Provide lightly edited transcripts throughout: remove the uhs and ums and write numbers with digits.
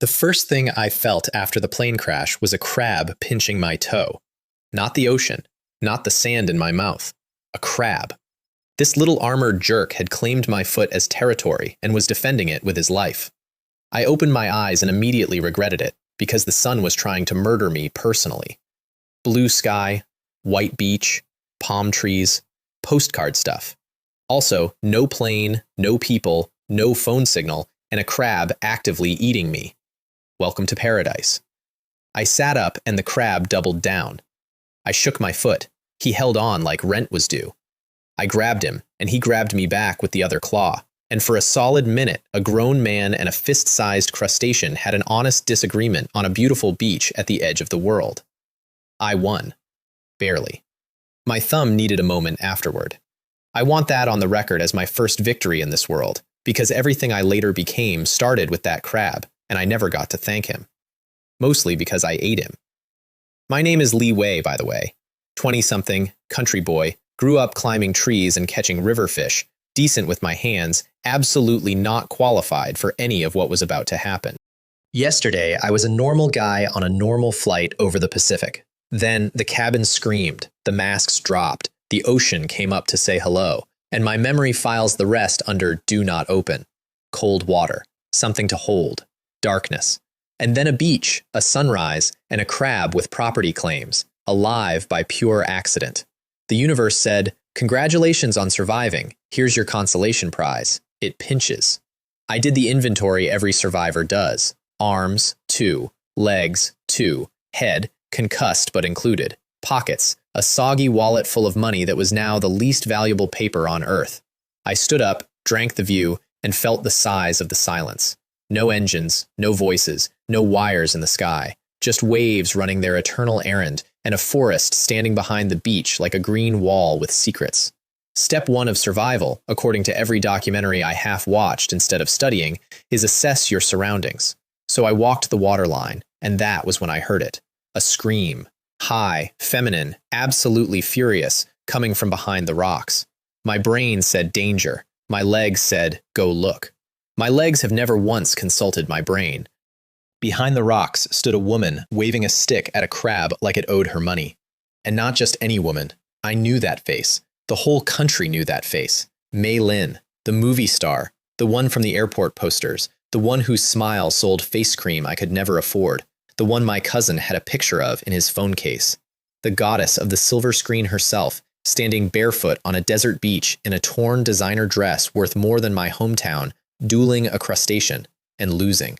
The first thing I felt after the plane crash was a crab pinching my toe. Not the ocean, not the sand in my mouth. A crab. This little armored jerk had claimed my foot as territory and was defending it with his life. I opened my eyes and immediately regretted it, because the sun was trying to murder me personally. Blue sky, white beach, palm trees, postcard stuff. Also, no plane, no people, no phone signal, and a crab actively eating me. Welcome to paradise. I sat up and the crab doubled down. I shook my foot. He held on like rent was due. I grabbed him, and he grabbed me back with the other claw, and for a solid minute, a grown man and a fist-sized crustacean had an honest disagreement on a beautiful beach at the edge of the world. I won. Barely. My thumb needed a moment afterward. I want that on the record as my first victory in this world, because everything I later became started with that crab, and I never got to thank him. Mostly because I ate him. My name is Li Wei, by the way. 20-something, country boy, grew up climbing trees and catching river fish, decent with my hands, absolutely not qualified for any of what was about to happen. Yesterday, I was a normal guy on a normal flight over the Pacific. Then the cabin screamed, the masks dropped, the ocean came up to say hello, and my memory files the rest under Do Not Open. Cold water, something to hold, darkness, and then a beach, a sunrise, and a crab with property claims, alive by pure accident. The universe said, "Congratulations on surviving, here's your consolation prize." It pinches. I did the inventory every survivor does. Arms, 2. Legs, 2. Head, concussed but included. Pockets, a soggy wallet full of money that was now the least valuable paper on earth. I stood up, drank the view, and felt the size of the silence. No engines, no voices, no wires in the sky, just waves running their eternal errand, and a forest standing behind the beach like a green wall with secrets. Step 1 of survival, according to every documentary I half-watched instead of studying, is assess your surroundings. So I walked the waterline, and that was when I heard it. A scream. High, feminine, absolutely furious, coming from behind the rocks. My brain said danger. My legs said, go look. My legs have never once consulted my brain. Behind the rocks stood a woman waving a stick at a crab like it owed her money. And not just any woman. I knew that face. The whole country knew that face. Mei Lin, the movie star, the one from the airport posters, the one whose smile sold face cream I could never afford, the one my cousin had a picture of in his phone case. The goddess of the silver screen herself, standing barefoot on a desert beach in a torn designer dress worth more than my hometown, dueling a crustacean and losing.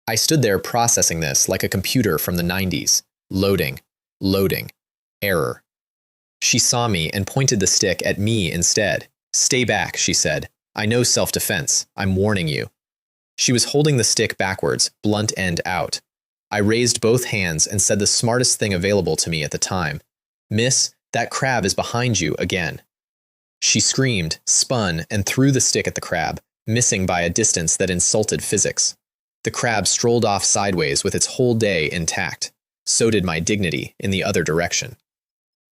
I stood there processing this like a computer from the 90s. Loading, loading, error. She saw me and pointed the stick at me instead. Stay back, she said. I know self-defense. I'm warning you. She was holding the stick backwards, blunt end out. I raised both hands and said the smartest thing available to me at the time. Miss, that crab is behind you again. She screamed, spun, and threw the stick at the crab, missing by a distance that insulted physics. The crab strolled off sideways with its whole day intact. So did my dignity in the other direction.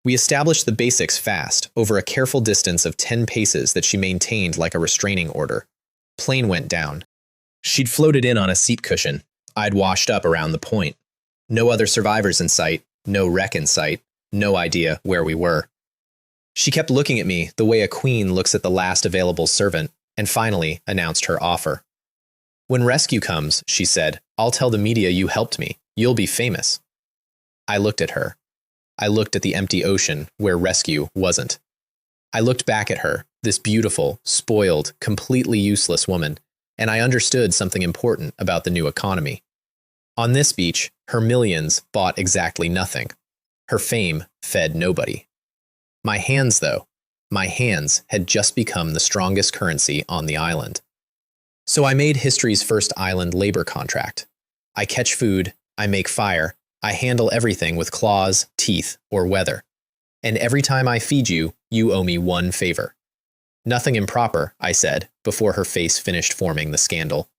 We established the basics fast, over a careful distance of 10 paces that she maintained like a restraining order. Plane went down. She'd floated in on a seat cushion. I'd washed up around the point. No other survivors in sight, no wreck in sight, no idea where we were. She kept looking at me the way a queen looks at the last available servant, and finally announced her offer. When rescue comes, she said, I'll tell the media you helped me. You'll be famous. I looked at her. I looked at the empty ocean where rescue wasn't. I looked back at her, this beautiful, spoiled, completely useless woman, and I understood something important about the new economy. On this beach, her millions bought exactly nothing. Her fame fed nobody. My hands, though, my hands had just become the strongest currency on the island. So I made history's first island labor contract. I catch food, I make fire, I handle everything with claws, teeth, or weather. And every time I feed you, you owe me one favor. Nothing improper, I said, before her face finished forming the scandal.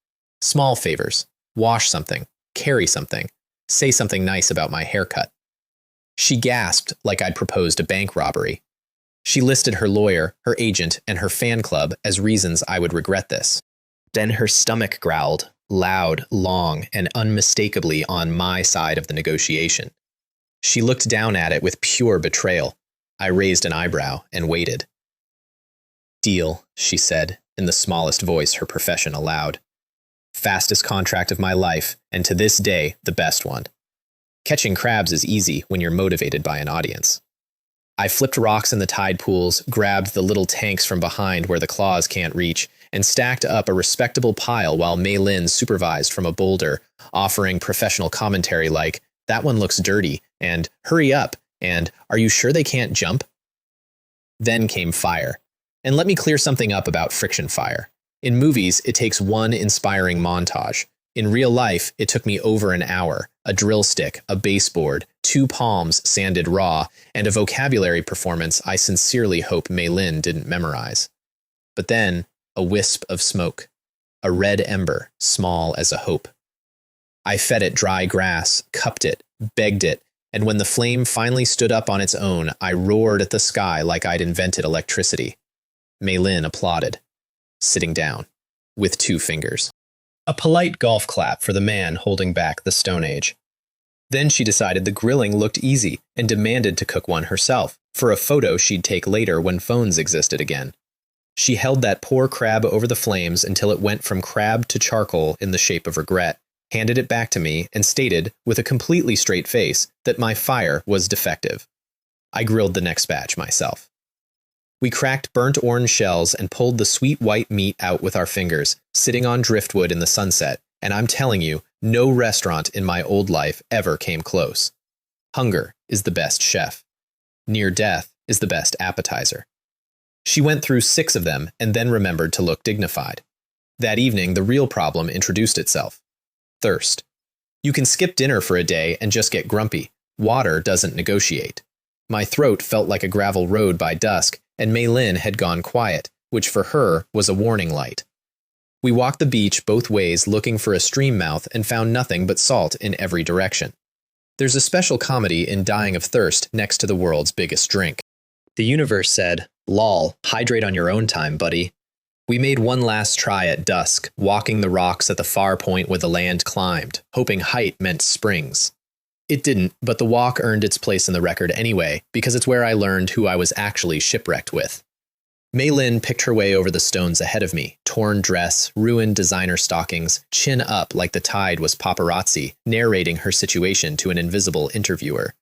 Small favors. Wash something. Carry something. Say something nice about my haircut. She gasped like I'd proposed a bank robbery. She listed her lawyer, her agent, and her fan club as reasons I would regret this. Then her stomach growled, loud, long, and unmistakably on my side of the negotiation. She looked down at it with pure betrayal. I raised an eyebrow and waited. "Deal," she said, in the smallest voice her profession allowed. "Fastest contract of my life, and to this day, the best one. Catching crabs is easy when you're motivated by an audience." I flipped rocks in the tide pools, grabbed the little tanks from behind where the claws can't reach, and stacked up a respectable pile while Mei Lin supervised from a boulder, offering professional commentary like, "That one looks dirty," and "Hurry up," and "Are you sure they can't jump?" Then came fire. And let me clear something up about friction fire. In movies, it takes one inspiring montage. In real life, it took me over an hour, a drill stick, a baseboard, 2 palms sanded raw, and a vocabulary performance I sincerely hope Mei Lin didn't memorize. But then, a wisp of smoke. A red ember, small as a hope. I fed it dry grass, cupped it, begged it, and when the flame finally stood up on its own, I roared at the sky like I'd invented electricity. Mei Lin applauded, sitting down, with 2 fingers. A polite golf clap for the man holding back the Stone Age. Then she decided the grilling looked easy and demanded to cook one herself, for a photo she'd take later when phones existed again. She held that poor crab over the flames until it went from crab to charcoal in the shape of regret, handed it back to me, and stated, with a completely straight face, that my fire was defective. I grilled the next batch myself. We cracked burnt orange shells and pulled the sweet white meat out with our fingers, sitting on driftwood in the sunset, and I'm telling you, no restaurant in my old life ever came close. Hunger is the best chef. Near death is the best appetizer. She went through 6 of them and then remembered to look dignified. That evening, the real problem introduced itself. Thirst. You can skip dinner for a day and just get grumpy. Water doesn't negotiate. My throat felt like a gravel road by dusk, and Mei Lin had gone quiet, which for her was a warning light. We walked the beach both ways looking for a stream mouth and found nothing but salt in every direction. There's a special comedy in Dying of Thirst next to the world's biggest drink. The universe said, "Lol, hydrate on your own time, buddy." We made one last try at dusk, walking the rocks at the far point where the land climbed, hoping height meant springs. It didn't, but the walk earned its place in the record anyway, because it's where I learned who I was actually shipwrecked with. Mei Lin picked her way over the stones ahead of me, torn dress, ruined designer stockings, chin up like the tide was paparazzi, narrating her situation to an invisible interviewer.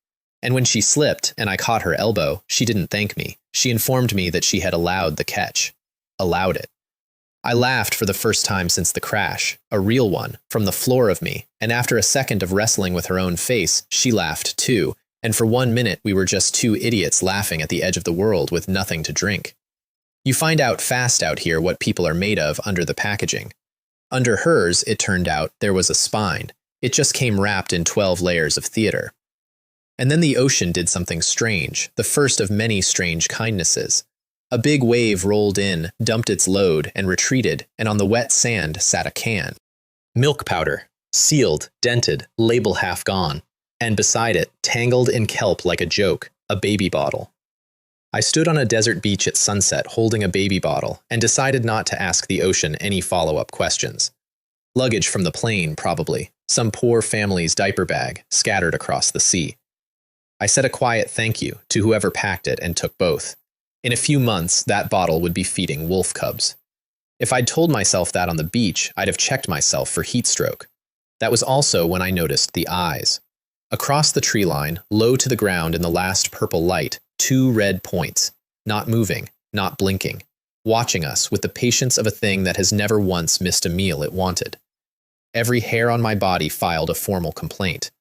And when she slipped and I caught her elbow, she didn't thank me. She informed me that she had allowed the catch. Allowed it. I laughed for the first time since the crash, a real one, from the floor of me, and after a second of wrestling with her own face, she laughed too, and for 1 minute we were just 2 idiots laughing at the edge of the world with nothing to drink. You find out fast out here what people are made of under the packaging. Under hers, it turned out, there was a spine. It just came wrapped in 12 layers of theater. And then the ocean did something strange, the first of many strange kindnesses. A big wave rolled in, dumped its load, and retreated, and on the wet sand sat a can. Milk powder, sealed, dented, label half gone, and beside it, tangled in kelp like a joke, a baby bottle. I stood on a desert beach at sunset holding a baby bottle and decided not to ask the ocean any follow-up questions. Luggage from the plane, probably, some poor family's diaper bag scattered across the sea. I said a quiet thank you to whoever packed it and took both. In a few months, that bottle would be feeding wolf cubs. If I'd told myself that on the beach, I'd have checked myself for heat stroke. That was also when I noticed the eyes. Across the tree line, low to the ground in the last purple light, 2 red points, not moving, not blinking, watching us with the patience of a thing that has never once missed a meal it wanted. Every hair on my body filed a formal complaint.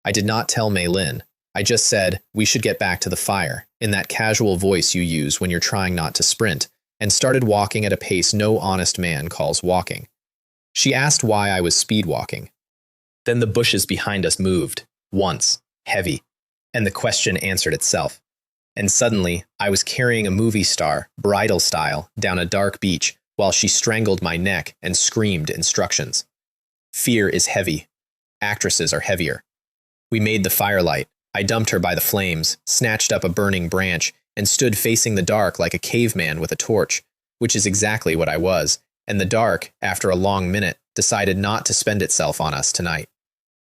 I did not tell Mei Lin. I just said, "We should get back to the fire," in that casual voice you use when you're trying not to sprint, and started walking at a pace no honest man calls walking. She asked why I was speed walking. Then the bushes behind us moved, once, heavy, and the question answered itself. And suddenly, I was carrying a movie star, bridal style, down a dark beach, while she strangled my neck and screamed instructions. Fear is heavy. Actresses are heavier. We made the firelight. I dumped her by the flames, snatched up a burning branch, and stood facing the dark like a caveman with a torch, which is exactly what I was, and the dark, after a long minute, decided not to spend itself on us tonight.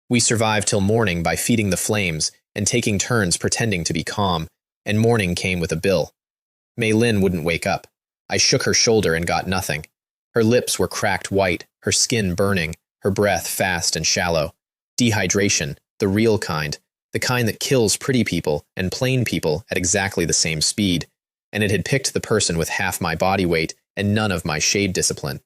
We survived till morning by feeding the flames and taking turns pretending to be calm, and morning came with a bill. Mei Lin wouldn't wake up. I shook her shoulder and got nothing. Her lips were cracked white, her skin burning, her breath fast and shallow. Dehydration, the real kind, the kind that kills pretty people and plain people at exactly the same speed, and it had picked the person with half my body weight and none of my shade discipline.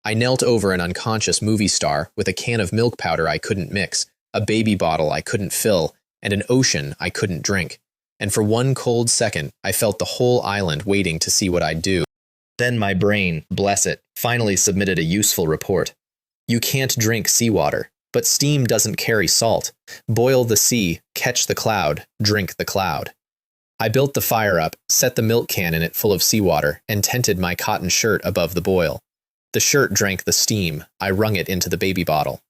I knelt over an unconscious movie star with a can of milk powder I couldn't mix, a baby bottle I couldn't fill, and an ocean I couldn't drink. And for one cold second, I felt the whole island waiting to see what I'd do. Then my brain, bless it, finally submitted a useful report. You can't drink seawater, but steam doesn't carry salt. Boil the sea, catch the cloud, drink the cloud. I built the fire up, set the milk can in it full of seawater, and tented my cotton shirt above the boil. The shirt drank the steam. I wrung it into the baby bottle.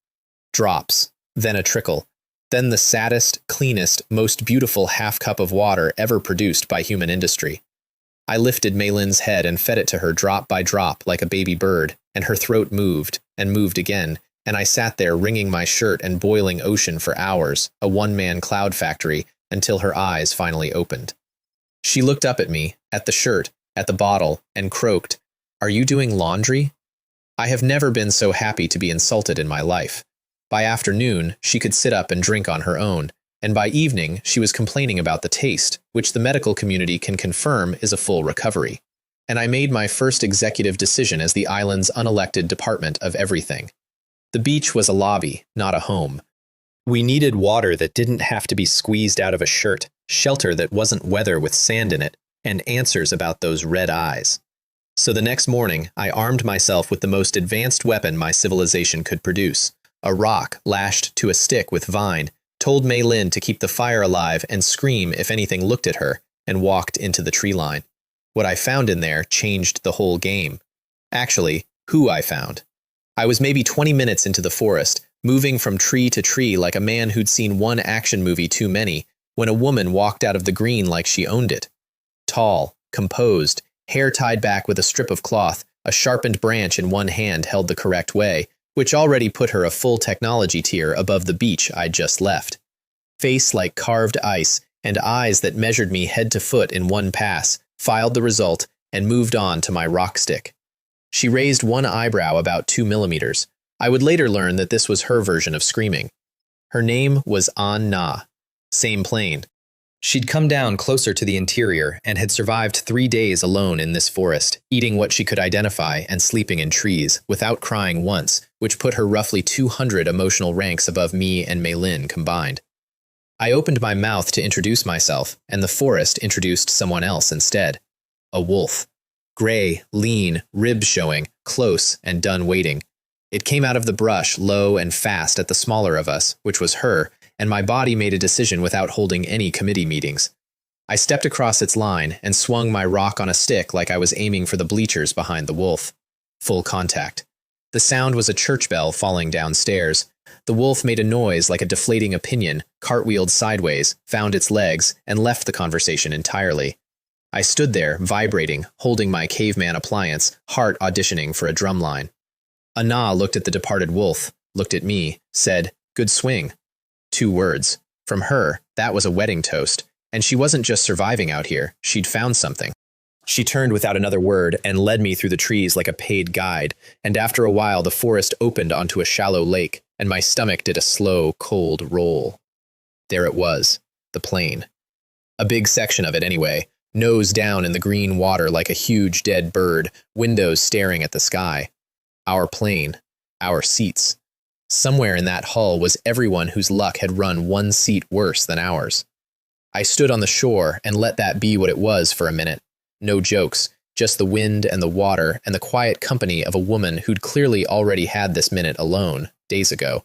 Drops, then a trickle, then the saddest, cleanest, most beautiful half cup of water ever produced by human industry. I lifted Mei Lin's head and fed it to her drop by drop like a baby bird, and her throat moved, and moved again, and I sat there wringing my shirt and boiling ocean for hours, a one-man cloud factory, until her eyes finally opened. She looked up at me, at the shirt, at the bottle, and croaked, "Are you doing laundry?" I have never been so happy to be insulted in my life. By afternoon, she could sit up and drink on her own, and by evening, she was complaining about the taste, which the medical community can confirm is a full recovery. And I made my first executive decision as the island's unelected department of everything. The beach was a lobby, not a home. We needed water that didn't have to be squeezed out of a shirt, shelter that wasn't weather with sand in it, and answers about those red eyes. So the next morning, I armed myself with the most advanced weapon my civilization could produce, a rock lashed to a stick with vine, told Mei Lin to keep the fire alive and scream if anything looked at her, and walked into the tree line. What I found in there changed the whole game. Actually, who I found. I was maybe 20 minutes into the forest, moving from tree to tree like a man who'd seen one action movie too many, when a woman walked out of the green like she owned it. Tall, composed, hair tied back with a strip of cloth, a sharpened branch in one hand held the correct way, which already put her a full technology tier above the beach I'd just left. Face like carved ice, and eyes that measured me head to foot in one pass, filed the result, and moved on to my rock stick. She raised one eyebrow about 2 millimeters. I would later learn that this was her version of screaming. Her name was An Na. Same plane. She'd come down closer to the interior and had survived 3 days alone in this forest, eating what she could identify and sleeping in trees, without crying once, which put her roughly 200 emotional ranks above me and Mei Lin combined. I opened my mouth to introduce myself, and the forest introduced someone else instead. A wolf. Gray, lean, ribs showing, close, and done waiting. It came out of the brush, low and fast at the smaller of us, which was her, and my body made a decision without holding any committee meetings. I stepped across its line and swung my rock on a stick like I was aiming for the bleachers behind the wolf. Full contact. The sound was a church bell falling downstairs. The wolf made a noise like a deflating opinion, cartwheeled sideways, found its legs, and left the conversation entirely. I stood there, vibrating, holding my caveman appliance, heart auditioning for a drumline. Anna looked at the departed wolf, looked at me, said, "Good swing." 2 words. From her, that was a wedding toast, and she wasn't just surviving out here, she'd found something. She turned without another word and led me through the trees like a paid guide, and after a while the forest opened onto a shallow lake, and my stomach did a slow, cold roll. There it was, the plane. A big section of it anyway, nose down in the green water like a huge dead bird, windows staring at the sky. Our plane, our seats. Somewhere in that hull was everyone whose luck had run 1 seat worse than ours. I stood on the shore and let that be what it was for a minute. No jokes, just the wind and the water and the quiet company of a woman who'd clearly already had this minute alone, days ago.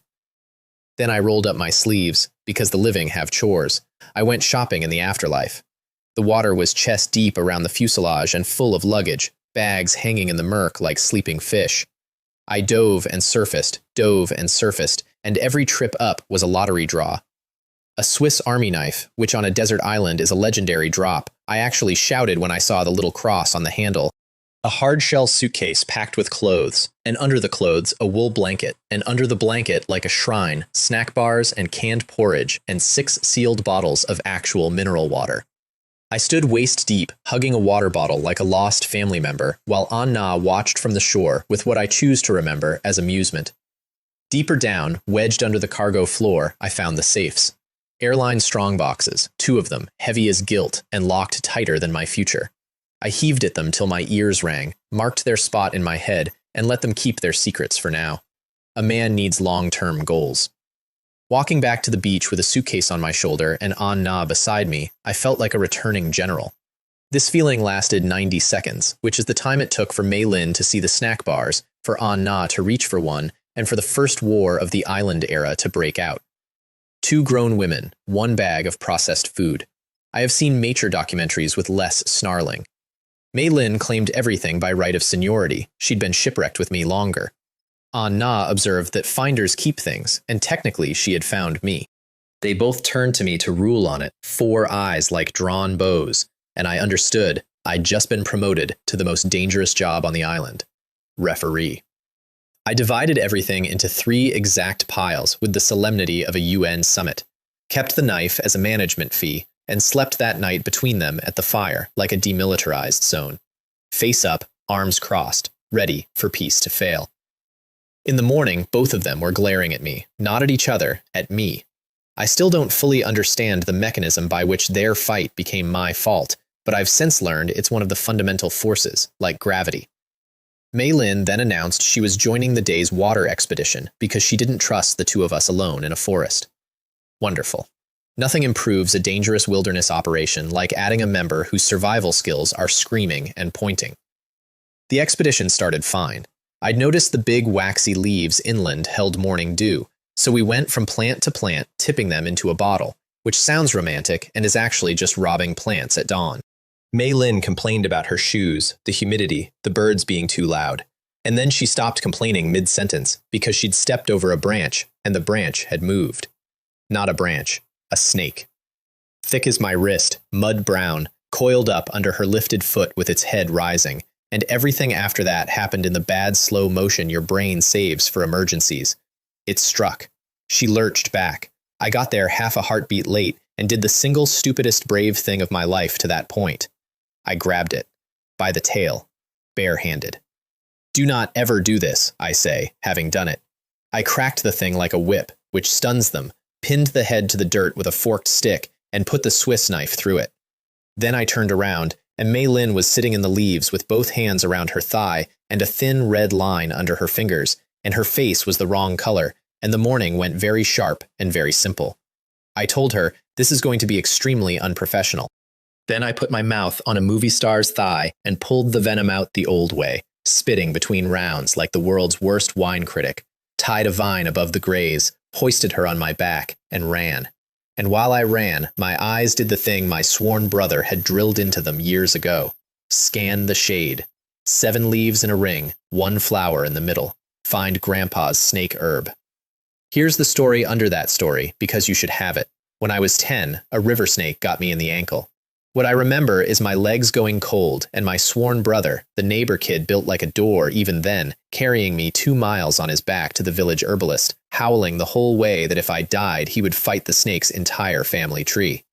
Then I rolled up my sleeves, because the living have chores. I went shopping in the afterlife. The water was chest deep around the fuselage and full of luggage, bags hanging in the murk like sleeping fish. I dove and surfaced, and every trip up was a lottery draw. A Swiss Army knife, which on a desert island is a legendary drop, I actually shouted when I saw the little cross on the handle. A hard-shell suitcase packed with clothes, and under the clothes, a wool blanket, and under the blanket, like a shrine, snack bars and canned porridge, and 6 sealed bottles of actual mineral water. I stood waist-deep, hugging a water bottle like a lost family member, while Anna watched from the shore with what I choose to remember as amusement. Deeper down, wedged under the cargo floor, I found the safes. Airline strongboxes, 2 of them, heavy as gilt and locked tighter than my future. I heaved at them till my ears rang, marked their spot in my head, and let them keep their secrets for now. A man needs long-term goals. Walking back to the beach with a suitcase on my shoulder and Anna beside me, I felt like a returning general. This feeling lasted 90 seconds, which is the time it took for Mei Lin to see the snack bars, for Anna to reach for one, and for the first war of the island era to break out. 2 grown women, 1 bag of processed food. I have seen mature documentaries with less snarling. Mei Lin claimed everything by right of seniority. She'd been shipwrecked with me longer. Anna observed that finders keep things, and technically she had found me. They both turned to me to rule on it, 4 eyes like drawn bows, and I understood I'd just been promoted to the most dangerous job on the island: referee. I divided everything into 3 exact piles with the solemnity of a UN summit, kept the knife as a management fee, and slept that night between them at the fire like a demilitarized zone. Face up, arms crossed, ready for peace to fail. In the morning, both of them were glaring at me, not at each other, at me. I still don't fully understand the mechanism by which their fight became my fault, but I've since learned it's one of the fundamental forces, like gravity. Mei Lin then announced she was joining the day's water expedition because she didn't trust the 2 of us alone in a forest. Wonderful. Nothing improves a dangerous wilderness operation like adding a member whose survival skills are screaming and pointing. The expedition started fine. I'd noticed the big waxy leaves inland held morning dew, so we went from plant to plant, tipping them into a bottle, which sounds romantic and is actually just robbing plants at dawn. Mei Lin complained about her shoes, the humidity, the birds being too loud, and then she stopped complaining mid-sentence because she'd stepped over a branch and the branch had moved. Not a branch. A snake. Thick as my wrist, mud brown, coiled up under her lifted foot with its head rising, and everything after that happened in the bad slow motion your brain saves for emergencies. It struck. She lurched back. I got there half a heartbeat late and did the single stupidest brave thing of my life to that point. I grabbed it. By the tail. Barehanded. Do not ever do this, I say, having done it. I cracked the thing like a whip, which stuns them, pinned the head to the dirt with a forked stick, and put the Swiss knife through it. Then I turned around, and Mei Lin was sitting in the leaves with both hands around her thigh and a thin red line under her fingers, and her face was the wrong color, and the morning went very sharp and very simple. I told her, this is going to be extremely unprofessional. Then I put my mouth on a movie star's thigh and pulled the venom out the old way, spitting between rounds like the world's worst wine critic, tied a vine above the graze, hoisted her on my back, and ran. And while I ran, my eyes did the thing my sworn brother had drilled into them years ago. Scan the shade. 7 leaves in a ring, 1 flower in the middle. Find Grandpa's snake herb. Here's the story under that story, because you should have it. When I was 10, a river snake got me in the ankle. What I remember is my legs going cold and my sworn brother, the neighbor kid built like a door even then, carrying me 2 miles on his back to the village herbalist, howling the whole way that if I died, he would fight the snake's entire family tree.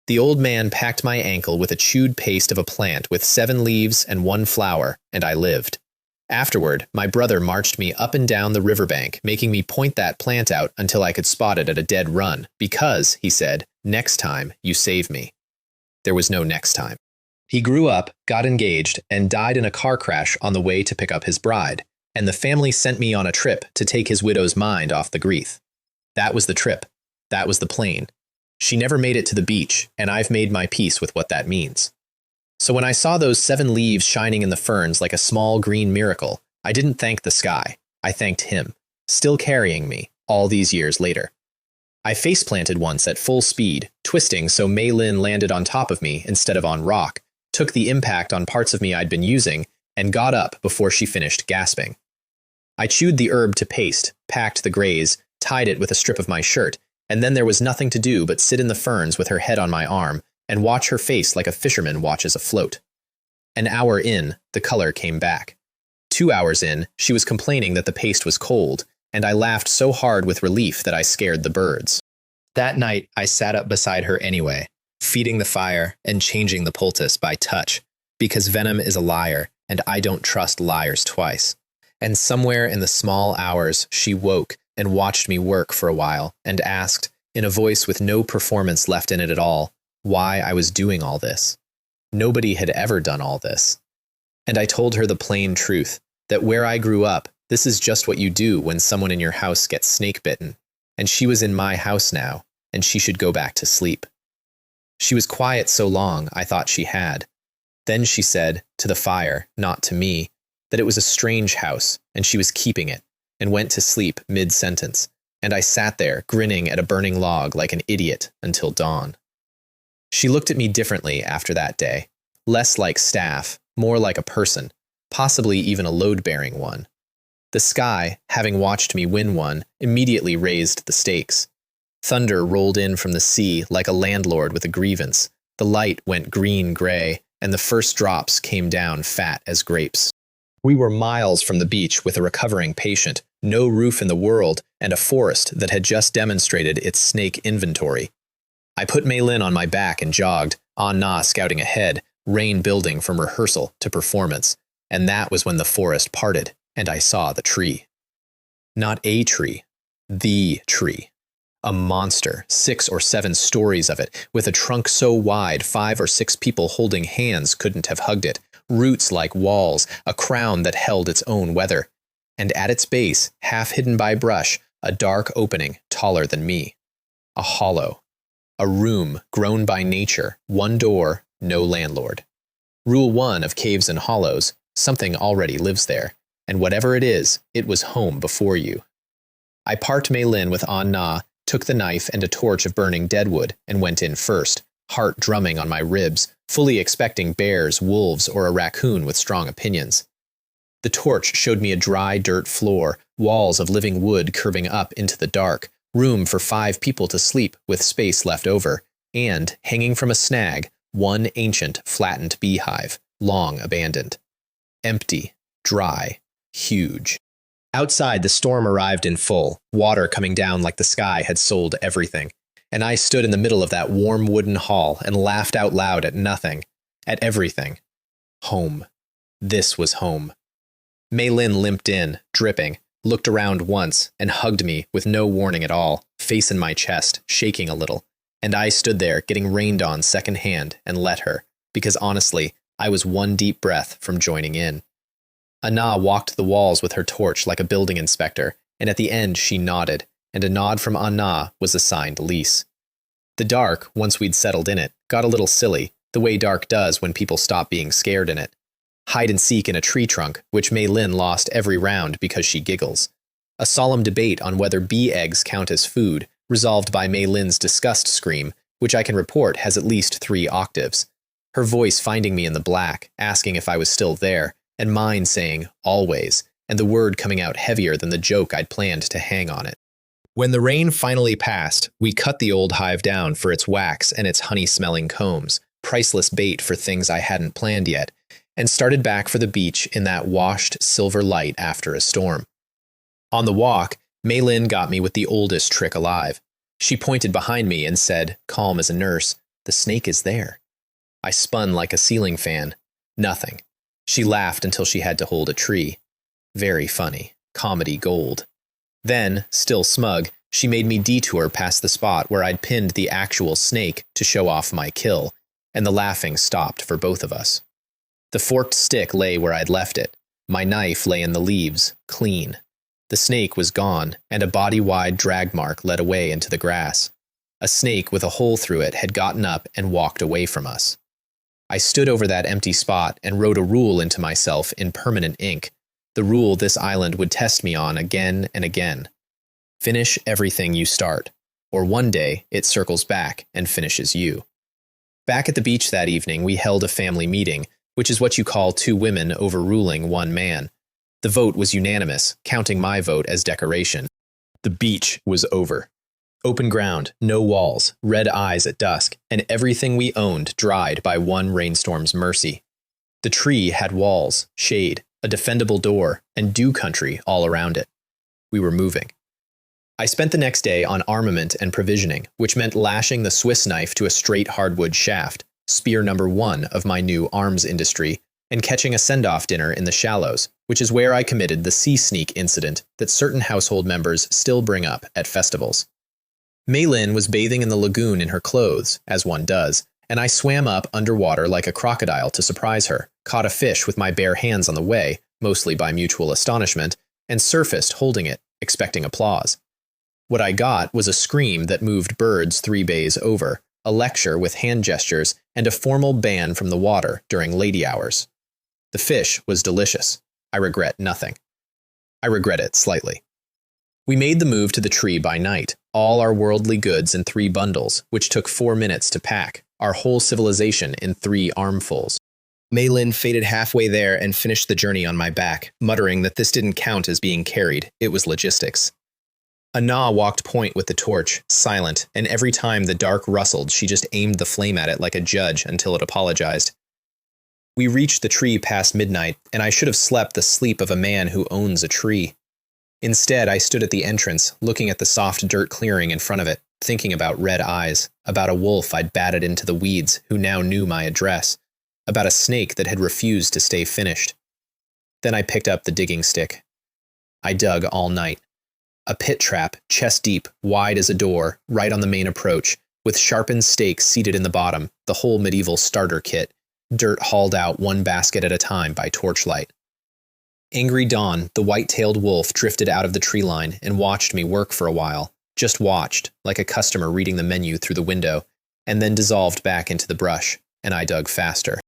The old man packed my ankle with a chewed paste of a plant with 7 leaves and 1 flower, and I lived. Afterward, my brother marched me up and down the riverbank, making me point that plant out until I could spot it at a dead run, because, he said, next time you save me. There was no next time. He grew up, got engaged, and died in a car crash on the way to pick up his bride, and the family sent me on a trip to take his widow's mind off the grief. That was the trip. That was the plane. She never made it to the beach, and I've made my peace with what that means. So when I saw those 7 leaves shining in the ferns like a small green miracle, I didn't thank the sky. I thanked him, still carrying me, all these years later. I face-planted once at full speed, twisting so Mei Lin landed on top of me instead of on rock, took the impact on parts of me I'd been using, and got up before she finished gasping. I chewed the herb to paste, packed the graze, tied it with a strip of my shirt, and then there was nothing to do but sit in the ferns with her head on my arm and watch her face like a fisherman watches a float. An hour in, the color came back. 2 hours in, she was complaining that the paste was cold, and I laughed so hard with relief that I scared the birds. That night, I sat up beside her anyway, feeding the fire and changing the poultice by touch, because venom is a liar, and I don't trust liars twice. And somewhere in the small hours, she woke and watched me work for a while and asked, in a voice with no performance left in it at all, why I was doing all this. Nobody had ever done all this. And I told her the plain truth, that where I grew up, this is just what you do when someone in your house gets snake bitten, and she was in my house now, and she should go back to sleep. She was quiet so long, I thought she had. Then she said, to the fire, not to me, that it was a strange house, and she was keeping it, and went to sleep mid-sentence, and I sat there, grinning at a burning log like an idiot until dawn. She looked at me differently after that day, less like staff, more like a person, possibly even a load-bearing one. The sky, having watched me win one, immediately raised the stakes. Thunder rolled in from the sea like a landlord with a grievance. The light went green-gray, and the first drops came down fat as grapes. We were miles from the beach with a recovering patient, no roof in the world, and a forest that had just demonstrated its snake inventory. I put Mei Lin on my back and jogged, Na scouting ahead, rain building from rehearsal to performance, and that was when the forest parted, and I saw the tree. Not a tree, the tree. A monster, 6 or 7 stories of it, with a trunk so wide 5 or 6 people holding hands couldn't have hugged it, roots like walls, a crown that held its own weather, and at its base, half hidden by brush, a dark opening taller than me. A hollow. A room grown by nature, one door, no landlord. Rule 1 of caves and hollows, something already lives there, and whatever it is, it was home before you. I parked Mei Lin with Na, took the knife and a torch of burning deadwood, and went in first, heart drumming on my ribs, fully expecting bears, wolves, or a raccoon with strong opinions. The torch showed me a dry dirt floor, walls of living wood curving up into the dark, room for 5 people to sleep with space left over, and, hanging from a snag, one ancient, flattened beehive, long abandoned. Empty, dry, huge. Outside, the storm arrived in full, water coming down like the sky had sold everything, and I stood in the middle of that warm wooden hall and laughed out loud at nothing, at everything. Home. This was home. Mei Lin limped in, dripping, looked around once, and hugged me with no warning at all, face in my chest, shaking a little, and I stood there getting rained on secondhand and let her, because honestly, I was one deep breath from joining in. Na walked the walls with her torch like a building inspector, and at the end she nodded, and a nod from Na was a signed lease. The dark, once we'd settled in it, got a little silly, the way dark does when people stop being scared in it. Hide and seek in a tree trunk, which Mei Lin lost every round because she giggles. A solemn debate on whether bee eggs count as food, resolved by Mei Lin's disgust scream, which I can report has at least 3 octaves. Her voice finding me in the black, asking if I was still there, and mine saying, always, and the word coming out heavier than the joke I'd planned to hang on it. When the rain finally passed, we cut the old hive down for its wax and its honey-smelling combs, priceless bait for things I hadn't planned yet, and started back for the beach in that washed silver light after a storm. On the walk, Mei Lin got me with the oldest trick alive. She pointed behind me and said, calm as a nurse, "The snake is there." I spun like a ceiling fan. Nothing. She laughed until she had to hold a tree. Very funny. Comedy gold. Then, still smug, she made me detour past the spot where I'd pinned the actual snake to show off my kill, and the laughing stopped for both of us. The forked stick lay where I'd left it. My knife lay in the leaves, clean. The snake was gone, and a body-wide drag mark led away into the grass. A snake with a hole through it had gotten up and walked away from us. I stood over that empty spot and wrote a rule into myself in permanent ink, the rule this island would test me on again and again. Finish everything you start, or one day it circles back and finishes you. Back at the beach that evening, we held a family meeting, which is what you call 2 women overruling 1 man. The vote was unanimous, counting my vote as decoration. The beach was over. Open ground, no walls, red eyes at dusk, and everything we owned dried by one rainstorm's mercy. The tree had walls, shade, a defendable door, and dew country all around it. We were moving. I spent the next day on armament and provisioning, which meant lashing the Swiss knife to a straight hardwood shaft, spear number 1 of my new arms industry, and catching a send-off dinner in the shallows, which is where I committed the sea sneak incident that certain household members still bring up at festivals. Mei Lin was bathing in the lagoon in her clothes, as one does, and I swam up underwater like a crocodile to surprise her, caught a fish with my bare hands on the way, mostly by mutual astonishment, and surfaced holding it, expecting applause. What I got was a scream that moved birds 3 bays over, a lecture with hand gestures, and a formal ban from the water during lady hours. The fish was delicious. I regret nothing. I regret it slightly. We made the move to the tree by night, all our worldly goods in 3 bundles, which took 4 minutes to pack, our whole civilization in 3 armfuls. Mei Lin faded halfway there and finished the journey on my back, muttering that this didn't count as being carried, it was logistics. Anna walked point with the torch, silent, and every time the dark rustled, she just aimed the flame at it like a judge until it apologized. We reached the tree past midnight, and I should have slept the sleep of a man who owns a tree. Instead, I stood at the entrance, looking at the soft dirt clearing in front of it, thinking about red eyes, about a wolf I'd batted into the weeds who now knew my address, about a snake that had refused to stay finished. Then I picked up the digging stick. I dug all night. A pit trap, chest deep, wide as a door, right on the main approach, with sharpened stakes seated in the bottom, the whole medieval starter kit, dirt hauled out 1 basket at a time by torchlight. Angry Dawn, the white-tailed wolf, drifted out of the tree line and watched me work for a while, just watched, like a customer reading the menu through the window, and then dissolved back into the brush, and I dug faster.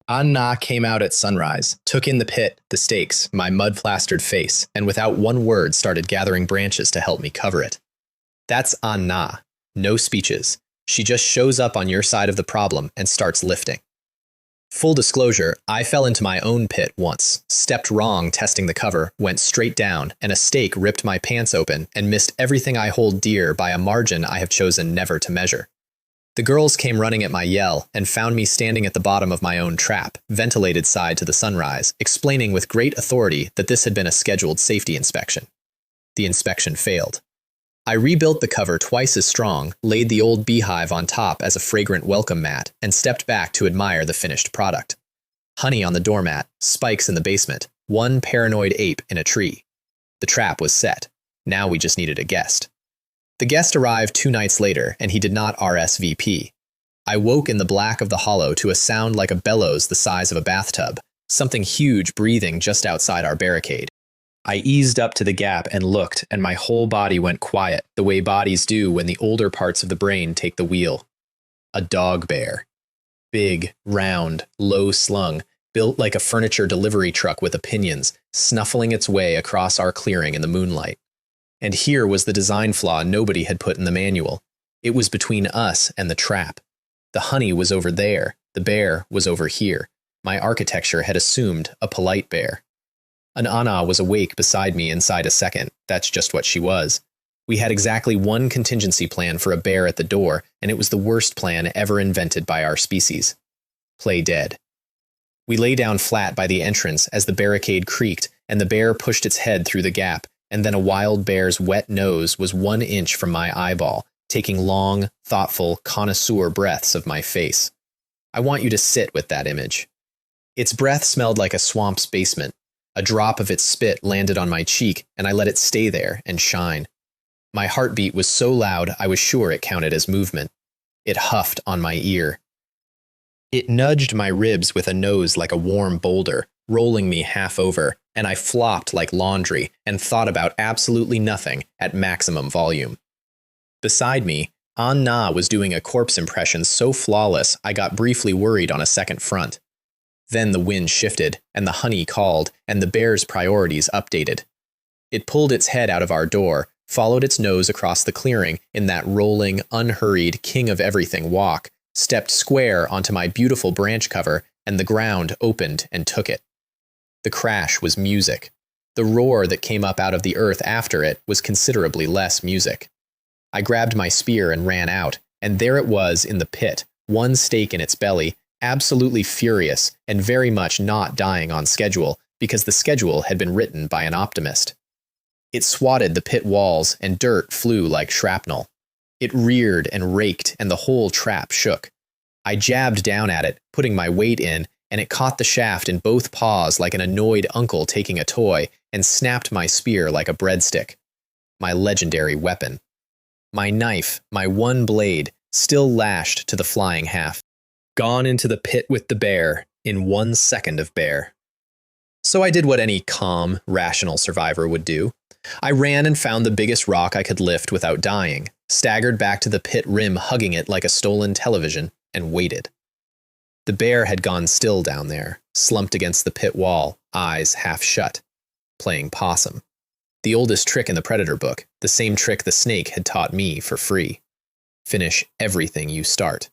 Anna came out at sunrise, took in the pit, the stakes, my mud-plastered face, and without one word started gathering branches to help me cover it. That's Anna. No speeches. She just shows up on your side of the problem and starts lifting. Full disclosure, I fell into my own pit once, stepped wrong testing the cover, went straight down, and a stake ripped my pants open and missed everything I hold dear by a margin I have chosen never to measure. The girls came running at my yell and found me standing at the bottom of my own trap, ventilated side to the sunrise, explaining with great authority that this had been a scheduled safety inspection. The inspection failed. I rebuilt the cover twice as strong, laid the old beehive on top as a fragrant welcome mat, and stepped back to admire the finished product. Honey on the doormat, spikes in the basement, 1 paranoid ape in a tree. The trap was set. Now we just needed a guest. The guest arrived 2 nights later, and he did not RSVP. I woke in the black of the hollow to a sound like a bellows the size of a bathtub, something huge breathing just outside our barricade. I eased up to the gap and looked, and my whole body went quiet, the way bodies do when the older parts of the brain take the wheel. A dog bear. Big, round, low-slung, built like a furniture delivery truck with opinions, snuffling its way across our clearing in the moonlight. And here was the design flaw nobody had put in the manual. It was between us and the trap. The honey was over there, the bear was over here. My architecture had assumed a polite bear. An Anna was awake beside me inside a second. That's just what she was. We had exactly 1 contingency plan for a bear at the door, and it was the worst plan ever invented by our species. Play dead. We lay down flat by the entrance as the barricade creaked, and the bear pushed its head through the gap, and then a wild bear's wet nose was 1 inch from my eyeball, taking long, thoughtful, connoisseur breaths of my face. I want you to sit with that image. Its breath smelled like a swamp's basement. A drop of its spit landed on my cheek, and I let it stay there and shine. My heartbeat was so loud I was sure it counted as movement. It huffed on my ear. It nudged my ribs with a nose like a warm boulder, rolling me half over, and I flopped like laundry and thought about absolutely nothing at maximum volume. Beside me, Anna was doing a corpse impression so flawless I got briefly worried on a second front. Then the wind shifted, and the honey called, and the bear's priorities updated. It pulled its head out of our door, followed its nose across the clearing in that rolling, unhurried, king-of-everything walk, stepped square onto my beautiful branch cover, and the ground opened and took it. The crash was music. The roar that came up out of the earth after it was considerably less music. I grabbed my spear and ran out, and there it was in the pit, 1 stake in its belly, absolutely furious and very much not dying on schedule because the schedule had been written by an optimist. It swatted the pit walls and dirt flew like shrapnel. It reared and raked and the whole trap shook. I jabbed down at it, putting my weight in, and it caught the shaft in both paws like an annoyed uncle taking a toy and snapped my spear like a breadstick. My legendary weapon. My knife, my one blade, still lashed to the flying half. Gone into the pit with the bear in 1 second of bear. So I did what any calm, rational survivor would do. I ran and found the biggest rock I could lift without dying, staggered back to the pit rim hugging it like a stolen television, and waited. The bear had gone still down there, slumped against the pit wall, eyes half shut, playing possum. The oldest trick in the Predator book, the same trick the snake had taught me for free. Finish everything you start.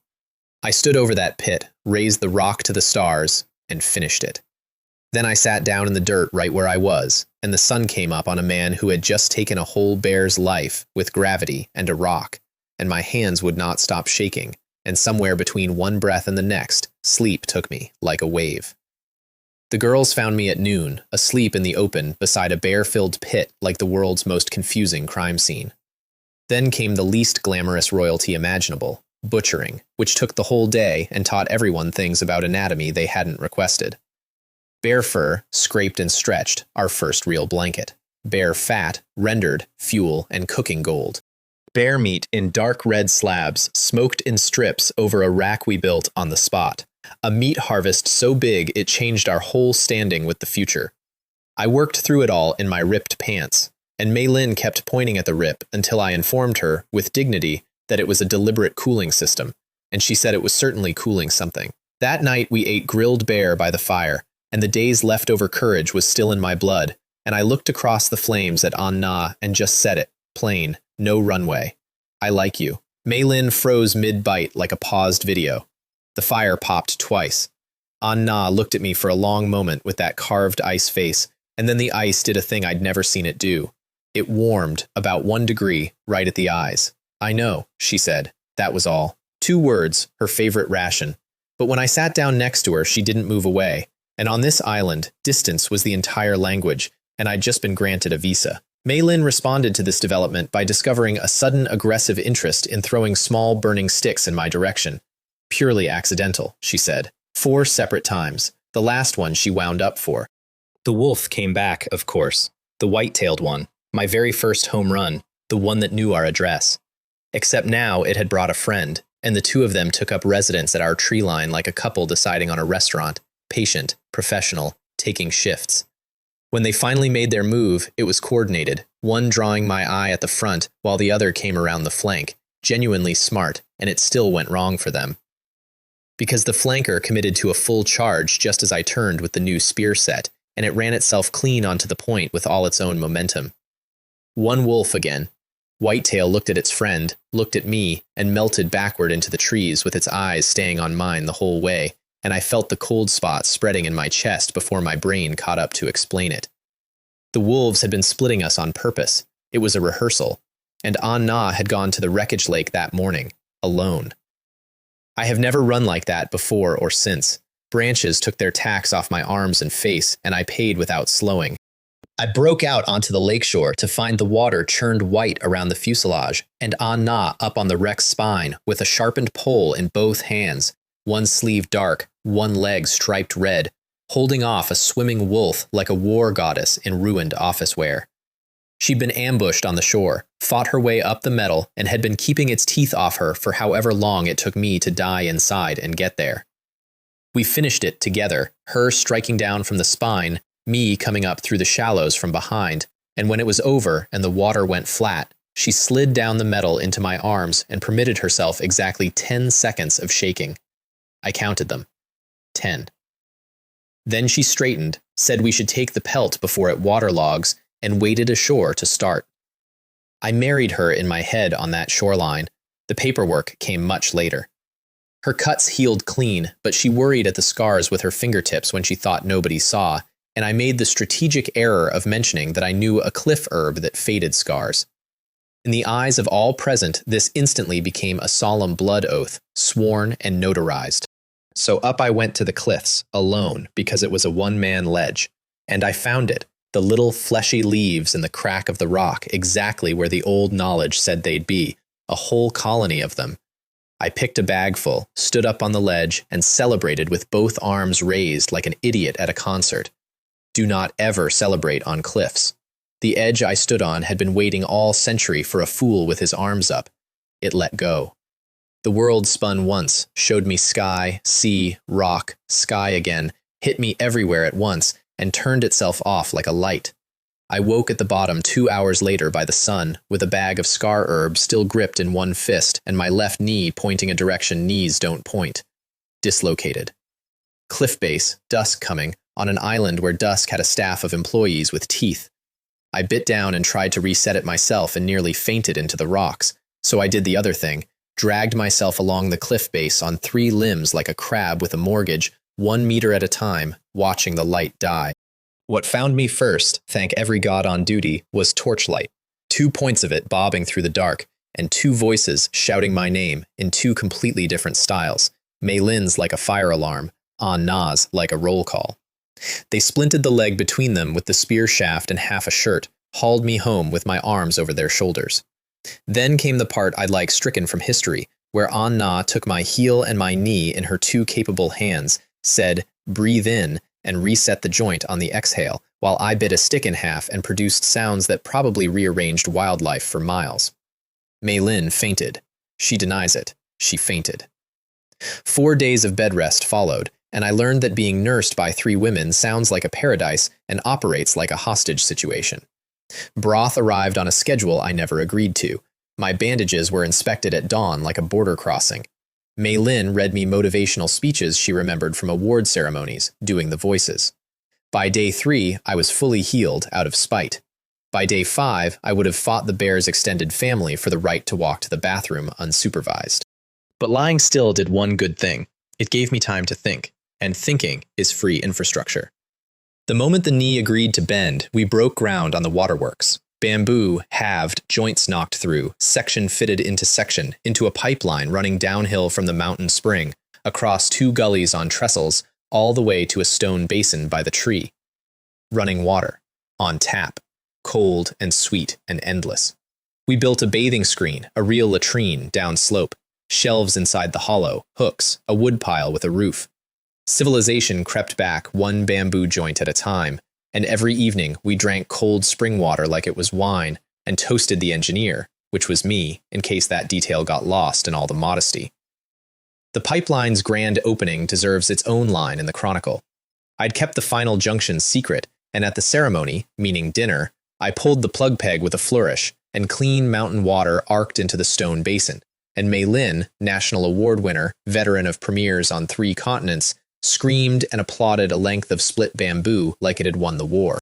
I stood over that pit, raised the rock to the stars, and finished it. Then I sat down in the dirt right where I was, and the sun came up on a man who had just taken a whole bear's life with gravity and a rock, and my hands would not stop shaking, and somewhere between one breath and the next, sleep took me like a wave. The girls found me at noon, asleep in the open beside a bear-filled pit like the world's most confusing crime scene. Then came the least glamorous royalty imaginable, butchering, which took the whole day and taught everyone things about anatomy they hadn't requested. Bear fur, scraped and stretched, our first real blanket. Bear fat, rendered, fuel, and cooking gold. Bear meat in dark red slabs, smoked in strips over a rack we built on the spot. A meat harvest so big it changed our whole standing with the future. I worked through it all in my ripped pants, and Mei Lin kept pointing at the rip until I informed her, with dignity, that it was a deliberate cooling system, and she said it was certainly cooling something. That night we ate grilled bear by the fire, and the day's leftover courage was still in my blood, and I looked across the flames at An Na and just said it, plain, no runway. I like you. Mei Lin froze mid-bite like a paused video. The fire popped twice. An Na looked at me for a long moment with that carved ice face, and then the ice did a thing I'd never seen it do. It warmed, about 1 degree, right at the eyes. I know, she said. That was all. 2 words, her favorite ration. But when I sat down next to her, she didn't move away. And on this island, distance was the entire language, and I'd just been granted a visa. Mei Lin responded to this development by discovering a sudden aggressive interest in throwing small burning sticks in my direction. Purely accidental, she said. 4 separate times. The last one she wound up for. The wolf came back, of course. The white-tailed one. My very first home run. The one that knew our address. Except now it had brought a friend, and the 2 of them took up residence at our tree line like a couple deciding on a restaurant. Patient, professional, taking shifts. When they finally made their move, it was coordinated, one drawing my eye at the front while the other came around the flank, genuinely smart, and it still went wrong for them. Because the flanker committed to a full charge just as I turned with the new spear set, and it ran itself clean onto the point with all its own momentum. One wolf again. Whitetail looked at its friend, looked at me, and melted backward into the trees with its eyes staying on mine the whole way, and I felt the cold spot spreading in my chest before my brain caught up to explain it. The wolves had been splitting us on purpose. It was a rehearsal, and An Na had gone to the wreckage lake that morning, alone. I have never run like that before or since. Branches took their tacks off my arms and face, and I paid without slowing. I broke out onto the lakeshore to find the water churned white around the fuselage, and An Na up on the wreck's spine with a sharpened pole in both hands, one sleeve dark, one leg striped red, holding off a swimming wolf like a war goddess in ruined office wear. She'd been ambushed on the shore, fought her way up the metal, and had been keeping its teeth off her for however long it took me to die inside and get there. We finished it together, her striking down from the spine, me coming up through the shallows from behind, and when it was over and the water went flat, she slid down the metal into my arms and permitted herself exactly 10 seconds of shaking. I counted them. 10. Then she straightened, said we should take the pelt before it waterlogs, and waded ashore to start. I married her in my head on that shoreline. The paperwork came much later. Her cuts healed clean, but she worried at the scars with her fingertips when she thought nobody saw, and I made the strategic error of mentioning that I knew a cliff herb that faded scars. In the eyes of all present, this instantly became a solemn blood oath, sworn and notarized. So up I went to the cliffs, alone, because it was a one-man ledge. And I found it, the little fleshy leaves in the crack of the rock, exactly where the old knowledge said they'd be, a whole colony of them. I picked a bagful, stood up on the ledge, and celebrated with both arms raised like an idiot at a concert. Do not ever celebrate on cliffs. The edge I stood on had been waiting all century for a fool with his arms up. It let go. The world spun once, showed me sky, sea, rock, sky again, hit me everywhere at once, and turned itself off like a light. I woke at the bottom 2 hours later by the sun, with a bag of scar herb still gripped in one fist and my left knee pointing a direction knees don't point. Dislocated. Cliff base, dusk coming, on an island where dusk had a staff of employees with teeth. I bit down and tried to reset it myself and nearly fainted into the rocks, so I did the other thing, dragged myself along the cliff base on 3 limbs like a crab with a mortgage, 1 meter at a time, watching the light die. What found me first, thank every god on duty, was torchlight. 2 points of it bobbing through the dark, and 2 voices shouting my name in 2 completely different styles. Mei Lin's like a fire alarm, An Na's like a roll call. They splinted the leg between them with the spear shaft and half a shirt, hauled me home with my arms over their shoulders. Then came the part I'd like stricken from history, where An Na took my heel and my knee in her 2 capable hands, said, "Breathe in," and reset the joint on the exhale, while I bit a stick in half and produced sounds that probably rearranged wildlife for miles. Mei Lin fainted. She denies it. She fainted. 4 days of bed rest followed, and I learned that being nursed by 3 women sounds like a paradise and operates like a hostage situation. Broth arrived on a schedule I never agreed to. My bandages were inspected at dawn like a border crossing. Mei Lin read me motivational speeches she remembered from award ceremonies, doing the voices. By day 3, I was fully healed out of spite. By day 5, I would have fought the bear's extended family for the right to walk to the bathroom unsupervised. But lying still did one good thing. It gave me time to think, and thinking is free infrastructure. The moment the knee agreed to bend, we broke ground on the waterworks. Bamboo, halved, joints knocked through, section fitted into section, into a pipeline running downhill from the mountain spring, across 2 gullies on trestles, all the way to a stone basin by the tree. Running water, on tap, cold and sweet and endless. We built a bathing screen, a real latrine, down slope, shelves inside the hollow, hooks, a woodpile with a roof. Civilization crept back 1 bamboo joint at a time, and every evening we drank cold spring water like it was wine and toasted the engineer, which was me, in case that detail got lost in all the modesty. The pipeline's grand opening deserves its own line in the chronicle. I'd kept the final junction secret, and at the ceremony, meaning dinner, I pulled the plug peg with a flourish, and clean mountain water arced into the stone basin, and Mei Lin, national award winner, veteran of premieres on 3 continents, screamed and applauded a length of split bamboo like it had won the war.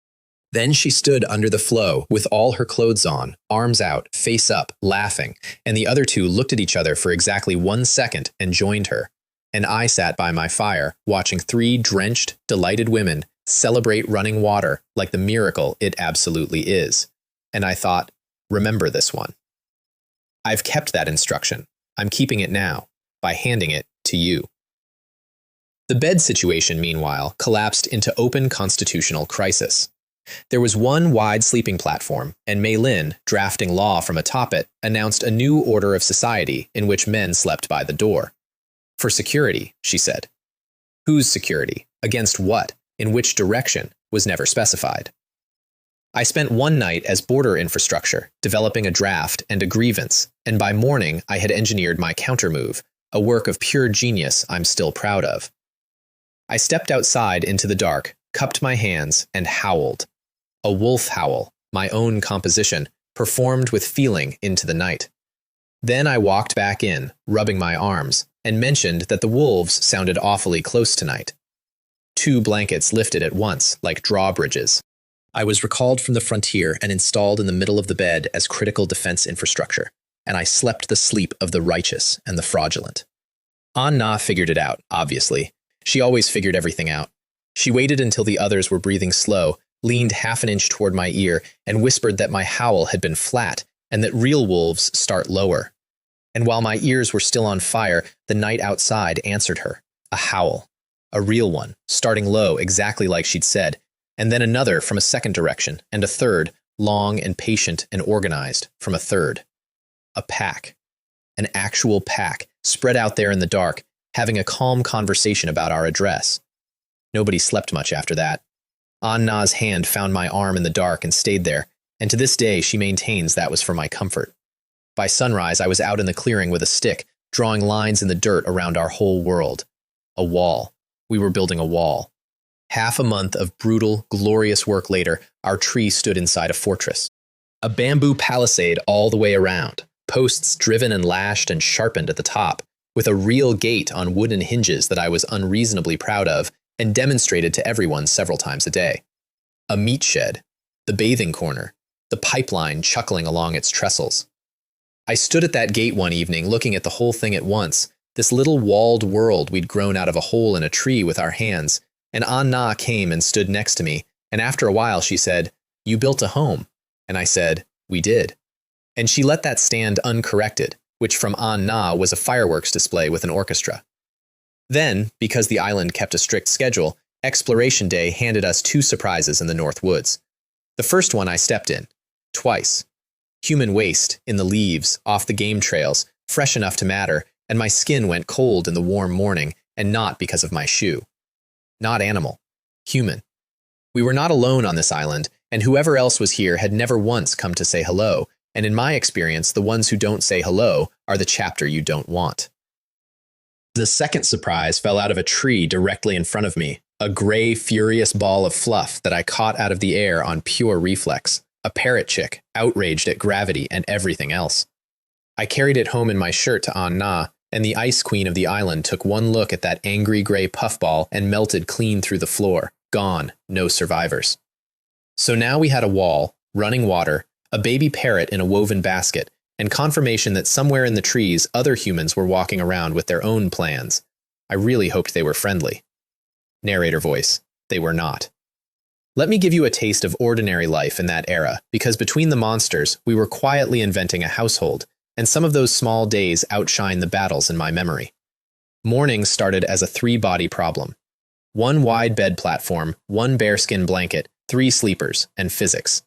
Then she stood under the flow, with all her clothes on, arms out, face up, laughing, and the other 2 looked at each other for exactly 1 second and joined her. And I sat by my fire, watching 3 drenched, delighted women celebrate running water like the miracle it absolutely is. And I thought, remember this one. I've kept that instruction. I'm keeping it now, by handing it to you. The bed situation, meanwhile, collapsed into open constitutional crisis. There was 1 wide sleeping platform, and Mei Lin, drafting law from atop it, announced a new order of society in which men slept by the door. For security, she said. Whose security? Against what? In which direction? Was never specified. I spent 1 night as border infrastructure, developing a draft and a grievance, and by morning I had engineered my countermove, a work of pure genius I'm still proud of. I stepped outside into the dark, cupped my hands, and howled. A wolf howl, my own composition, performed with feeling into the night. Then I walked back in, rubbing my arms, and mentioned that the wolves sounded awfully close tonight. 2 blankets lifted at once, like drawbridges. I was recalled from the frontier and installed in the middle of the bed as critical defense infrastructure, and I slept the sleep of the righteous and the fraudulent. An Na figured it out, obviously. She always figured everything out. She waited until the others were breathing slow, leaned half an inch toward my ear, and whispered that my howl had been flat, and that real wolves start lower. And while my ears were still on fire, the night outside answered her. A howl. A real one, starting low, exactly like she'd said, and then another from a second direction, and a third, long and patient and organized, from a third. A pack. An actual pack, spread out there in the dark, having a calm conversation about our address. Nobody slept much after that. Anna's hand found my arm in the dark and stayed there, and to this day she maintains that was for my comfort. By sunrise, I was out in the clearing with a stick, drawing lines in the dirt around our whole world. A wall. We were building a wall. Half a month of brutal, glorious work later, our tree stood inside a fortress. A bamboo palisade all the way around, posts driven and lashed and sharpened at the top, with a real gate on wooden hinges that I was unreasonably proud of and demonstrated to everyone several times a day. A meat shed, the bathing corner, the pipeline chuckling along its trestles. I stood at that gate one evening looking at the whole thing at once, this little walled world we'd grown out of a hole in a tree with our hands, and Anna came and stood next to me, and after a while she said, "You built a home." And I said, "We did." And she let that stand uncorrected, which from Anna was a fireworks display with an orchestra. Then, because the island kept a strict schedule, Exploration Day handed us 2 surprises in the North Woods. The first one I stepped in, twice. Human waste, in the leaves, off the game trails, fresh enough to matter, and my skin went cold in the warm morning, and not because of my shoe. Not animal. Human. We were not alone on this island, and whoever else was here had never once come to say hello, and in my experience, the ones who don't say hello are the chapter you don't want. The second surprise fell out of a tree directly in front of me, a gray, furious ball of fluff that I caught out of the air on pure reflex, a parrot chick, outraged at gravity and everything else. I carried it home in my shirt to Anna, and the ice queen of the island took one look at that angry gray puffball and melted clean through the floor. Gone, no survivors. So now we had a wall, running water, a baby parrot in a woven basket, and confirmation that somewhere in the trees other humans were walking around with their own plans. I really hoped they were friendly. Narrator voice. They were not. Let me give you a taste of ordinary life in that era, because between the monsters, we were quietly inventing a household, and some of those small days outshine the battles in my memory. Mornings started as a 3-body problem. 1 wide bed platform, 1 bearskin blanket, 3 sleepers, and physics.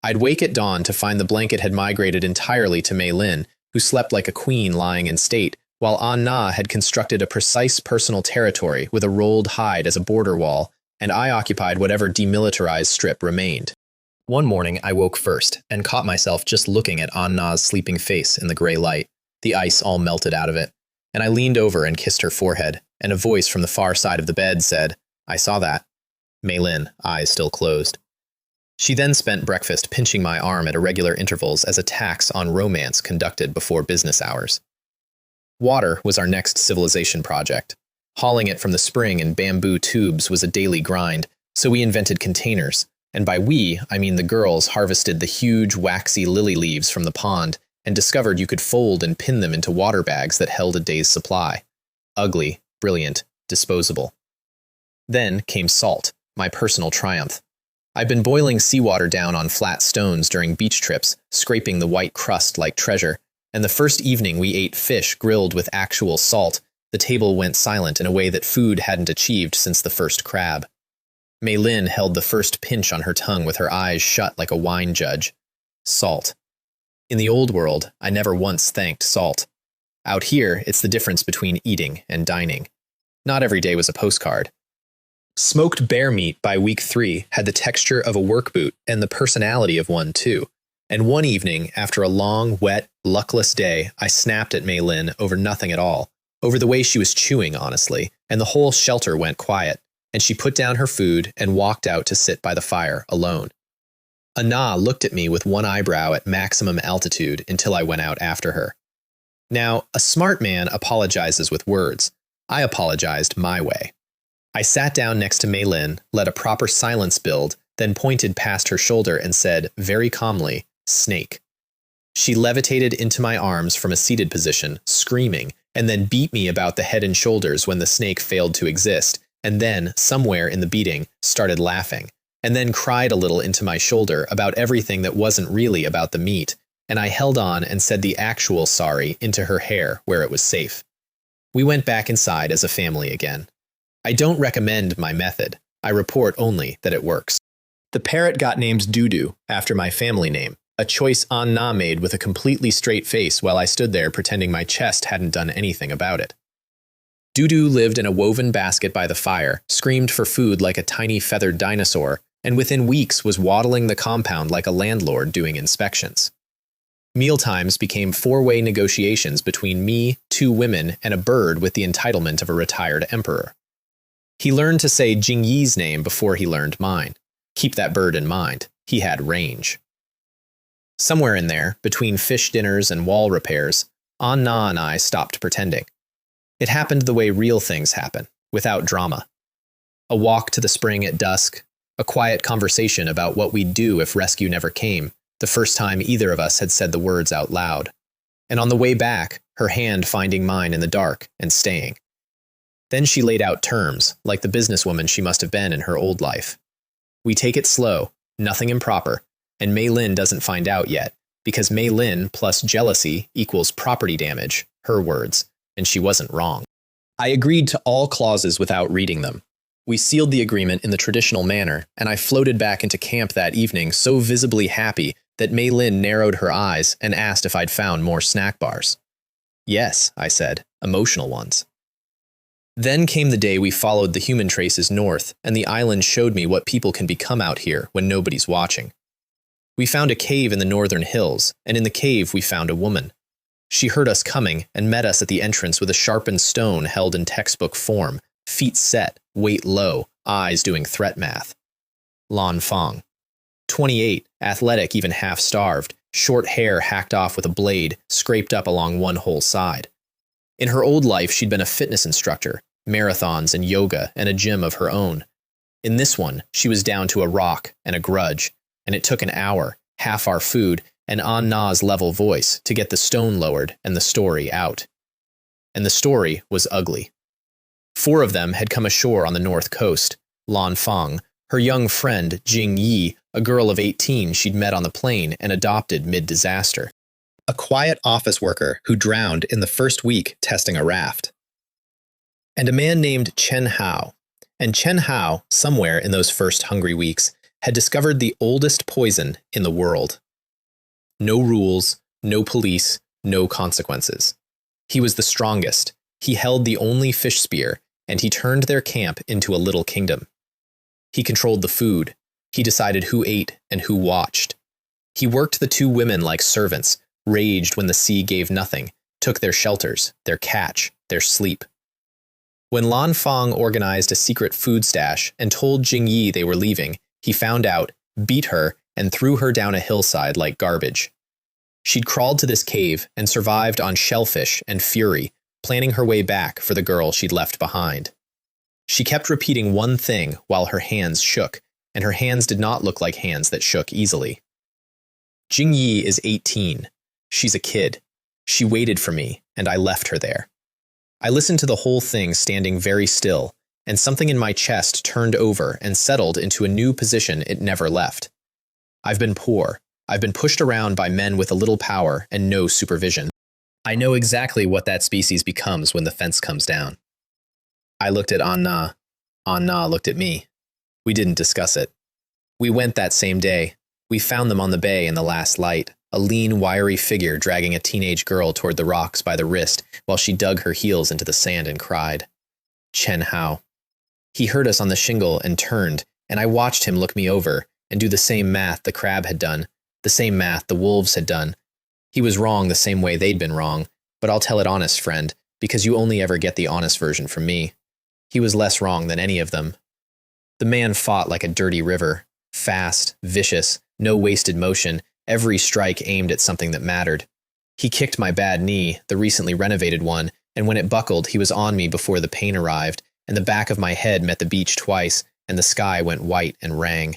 I'd wake at dawn to find the blanket had migrated entirely to Mei Lin, who slept like a queen lying in state, while Anna had constructed a precise personal territory with a rolled hide as a border wall, and I occupied whatever demilitarized strip remained. One morning, I woke first, and caught myself just looking at Anna's sleeping face in the gray light, the ice all melted out of it, and I leaned over and kissed her forehead, and a voice from the far side of the bed said, "I saw that." Mei Lin, eyes still closed. She then spent breakfast pinching my arm at irregular intervals as a tax on romance conducted before business hours. Water was our next civilization project. Hauling it from the spring in bamboo tubes was a daily grind, so we invented containers, and by we, I mean the girls harvested the huge, waxy lily leaves from the pond and discovered you could fold and pin them into water bags that held a day's supply. Ugly, brilliant, disposable. Then came salt, my personal triumph. I'd been boiling seawater down on flat stones during beach trips, scraping the white crust like treasure, and the first evening we ate fish grilled with actual salt, the table went silent in a way that food hadn't achieved since the first crab. Mei Lin held the first pinch on her tongue with her eyes shut like a wine judge. Salt. In the old world, I never once thanked salt. Out here, it's the difference between eating and dining. Not every day was a postcard. Smoked bear meat by week 3 had the texture of a work boot and the personality of one too. And one evening, after a long, wet, luckless day, I snapped at Mei Lin over nothing at all, over the way she was chewing, honestly, and the whole shelter went quiet, and she put down her food and walked out to sit by the fire alone. Anna looked at me with one eyebrow at maximum altitude until I went out after her. Now, a smart man apologizes with words. I apologized my way. I sat down next to Mei Lin, let a proper silence build, then pointed past her shoulder and said, very calmly, "Snake." She levitated into my arms from a seated position, screaming, and then beat me about the head and shoulders when the snake failed to exist, and then, somewhere in the beating, started laughing, and then cried a little into my shoulder about everything that wasn't really about the meat, and I held on and said the actual sorry into her hair where it was safe. We went back inside as a family again. I don't recommend my method. I report only that it works. The parrot got named Dudu after my family name, a choice Anna made with a completely straight face while I stood there pretending my chest hadn't done anything about it. Dudu lived in a woven basket by the fire, screamed for food like a tiny feathered dinosaur, and within weeks was waddling the compound like a landlord doing inspections. Mealtimes became four-way negotiations between me, two women, and a bird with the entitlement of a retired emperor. He learned to say Jingyi's name before he learned mine. Keep that bird in mind. He had range. Somewhere in there, between fish dinners and wall repairs, Anna and I stopped pretending. It happened the way real things happen, without drama. A walk to the spring at dusk, a quiet conversation about what we'd do if rescue never came, the first time either of us had said the words out loud. And on the way back, her hand finding mine in the dark and staying. Then she laid out terms, like the businesswoman she must have been in her old life. We take it slow, nothing improper, and Mei Lin doesn't find out yet, because Mei Lin plus jealousy equals property damage, her words, and she wasn't wrong. I agreed to all clauses without reading them. We sealed the agreement in the traditional manner, and I floated back into camp that evening so visibly happy that Mei Lin narrowed her eyes and asked if I'd found more snack bars. Yes, I said, emotional ones. Then came the day we followed the human traces north, and the island showed me what people can become out here when nobody's watching. We found a cave in the northern hills, and in the cave we found a woman. She heard us coming and met us at the entrance with a sharpened stone held in textbook form, feet set, weight low, eyes doing threat math. Lan Fang. 28, athletic even half-starved, short hair hacked off with a blade, scraped up along one whole side. In her old life, she'd been a fitness instructor, marathons and yoga, and a gym of her own. In this one, she was down to a rock and a grudge, and it took an hour, half our food, and Anna's level voice to get the stone lowered and the story out. And the story was ugly. 4 of them had come ashore on the north coast. Lan Fang, her young friend Jing Yi, a girl of 18 she'd met on the plane and adopted mid-disaster. A quiet office worker who drowned in the first week testing a raft. And a man named Chen Hao. And Chen Hao, somewhere in those first hungry weeks, had discovered the oldest poison in the world. No rules, no police, no consequences. He was the strongest. He held the only fish spear, and he turned their camp into a little kingdom. He controlled the food. He decided who ate and who watched. He worked the 2 women like servants, raged when the sea gave nothing, took their shelters, their catch, their sleep. When Lan Fang organized a secret food stash and told Jing Yi they were leaving, he found out, beat her, and threw her down a hillside like garbage. She'd crawled to this cave and survived on shellfish and fury, planning her way back for the girl she'd left behind. She kept repeating one thing while her hands shook, and her hands did not look like hands that shook easily. Jing Yi is 18. She's a kid. She waited for me, and I left her there. I listened to the whole thing standing very still, and something in my chest turned over and settled into a new position it never left. I've been poor. I've been pushed around by men with a little power and no supervision. I know exactly what that species becomes when the fence comes down. I looked at Anna. Anna looked at me. We didn't discuss it. We went that same day. We found them on the bay in the last light, a lean, wiry figure dragging a teenage girl toward the rocks by the wrist while she dug her heels into the sand and cried. Chen Hao. He heard us on the shingle and turned, and I watched him look me over and do the same math the crab had done, the same math the wolves had done. He was wrong the same way they'd been wrong, but I'll tell it honest, friend, because you only ever get the honest version from me. He was less wrong than any of them. The man fought like a dirty river, fast, vicious, no wasted motion, every strike aimed at something that mattered. He kicked my bad knee, the recently renovated one, and when it buckled, he was on me before the pain arrived, and the back of my head met the beach twice, and the sky went white and rang.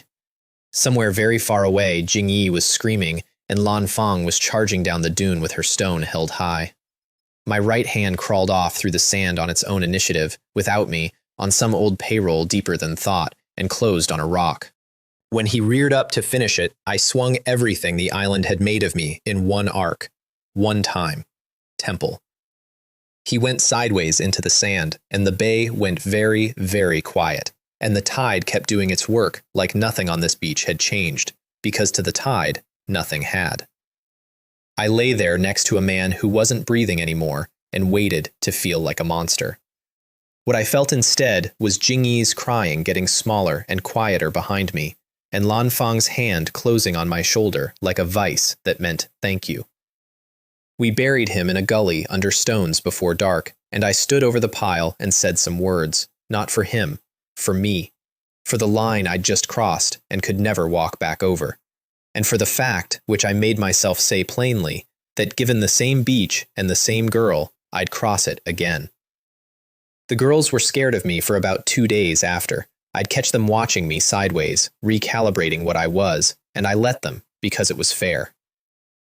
Somewhere very far away, Jing Yi was screaming, and Lan Fang was charging down the dune with her stone held high. My right hand crawled off through the sand on its own initiative, without me, on some old payroll deeper than thought, and closed on a rock. When he reared up to finish it, I swung everything the island had made of me in one arc. One time. Temple. He went sideways into the sand, and the bay went very, very quiet, and the tide kept doing its work like nothing on this beach had changed, because to the tide, nothing had. I lay there next to a man who wasn't breathing anymore and waited to feel like a monster. What I felt instead was Jingyi's crying getting smaller and quieter behind me, and Lanfang's hand closing on my shoulder like a vice that meant thank you. We buried him in a gully under stones before dark, and I stood over the pile and said some words, not for him, for me, for the line I'd just crossed and could never walk back over, and for the fact, which I made myself say plainly, that given the same beach and the same girl, I'd cross it again. The girls were scared of me for about 2 days after. I'd catch them watching me sideways, recalibrating what I was, and I let them because it was fair.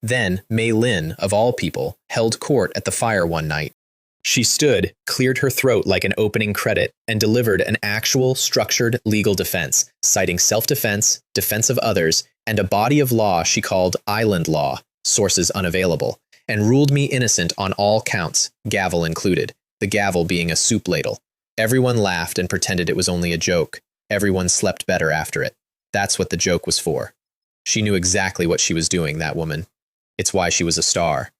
Then, Mei Lin, of all people, held court at the fire one night. She stood, cleared her throat like an opening credit, and delivered an actual, structured legal defense, citing self-defense, defense of others, and a body of law she called island law, sources unavailable, and ruled me innocent on all counts, gavel included, the gavel being a soup ladle. Everyone laughed and pretended it was only a joke. Everyone slept better after it. That's what the joke was for. She knew exactly what she was doing, that woman. It's why she was a star.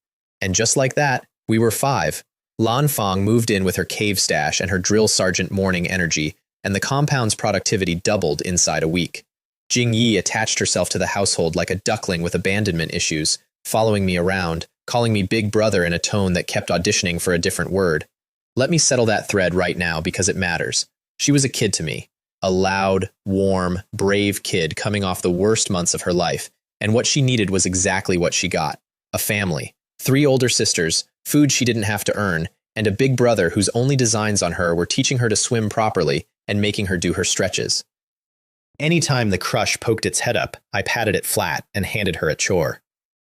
And just like that, we were 5. Lanfang moved in with her cave stash and her drill sergeant morning energy, and the compound's productivity doubled inside a week. Jingyi attached herself to the household like a duckling with abandonment issues, following me around, calling me big brother in a tone that kept auditioning for a different word. Let me settle that thread right now because it matters. She was a kid to me. A loud, warm, brave kid coming off the worst months of her life, and what she needed was exactly what she got. A family, 3 older sisters, food she didn't have to earn, and a big brother whose only designs on her were teaching her to swim properly and making her do her stretches. Anytime the crush poked its head up, I patted it flat and handed her a chore.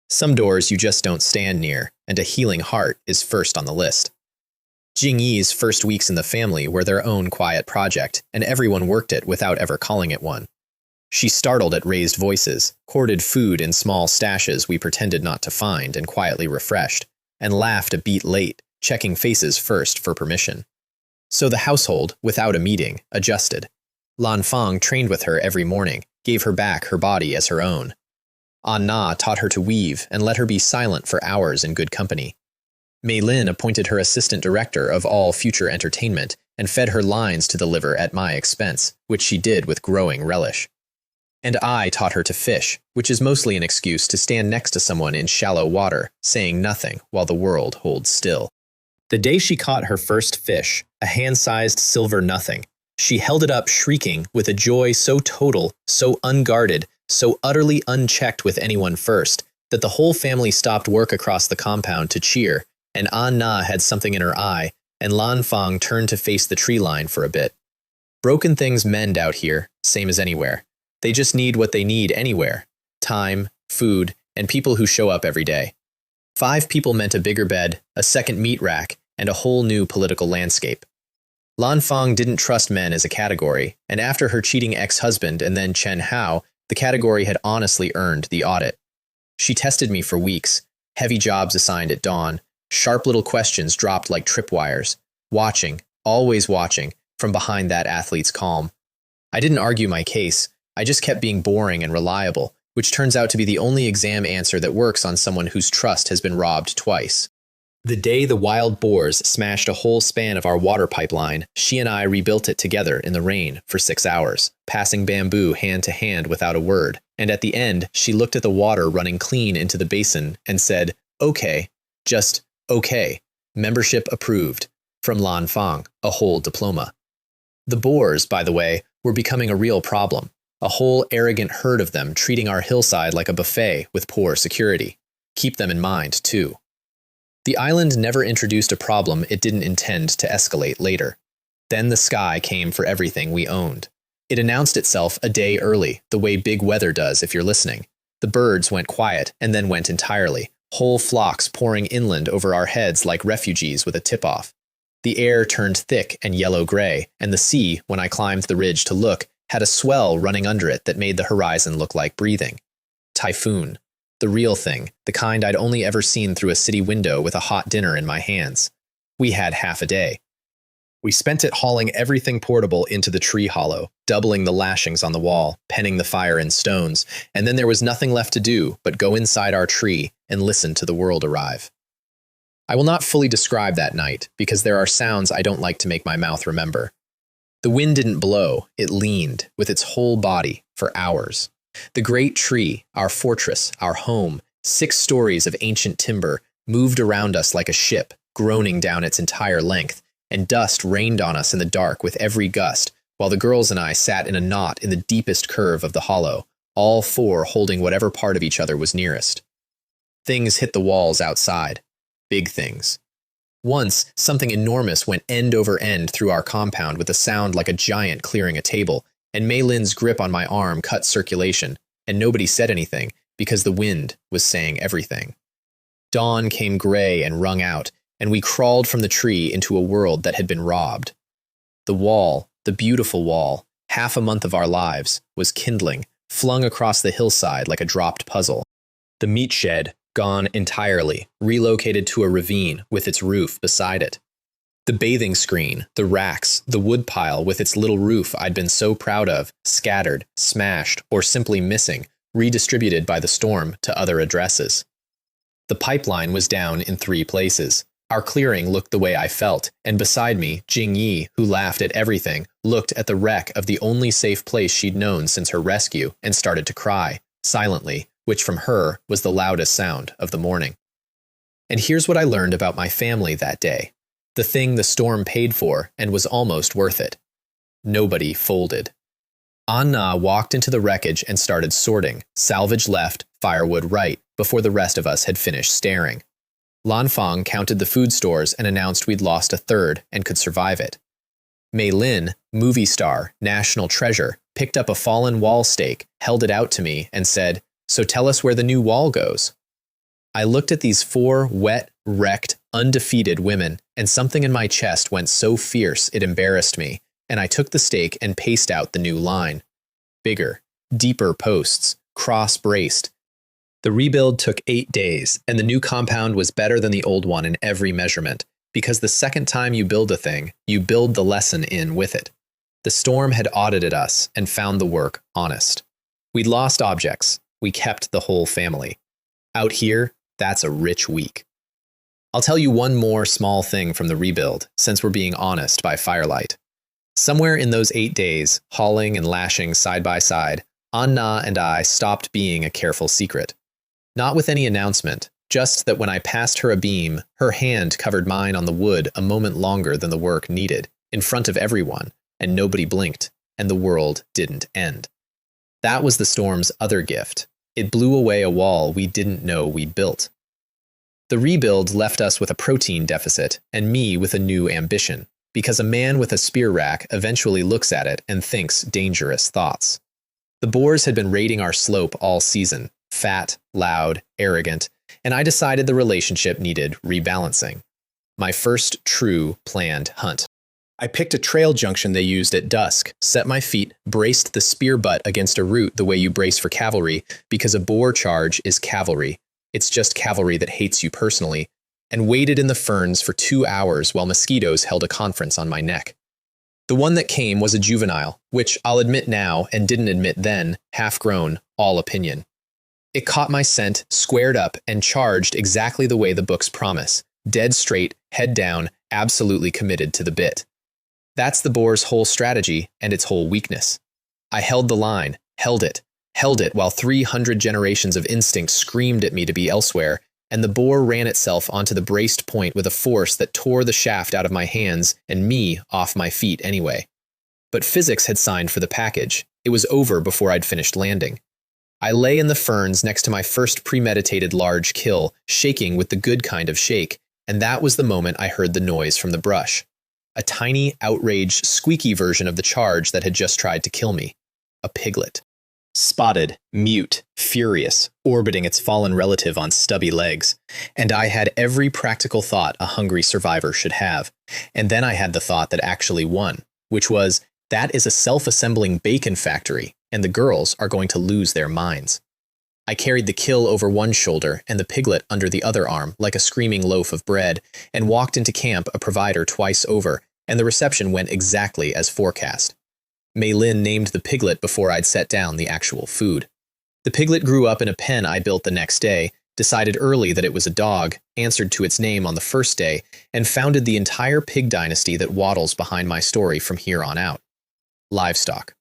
Some doors you just don't stand near, and a healing heart is first on the list. Jingyi's first weeks in the family were their own quiet project, and everyone worked it without ever calling it one. She startled at raised voices, hoarded food in small stashes we pretended not to find and quietly refreshed, and laughed a beat late, checking faces first for permission. So the household, without a meeting, adjusted. Lanfang trained with her every morning, gave her back her body as her own. Anna taught her to weave and let her be silent for hours in good company. Mei Lin appointed her assistant director of all future entertainment and fed her lines to deliver at my expense, which she did with growing relish. And I taught her to fish, which is mostly an excuse to stand next to someone in shallow water, saying nothing while the world holds still. The day she caught her first fish, a hand-sized silver nothing, she held it up shrieking with a joy so total, so unguarded, so utterly unchecked with anyone first, that the whole family stopped work across the compound to cheer, and Anna had something in her eye, and Lanfang turned to face the tree line for a bit. Broken things mend out here, same as anywhere. They just need what they need anywhere: time, food, and people who show up every day. 5 people meant a bigger bed, a second meat rack, and a whole new political landscape. Lanfang didn't trust men as a category, and after her cheating ex-husband and then Chen Hao, the category had honestly earned the audit. She tested me for weeks, heavy jobs assigned at dawn, sharp little questions dropped like tripwires, watching, always watching, from behind that athlete's calm. I didn't argue my case, I just kept being boring and reliable, which turns out to be the only exam answer that works on someone whose trust has been robbed twice. The day the wild boars smashed a whole span of our water pipeline, she and I rebuilt it together in the rain for 6 hours, passing bamboo hand to hand without a word, and at the end, she looked at the water running clean into the basin and said, "Okay, just okay, membership approved," from Lanfang, a whole diploma. The boars, by the way, were becoming a real problem, a whole arrogant herd of them treating our hillside like a buffet with poor security. Keep them in mind, too. The island never introduced a problem it didn't intend to escalate later. Then the sky came for everything we owned. It announced itself a day early, the way big weather does if you're listening. The birds went quiet and then went entirely, whole flocks pouring inland over our heads like refugees with a tip-off. The air turned thick and yellow-gray, and the sea, when I climbed the ridge to look, had a swell running under it that made the horizon look like breathing. Typhoon. The real thing, the kind I'd only ever seen through a city window with a hot dinner in my hands. We had half a day. We spent it hauling everything portable into the tree hollow, doubling the lashings on the wall, penning the fire in stones, and then there was nothing left to do but go inside our tree and listen to the world arrive. I will not fully describe that night, because there are sounds I don't like to make my mouth remember. The wind didn't blow, it leaned, with its whole body, for hours. The great tree, our fortress, our home, 6 stories of ancient timber, moved around us like a ship, groaning down its entire length, and dust rained on us in the dark with every gust, while the girls and I sat in a knot in the deepest curve of the hollow, all 4 holding whatever part of each other was nearest. Things hit the walls outside. Big things. Once, something enormous went end over end through our compound with a sound like a giant clearing a table, and Mei Lin's grip on my arm cut circulation, and nobody said anything because the wind was saying everything. Dawn came gray and wrung out, and we crawled from the tree into a world that had been robbed. The wall, the beautiful wall, half a month of our lives, was kindling, flung across the hillside like a dropped puzzle. The meat shed, gone entirely, relocated to a ravine with its roof beside it. The bathing screen, the racks, the woodpile with its little roof I'd been so proud of, scattered, smashed, or simply missing, redistributed by the storm to other addresses. The pipeline was down in 3 places. Our clearing looked the way I felt, and beside me, Jing Yi, who laughed at everything, looked at the wreck of the only safe place she'd known since her rescue and started to cry, silently, which from her was the loudest sound of the morning. And here's what I learned about my family that day. The thing the storm paid for and was almost worth it. Nobody folded. Anna walked into the wreckage and started sorting, salvage left, firewood right, before the rest of us had finished staring. Lanfang counted the food stores and announced we'd lost a third and could survive it. Mei Lin, movie star, national treasure, picked up a fallen wall stake, held it out to me, and said, "So tell us where the new wall goes." I looked at these 4 wet, wrecked, undefeated women, and something in my chest went so fierce it embarrassed me, and I took the stake and paced out the new line. Bigger, deeper posts, cross-braced. The rebuild took 8 days, and the new compound was better than the old one in every measurement, because the second time you build a thing, you build the lesson in with it. The storm had audited us and found the work honest. We'd lost objects. We kept the whole family. Out here, that's a rich week. I'll tell you one more small thing from the rebuild, since we're being honest by firelight. Somewhere in those 8 days, hauling and lashing side by side, Anna and I stopped being a careful secret. Not with any announcement, just that when I passed her a beam, her hand covered mine on the wood a moment longer than the work needed, in front of everyone, and nobody blinked, and the world didn't end. That was the storm's other gift. It blew away a wall we didn't know we built. The rebuild left us with a protein deficit, and me with a new ambition, because a man with a spear rack eventually looks at it and thinks dangerous thoughts. The boars had been raiding our slope all season, fat, loud, arrogant, and I decided the relationship needed rebalancing. My first true planned hunt. I picked a trail junction they used at dusk, set my feet, braced the spear butt against a root the way you brace for cavalry, because a boar charge is cavalry. It's just cavalry that hates you personally, and waited in the ferns for 2 hours while mosquitoes held a conference on my neck. The one that came was a juvenile, which I'll admit now and didn't admit then, half-grown, all opinion. It caught my scent, squared up, and charged exactly the way the books promise, dead straight, head down, absolutely committed to the bit. That's the boar's whole strategy and its whole weakness. I held the line, held it while 300 generations of instinct screamed at me to be elsewhere, and the boar ran itself onto the braced point with a force that tore the shaft out of my hands and me off my feet anyway. But physics had signed for the package. It was over before I'd finished landing. I lay in the ferns next to my first premeditated large kill, shaking with the good kind of shake, and that was the moment I heard the noise from the brush. A tiny, outraged, squeaky version of the charge that had just tried to kill me. A piglet. Spotted, mute, furious, orbiting its fallen relative on stubby legs. And I had every practical thought a hungry survivor should have. And then I had the thought that actually won, which was, that is a self-assembling bacon factory, and the girls are going to lose their minds. I carried the kill over one shoulder and the piglet under the other arm like a screaming loaf of bread, and walked into camp a provider twice over, and the reception went exactly as forecast. Mei Lin named the piglet before I'd set down the actual food. The piglet grew up in a pen I built the next day, decided early that it was a dog, answered to its name on the first day, and founded the entire pig dynasty that waddles behind my story from here on out. Livestock.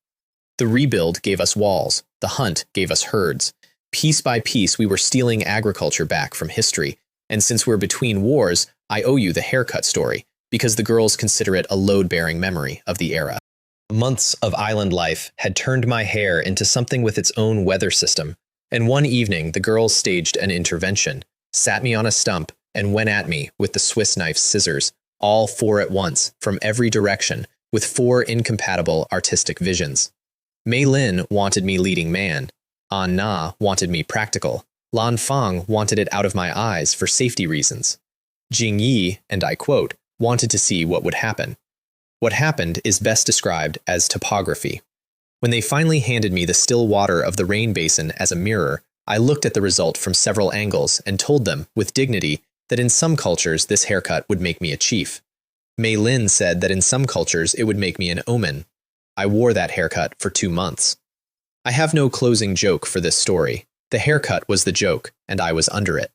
The rebuild gave us walls, the hunt gave us herds. Piece by piece, we were stealing agriculture back from history, and since we're between wars, I owe you the haircut story, because the girls consider it a load-bearing memory of the era. Months of island life had turned my hair into something with its own weather system, and one evening the girls staged an intervention, sat me on a stump, and went at me with the Swiss knife's scissors, all four at once, from every direction, with four incompatible artistic visions. Mei Lin wanted me leading man, An Na wanted me practical, Lan Fang wanted it out of my eyes for safety reasons. Jing Yi, and I quote, wanted to see what would happen. What happened is best described as topography. When they finally handed me the still water of the rain basin as a mirror, I looked at the result from several angles and told them, with dignity, that in some cultures this haircut would make me a chief. Mei Lin said that in some cultures it would make me an omen. I wore that haircut for 2 months. I have no closing joke for this story. The haircut was the joke, and I was under it.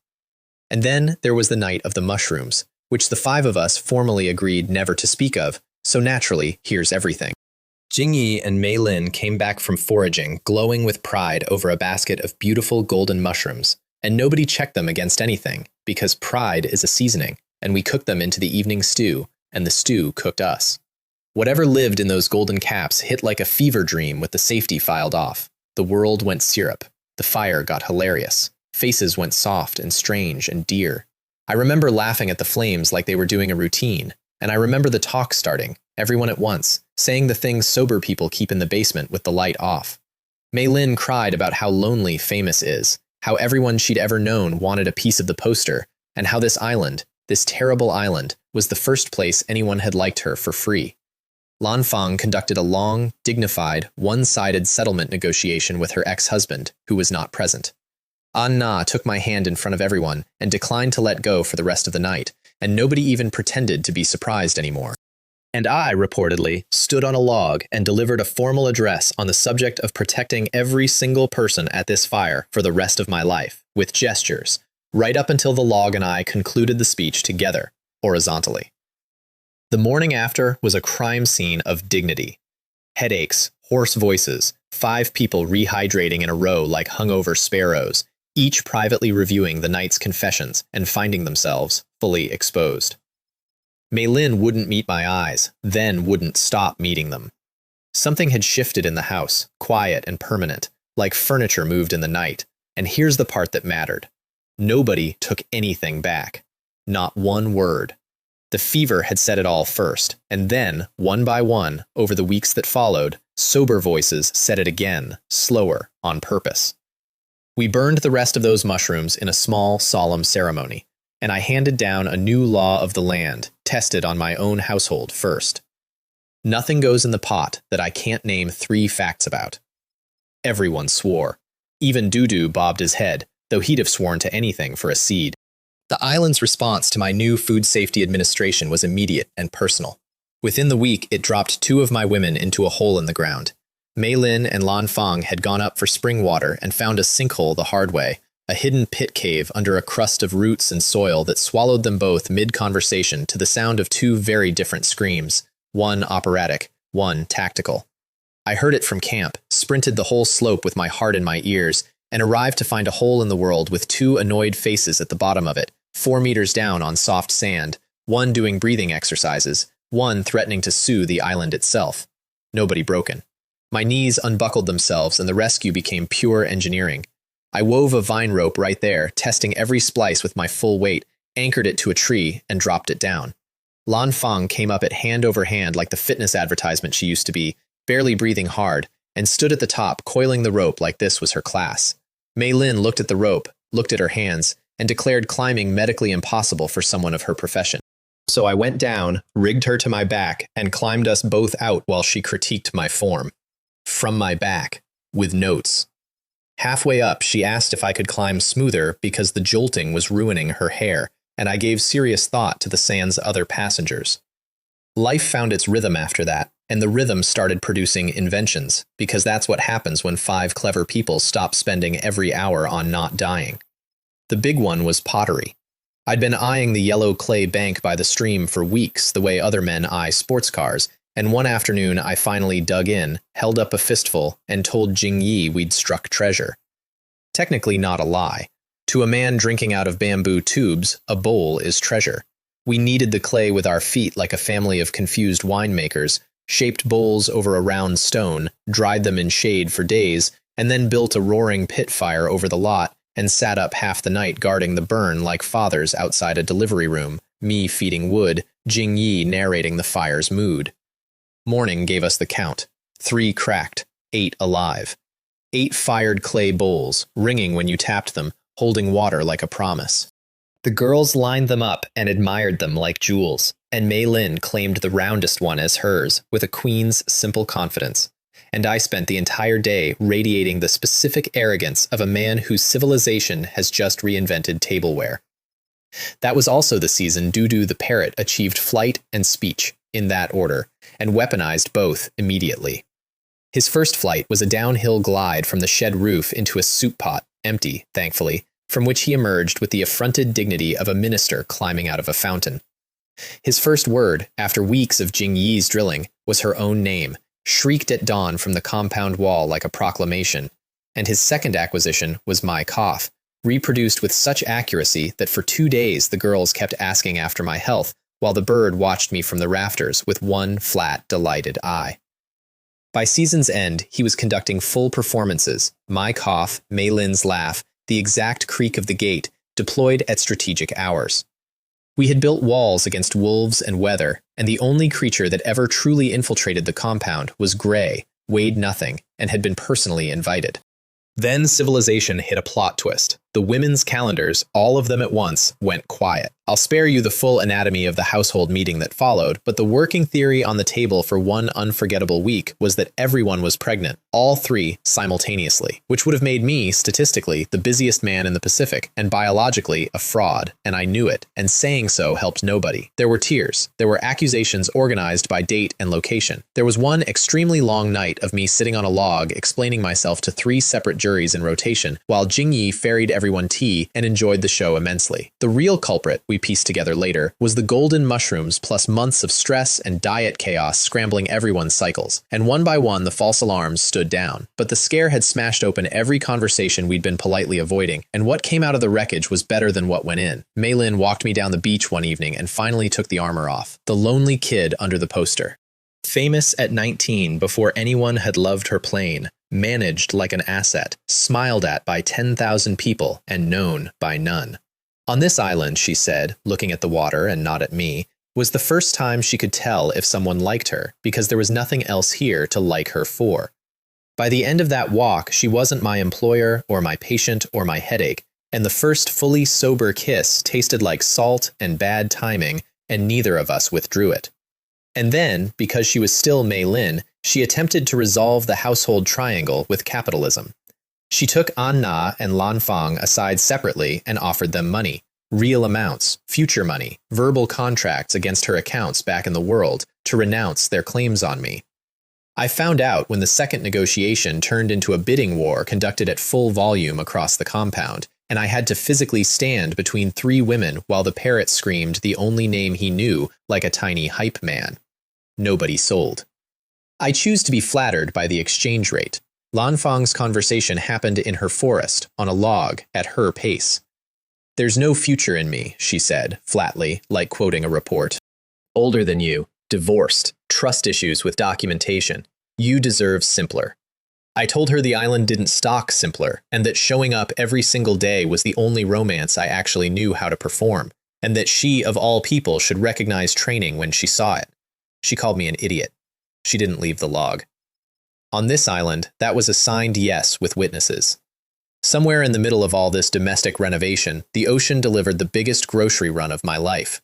And then there was the night of the mushrooms, which the 5 of us formally agreed never to speak of, so naturally, here's everything. Jingyi and Mei Lin came back from foraging, glowing with pride over a basket of beautiful golden mushrooms, and nobody checked them against anything, because pride is a seasoning, and we cooked them into the evening stew, and the stew cooked us. Whatever lived in those golden caps hit like a fever dream with the safety filed off. The world went syrup. The fire got hilarious. Faces went soft and strange and dear. I remember laughing at the flames like they were doing a routine, and I remember the talk starting, everyone at once, saying the things sober people keep in the basement with the light off. Mei Lin cried about how lonely Famous is, how everyone she'd ever known wanted a piece of the poster, and how this island, this terrible island, was the first place anyone had liked her for free. Lan Fang conducted a long, dignified, one-sided settlement negotiation with her ex-husband, who was not present. An Na took my hand in front of everyone and declined to let go for the rest of the night, and nobody even pretended to be surprised anymore. And I, reportedly, stood on a log and delivered a formal address on the subject of protecting every single person at this fire for the rest of my life, with gestures, right up until the log and I concluded the speech together, horizontally. The morning after was a crime scene of dignity. Headaches, hoarse voices, 5 people rehydrating in a row like hungover sparrows, each privately reviewing the night's confessions and finding themselves fully exposed. Mei Lin wouldn't meet my eyes, then wouldn't stop meeting them. Something had shifted in the house, quiet and permanent, like furniture moved in the night, and here's the part that mattered. Nobody took anything back. Not one word. The fever had said it all first, and then, one by one, over the weeks that followed, sober voices said it again, slower, on purpose. We burned the rest of those mushrooms in a small, solemn ceremony, and I handed down a new law of the land, tested on my own household first. Nothing goes in the pot that I can't name 3 facts about. Everyone swore. Even Dudu bobbed his head, though he'd have sworn to anything for a seed. The island's response to my new food safety administration was immediate and personal. Within the week, it dropped 2 of my women into a hole in the ground. Mei Lin and Lan Fang had gone up for spring water and found a sinkhole the hard way, a hidden pit cave under a crust of roots and soil that swallowed them both mid-conversation to the sound of 2 very different screams, one operatic, one tactical. I heard it from camp, sprinted the whole slope with my heart in my ears, and arrived to find a hole in the world with 2 annoyed faces at the bottom of it, 4 meters down on soft sand, one doing breathing exercises, one threatening to sue the island itself. Nobody broken. My knees unbuckled themselves and the rescue became pure engineering. I wove a vine rope right there, testing every splice with my full weight, anchored it to a tree, and dropped it down. Lan Fang came up at hand over hand like the fitness advertisement she used to be, barely breathing hard, and stood at the top, coiling the rope like this was her class. Mei Lin looked at the rope, looked at her hands, and declared climbing medically impossible for someone of her profession. So I went down, rigged her to my back, and climbed us both out while she critiqued my form. From my back, with notes. Halfway up, she asked if I could climb smoother because the jolting was ruining her hair, and I gave serious thought to the sand's other passengers. Life found its rhythm after that, and the rhythm started producing inventions, because that's what happens when 5 clever people stop spending every hour on not dying. The big one was pottery. I'd been eyeing the yellow clay bank by the stream for weeks the way other men eye sports cars, and one afternoon I finally dug in, held up a fistful, and told Jing Yi we'd struck treasure. Technically not a lie. To a man drinking out of bamboo tubes, a bowl is treasure. We kneaded the clay with our feet like a family of confused winemakers, shaped bowls over a round stone, dried them in shade for days, and then built a roaring pit fire over the lot and sat up half the night guarding the burn like fathers outside a delivery room, me feeding wood, Jing Yi narrating the fire's mood. Morning gave us the count. 3 cracked, 8 alive. 8 fired clay bowls, ringing when you tapped them, holding water like a promise. The girls lined them up and admired them like jewels, and Mei Lin claimed the roundest one as hers, with a queen's simple confidence. And I spent the entire day radiating the specific arrogance of a man whose civilization has just reinvented tableware. That was also the season Dudu the parrot achieved flight and speech, in that order, and weaponized both immediately. His first flight was a downhill glide from the shed roof into a soup pot, empty, thankfully, from which he emerged with the affronted dignity of a minister climbing out of a fountain. His first word, after weeks of Jing Yi's drilling, was her own name, shrieked at dawn from the compound wall like a proclamation, and his second acquisition was my cough, reproduced with such accuracy that for 2 days the girls kept asking after my health, while the bird watched me from the rafters with one flat, delighted eye. By season's end, he was conducting full performances, my cough, Mei Lin's laugh, the exact creak of the gate, deployed at strategic hours. We had built walls against wolves and weather, and the only creature that ever truly infiltrated the compound was Gray, weighed nothing, and had been personally invited. Then civilization hit a plot twist. The women's calendars, all of them at once, went quiet. I'll spare you the full anatomy of the household meeting that followed, but the working theory on the table for one unforgettable week was that everyone was pregnant, all 3 simultaneously, which would have made me, statistically, the busiest man in the Pacific, and biologically, a fraud, and I knew it, and saying so helped nobody. There were tears. There were accusations organized by date and location. There was one extremely long night of me sitting on a log explaining myself to 3 separate juries in rotation, while Jing Yi ferried everyone tea and enjoyed the show immensely. The real culprit, we pieced together later, was the golden mushrooms plus months of stress and diet chaos scrambling everyone's cycles. And one by one, the false alarms stood down. But the scare had smashed open every conversation we'd been politely avoiding, and what came out of the wreckage was better than what went in. Mei Lin walked me down the beach one evening and finally took the armor off. The lonely kid under the poster. Famous at 19 before anyone had loved her plane, managed like an asset, smiled at by 10,000 people, and known by none. On this island, she said, looking at the water and not at me, was the first time she could tell if someone liked her, because there was nothing else here to like her for. By the end of that walk, she wasn't my employer or my patient or my headache, and the first fully sober kiss tasted like salt and bad timing, and neither of us withdrew it. And then, because she was still Mei Lin, she attempted to resolve the household triangle with capitalism. She took An Na and Lan Fang aside separately and offered them money, real amounts, future money, verbal contracts against her accounts back in the world to renounce their claims on me. I found out when the second negotiation turned into a bidding war conducted at full volume across the compound, and I had to physically stand between 3 women while the parrot screamed the only name he knew like a tiny hype man. Nobody sold. I choose to be flattered by the exchange rate. Lan Fang's conversation happened in her forest, on a log, at her pace. "There's no future in me," she said, flatly, like quoting a report. "Older than you, divorced, trust issues with documentation. You deserve simpler." I told her the island didn't stock simpler, and that showing up every single day was the only romance I actually knew how to perform, and that she, of all people, should recognize training when she saw it. She called me an idiot. She didn't leave the log. On this island, that was a signed yes with witnesses. Somewhere in the middle of all this domestic renovation, the ocean delivered the biggest grocery run of my life.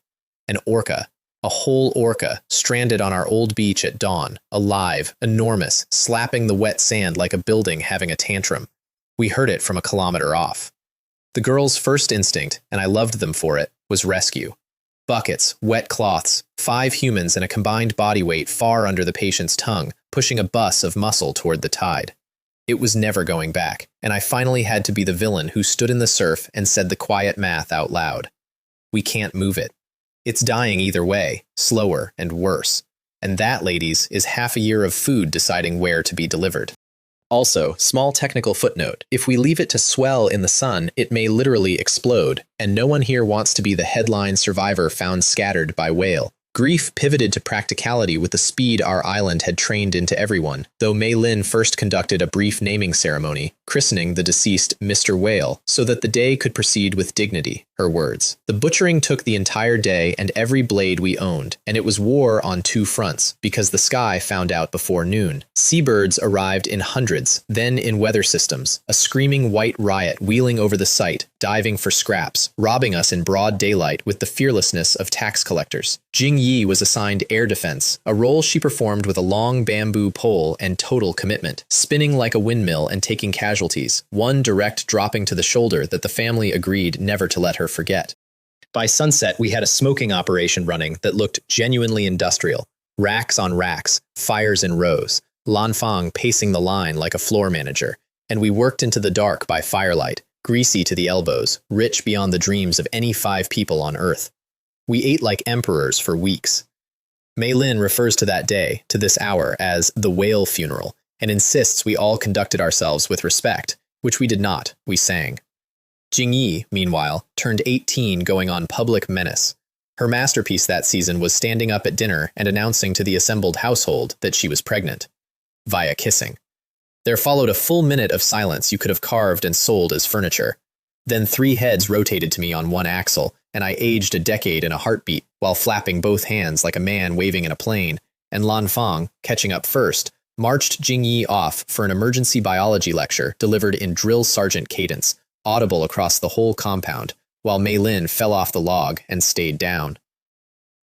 An orca, a whole orca, stranded on our old beach at dawn, alive, enormous, slapping the wet sand like a building having a tantrum. We heard it from a kilometer off. The girls' first instinct, and I loved them for it, was rescue. Buckets, wet cloths, 5 humans and a combined body weight far under the patient's tongue, pushing a bus of muscle toward the tide. It was never going back, and I finally had to be the villain who stood in the surf and said the quiet math out loud. We can't move it. It's dying either way, slower and worse. And that, ladies, is half a year of food deciding where to be delivered. Also, small technical footnote, if we leave it to swell in the sun, it may literally explode, and no one here wants to be the headline survivor found scattered by whale. Grief pivoted to practicality with the speed our island had trained into everyone, though Mei Lin first conducted a brief naming ceremony, christening the deceased Mr. Whale, so that the day could proceed with dignity, her words. The butchering took the entire day and every blade we owned, and it was war on 2 fronts, because the sky found out before noon. Seabirds arrived in hundreds, then in weather systems, a screaming white riot wheeling over the site, diving for scraps, robbing us in broad daylight with the fearlessness of tax collectors. Jing Yi was assigned air defense, a role she performed with a long bamboo pole and total commitment, spinning like a windmill and taking casualties, one direct dropping to the shoulder that the family agreed never to let her forget. By sunset, we had a smoking operation running that looked genuinely industrial. Racks on racks, fires in rows, Lan Fang pacing the line like a floor manager, and we worked into the dark by firelight, greasy to the elbows, rich beyond the dreams of any 5 people on Earth. We ate like emperors for weeks. Mei Lin refers to that day, to this hour, as the whale funeral, and insists we all conducted ourselves with respect, which we did not, we sang. Jing Yi, meanwhile, turned 18 going on public menace. Her masterpiece that season was standing up at dinner and announcing to the assembled household that she was pregnant. Via kissing. There followed a full minute of silence you could have carved and sold as furniture. Then 3 heads rotated to me on one axle, and I aged a decade in a heartbeat while flapping both hands like a man waving in a plane, and Lan Fang, catching up first, marched Jing Yi off for an emergency biology lecture delivered in drill sergeant cadence, audible across the whole compound, while Mei Lin fell off the log and stayed down.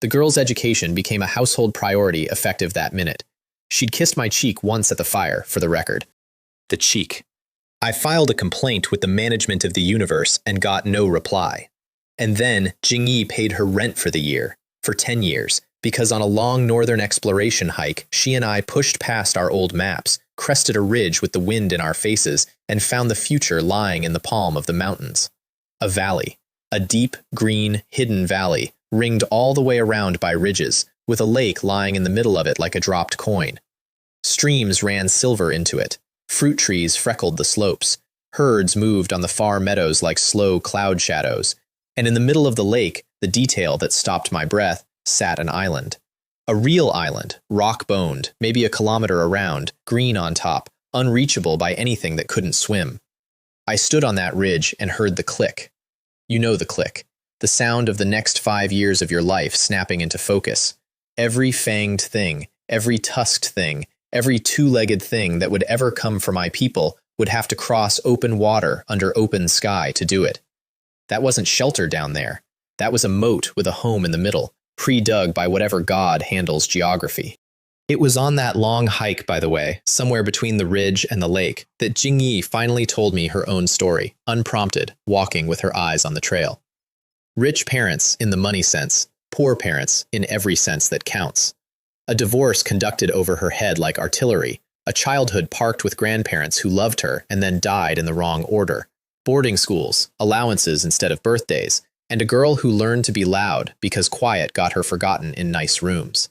The girl's education became a household priority effective that minute. She'd kissed my cheek once at the fire, for the record. The cheek. I filed a complaint with the management of the universe and got no reply. And then Jing Yi paid her rent for the year, for 10 years, because on a long northern exploration hike, she and I pushed past our old maps, crested a ridge with the wind in our faces, and found the future lying in the palm of the mountains. A valley. A deep, green, hidden valley, ringed all the way around by ridges, with a lake lying in the middle of it like a dropped coin. Streams ran silver into it. Fruit trees freckled the slopes. Herds moved on the far meadows like slow cloud shadows. And in the middle of the lake, the detail that stopped my breath, sat an island. A real island, rock-boned, maybe a kilometer around, green on top, unreachable by anything that couldn't swim. I stood on that ridge and heard the click. You know the click. The sound of the next 5 years of your life snapping into focus. Every fanged thing, every tusked thing, every 2-legged thing that would ever come for my people would have to cross open water under open sky to do it. That wasn't shelter down there. That was a moat with a home in the middle, pre-dug by whatever god handles geography. It was on that long hike, by the way, somewhere between the ridge and the lake, that Jing Yi finally told me her own story, unprompted, walking with her eyes on the trail. Rich parents in the money sense, poor parents in every sense that counts. A divorce conducted over her head like artillery, a childhood parked with grandparents who loved her and then died in the wrong order, boarding schools, allowances instead of birthdays, and a girl who learned to be loud because quiet got her forgotten in nice rooms.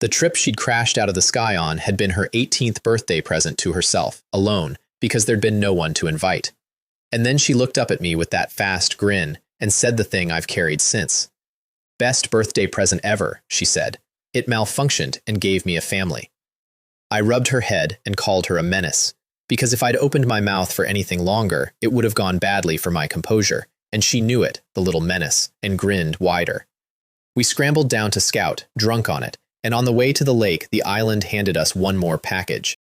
The trip she'd crashed out of the sky on had been her 18th birthday present to herself, alone, because there'd been no one to invite. And then she looked up at me with that fast grin and said the thing I've carried since. Best birthday present ever, she said. It malfunctioned and gave me a family. I rubbed her head and called her a menace, because if I'd opened my mouth for anything longer, it would have gone badly for my composure, and she knew it, the little menace, and grinned wider. We scrambled down to Scout, drunk on it, and on the way to the lake, the island handed us one more package.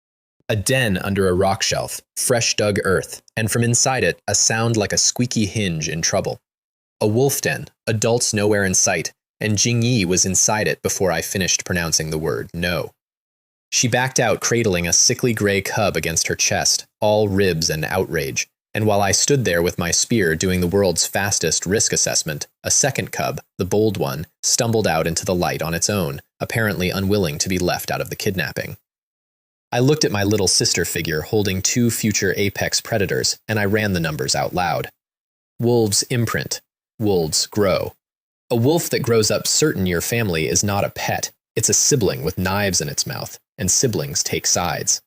A den under a rock shelf, fresh dug earth, and from inside it, a sound like a squeaky hinge in trouble. A wolf den, adults nowhere in sight, and Jing Yi was inside it before I finished pronouncing the word no. She backed out, cradling a sickly gray cub against her chest, all ribs and outrage. And while I stood there with my spear doing the world's fastest risk assessment, a second cub, the bold one, stumbled out into the light on its own, apparently unwilling to be left out of the kidnapping. I looked at my little sister figure holding 2 future apex predators, and I ran the numbers out loud. Wolves imprint. Wolves grow. A wolf that grows up certain your family is not a pet. It's a sibling with knives in its mouth, and siblings take sides.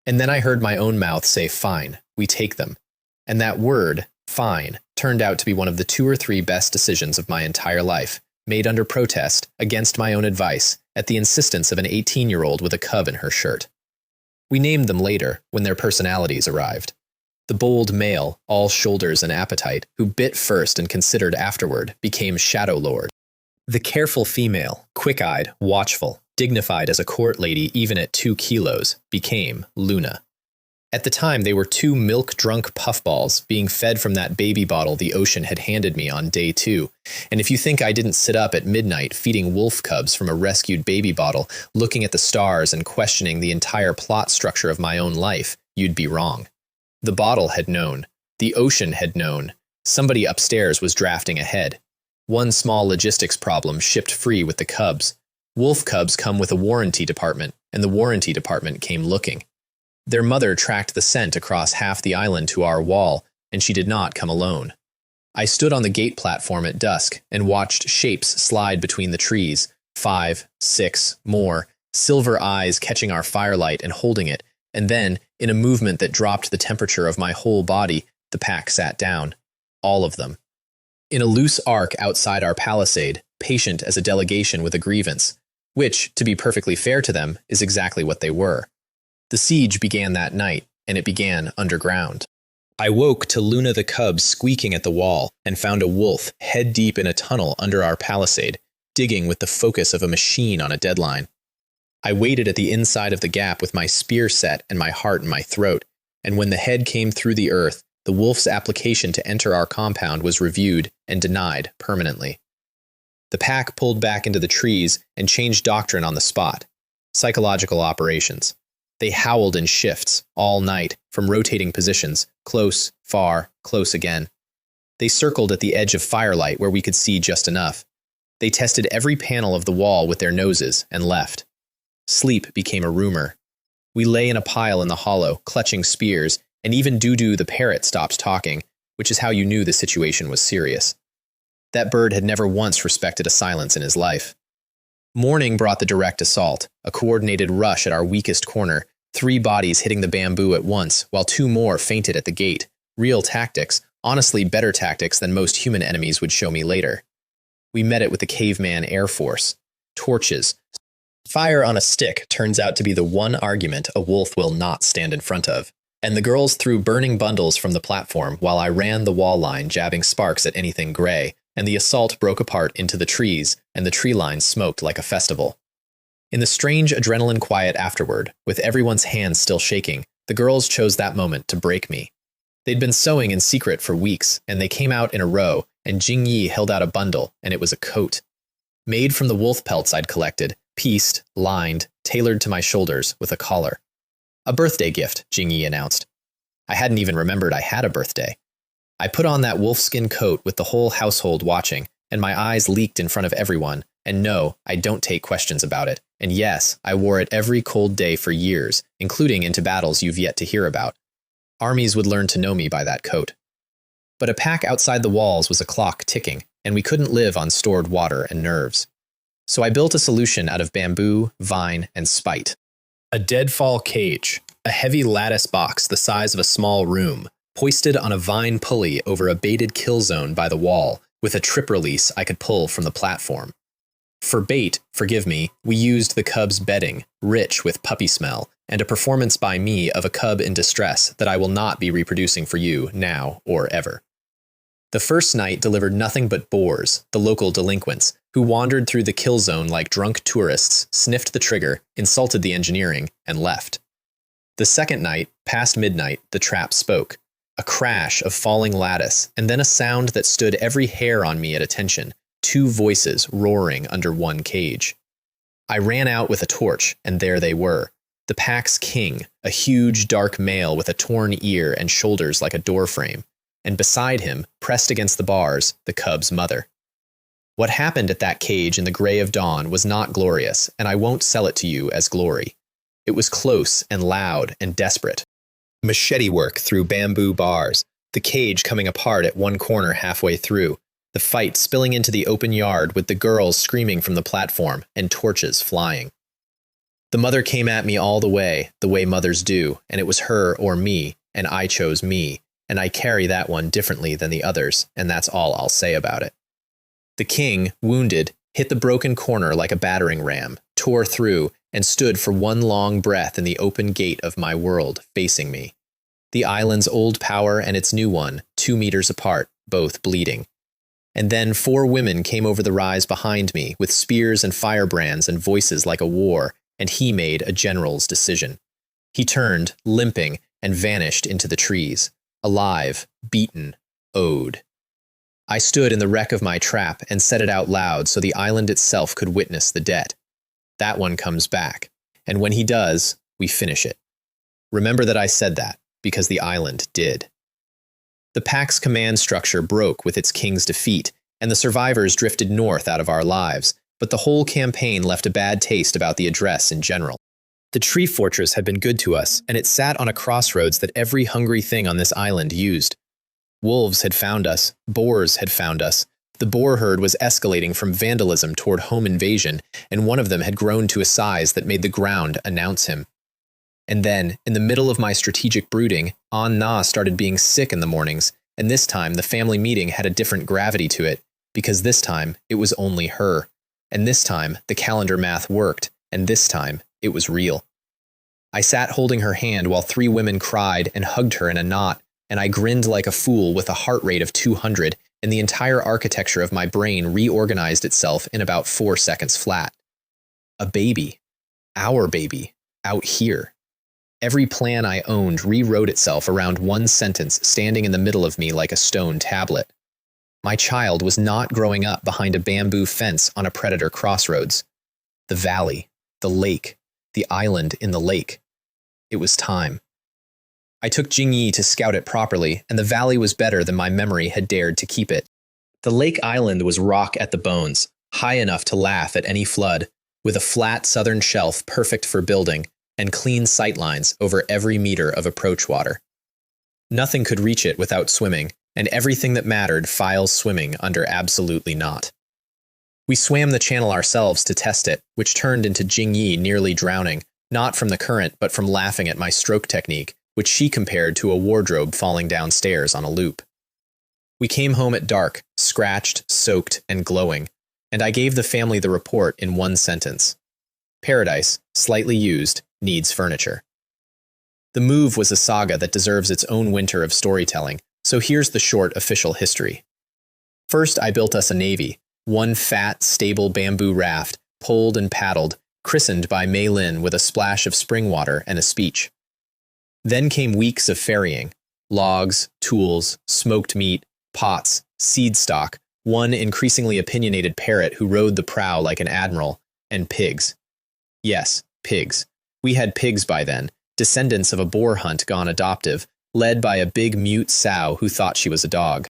And then I heard my own mouth say, "Fine, we take them." And that word, fine, turned out to be one of the 2 or 3 best decisions of my entire life, made under protest, against my own advice, at the insistence of an 18-year-old with a cub in her shirt. We named them later, when their personalities arrived. The bold male, all shoulders and appetite, who bit first and considered afterward, became Shadow Lord. The careful female, quick-eyed, watchful, dignified as a court lady even at 2 kilos, became Luna. At the time, they were 2 milk-drunk puffballs being fed from that baby bottle the ocean had handed me on day 2. And if you think I didn't sit up at midnight feeding wolf cubs from a rescued baby bottle, looking at the stars and questioning the entire plot structure of my own life, you'd be wrong. The bottle had known. The ocean had known. Somebody upstairs was drafting ahead. One small logistics problem shipped free with the cubs. Wolf cubs come with a warranty department, and the warranty department came looking. Their mother tracked the scent across half the island to our wall, and she did not come alone. I stood on the gate platform at dusk and watched shapes slide between the trees, 5, 6, more, silver eyes catching our firelight and holding it, and then, in a movement that dropped the temperature of my whole body, the pack sat down. All of them. In a loose arc outside our palisade, patient as a delegation with a grievance, which, to be perfectly fair to them, is exactly what they were. The siege began that night, and it began underground. I woke to Luna the cub squeaking at the wall and found a wolf head deep in a tunnel under our palisade, digging with the focus of a machine on a deadline. I waited at the inside of the gap with my spear set and my heart in my throat, and when the head came through the earth, the wolf's application to enter our compound was reviewed and denied permanently. The pack pulled back into the trees and changed doctrine on the spot. Psychological operations. They howled in shifts, all night, from rotating positions, close, far, close again. They circled at the edge of firelight where we could see just enough. They tested every panel of the wall with their noses and left. Sleep became a rumor. We lay in a pile in the hollow, clutching spears, and even Doo-Doo the parrot stopped talking, which is how you knew the situation was serious. That bird had never once respected a silence in his life. Morning brought the direct assault, a coordinated rush at our weakest corner, 3 bodies hitting the bamboo at once, while 2 more fainted at the gate. Real tactics, honestly better tactics than most human enemies would show me later. We met it with the caveman Air Force. Torches. Fire on a stick turns out to be the one argument a wolf will not stand in front of. And the girls threw burning bundles from the platform while I ran the wall line jabbing sparks at anything gray, and the assault broke apart into the trees, and the tree line smoked like a festival. In the strange adrenaline quiet afterward, with everyone's hands still shaking, the girls chose that moment to break me. They'd been sewing in secret for weeks, and they came out in a row, and Jing Yi held out a bundle, and it was a coat. Made from the wolf pelts I'd collected, pieced, lined, tailored to my shoulders, with a collar. A birthday gift, Jing Yi announced. I hadn't even remembered I had a birthday. I put on that wolfskin coat with the whole household watching, and my eyes leaked in front of everyone, and no, I don't take questions about it. And yes, I wore it every cold day for years, including into battles you've yet to hear about. Armies would learn to know me by that coat. But a pack outside the walls was a clock ticking, and we couldn't live on stored water and nerves. So I built a solution out of bamboo, vine, and spite. A deadfall cage, a heavy lattice box the size of a small room, hoisted on a vine pulley over a baited kill zone by the wall, with a trip release I could pull from the platform. For bait, forgive me, we used the cub's bedding, rich with puppy smell, and a performance by me of a cub in distress that I will not be reproducing for you now or ever. The first night delivered nothing but boars, the local delinquents, who wandered through the kill zone like drunk tourists, sniffed the trigger, insulted the engineering, and left. The second night, past midnight, the trap spoke. A crash of falling lattice, and then a sound that stood every hair on me at attention, 2 voices roaring under one cage. I ran out with a torch, and there they were. The pack's king, a huge, dark male with a torn ear and shoulders like a doorframe, and beside him, pressed against the bars, the cub's mother. What happened at that cage in the gray of dawn was not glorious, and I won't sell it to you as glory. It was close and loud and desperate. Machete work through bamboo bars, the cage coming apart at one corner halfway through, the fight spilling into the open yard with the girls screaming from the platform and torches flying. The mother came at me all the way mothers do, and it was her or me, and I chose me, and I carry that one differently than the others, and that's all I'll say about it. The king, wounded, hit the broken corner like a battering ram, tore through, and stood for one long breath in the open gate of my world, facing me. The island's old power and its new one, 2 meters apart, both bleeding. And then 4 women came over the rise behind me, with spears and firebrands and voices like a war, and he made a general's decision. He turned, limping, and vanished into the trees, alive, beaten, owed. I stood in the wreck of my trap and said it out loud so the island itself could witness the debt. That one comes back, and when he does, we finish it. Remember that I said that, because the island did. The pack's command structure broke with its king's defeat, and the survivors drifted north out of our lives, but the whole campaign left a bad taste about the address in general. The tree fortress had been good to us, and it sat on a crossroads that every hungry thing on this island used. Wolves had found us, boars had found us. The boar herd was escalating from vandalism toward home invasion, and one of them had grown to a size that made the ground announce him. And then, in the middle of my strategic brooding, Na started being sick in the mornings, and this time the family meeting had a different gravity to it, because this time it was only her. And this time the calendar math worked, and this time it was real. I sat holding her hand while 3 women cried and hugged her in a knot, and I grinned like a fool with a heart rate of 200, and the entire architecture of my brain reorganized itself in about 4 seconds flat. A baby. Our baby. Out here. Every plan I owned rewrote itself around one sentence standing in the middle of me like a stone tablet. My child was not growing up behind a bamboo fence on a predator crossroads. The valley, the lake, the island in the lake. It was time. I took Jingyi to scout it properly, and the valley was better than my memory had dared to keep it. The lake island was rock at the bones, high enough to laugh at any flood, with a flat southern shelf perfect for building, and clean sightlines over every meter of approach water. Nothing could reach it without swimming, and everything that mattered files swimming under absolutely not. We swam the channel ourselves to test it, which turned into Jingyi nearly drowning, not from the current but from laughing at my stroke technique, which she compared to a wardrobe falling downstairs on a loop. We came home at dark, scratched, soaked, and glowing, and I gave the family the report in one sentence. Paradise, slightly used, needs furniture. The move was a saga that deserves its own winter of storytelling, so here's the short official history. First, I built us a navy, one fat, stable bamboo raft, poled and paddled, christened by Mei Lin with a splash of spring water and a speech. Then came weeks of ferrying, logs, tools, smoked meat, pots, seed stock, one increasingly opinionated parrot who rode the prow like an admiral, and pigs. Yes, pigs. We had pigs by then, descendants of a boar hunt gone adoptive, led by a big mute sow who thought she was a dog.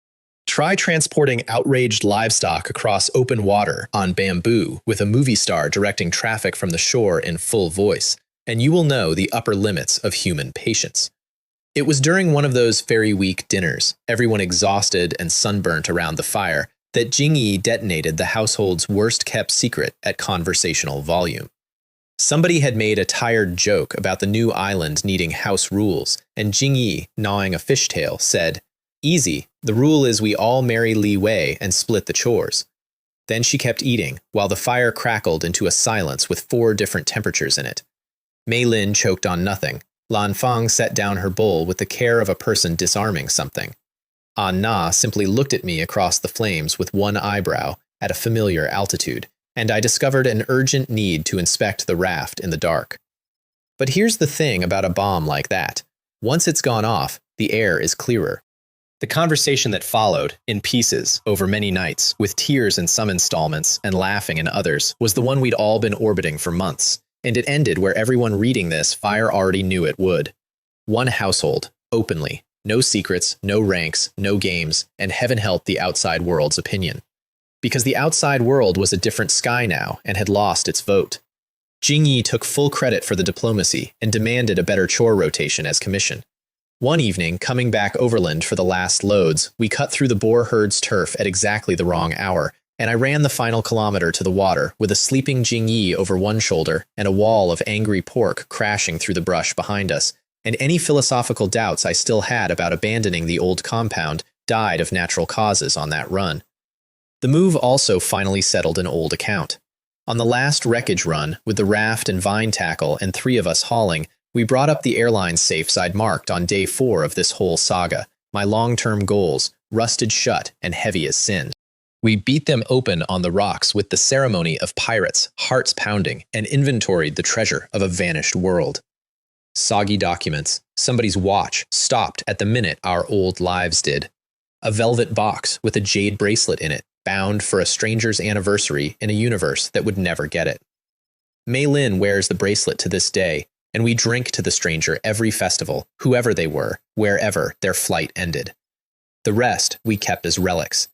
Try transporting outraged livestock across open water on bamboo with a movie star directing traffic from the shore in full voice, and you will know the upper limits of human patience. It was during one of those Fairy Week dinners, everyone exhausted and sunburnt around the fire, that Jingyi detonated the household's worst-kept secret at conversational volume. Somebody had made a tired joke about the new island needing house rules, and Jingyi, gnawing a fishtail, said, "Easy, the rule is we all marry Li Wei and split the chores." Then she kept eating, while the fire crackled into a silence with 4 different temperatures in it. Mei Lin choked on nothing. Lan Fang set down her bowl with the care of a person disarming something. Na simply looked at me across the flames with one eyebrow at a familiar altitude, and I discovered an urgent need to inspect the raft in the dark. But here's the thing about a bomb like that. Once it's gone off, the air is clearer. The conversation that followed, in pieces, over many nights, with tears in some installments and laughing in others, was the one we'd all been orbiting for months, and it ended where everyone reading this Fire already knew it would. One household, openly, no secrets, no ranks, no games, and heaven help the outside world's opinion. Because the outside world was a different sky now and had lost its vote. Jingyi took full credit for the diplomacy and demanded a better chore rotation as commission. One evening, coming back overland for the last loads, we cut through the boar herd's turf at exactly the wrong hour, and I ran the final kilometer to the water with a sleeping Jingyi over one shoulder and a wall of angry pork crashing through the brush behind us, and any philosophical doubts I still had about abandoning the old compound died of natural causes on that run. The move also finally settled an old account. On the last wreckage run, with the raft and vine tackle and 3 of us hauling, we brought up the airline safes I'd marked on day 4 of this whole saga, my long-term goals, rusted shut and heavy as sin. We beat them open on the rocks with the ceremony of pirates, hearts pounding, and inventoried the treasure of a vanished world. Soggy documents, somebody's watch stopped at the minute our old lives did. A velvet box with a jade bracelet in it, bound for a stranger's anniversary in a universe that would never get it. Mei Lin wears the bracelet to this day, and we drink to the stranger every festival, whoever they were, wherever their flight ended. The rest we kept as relics.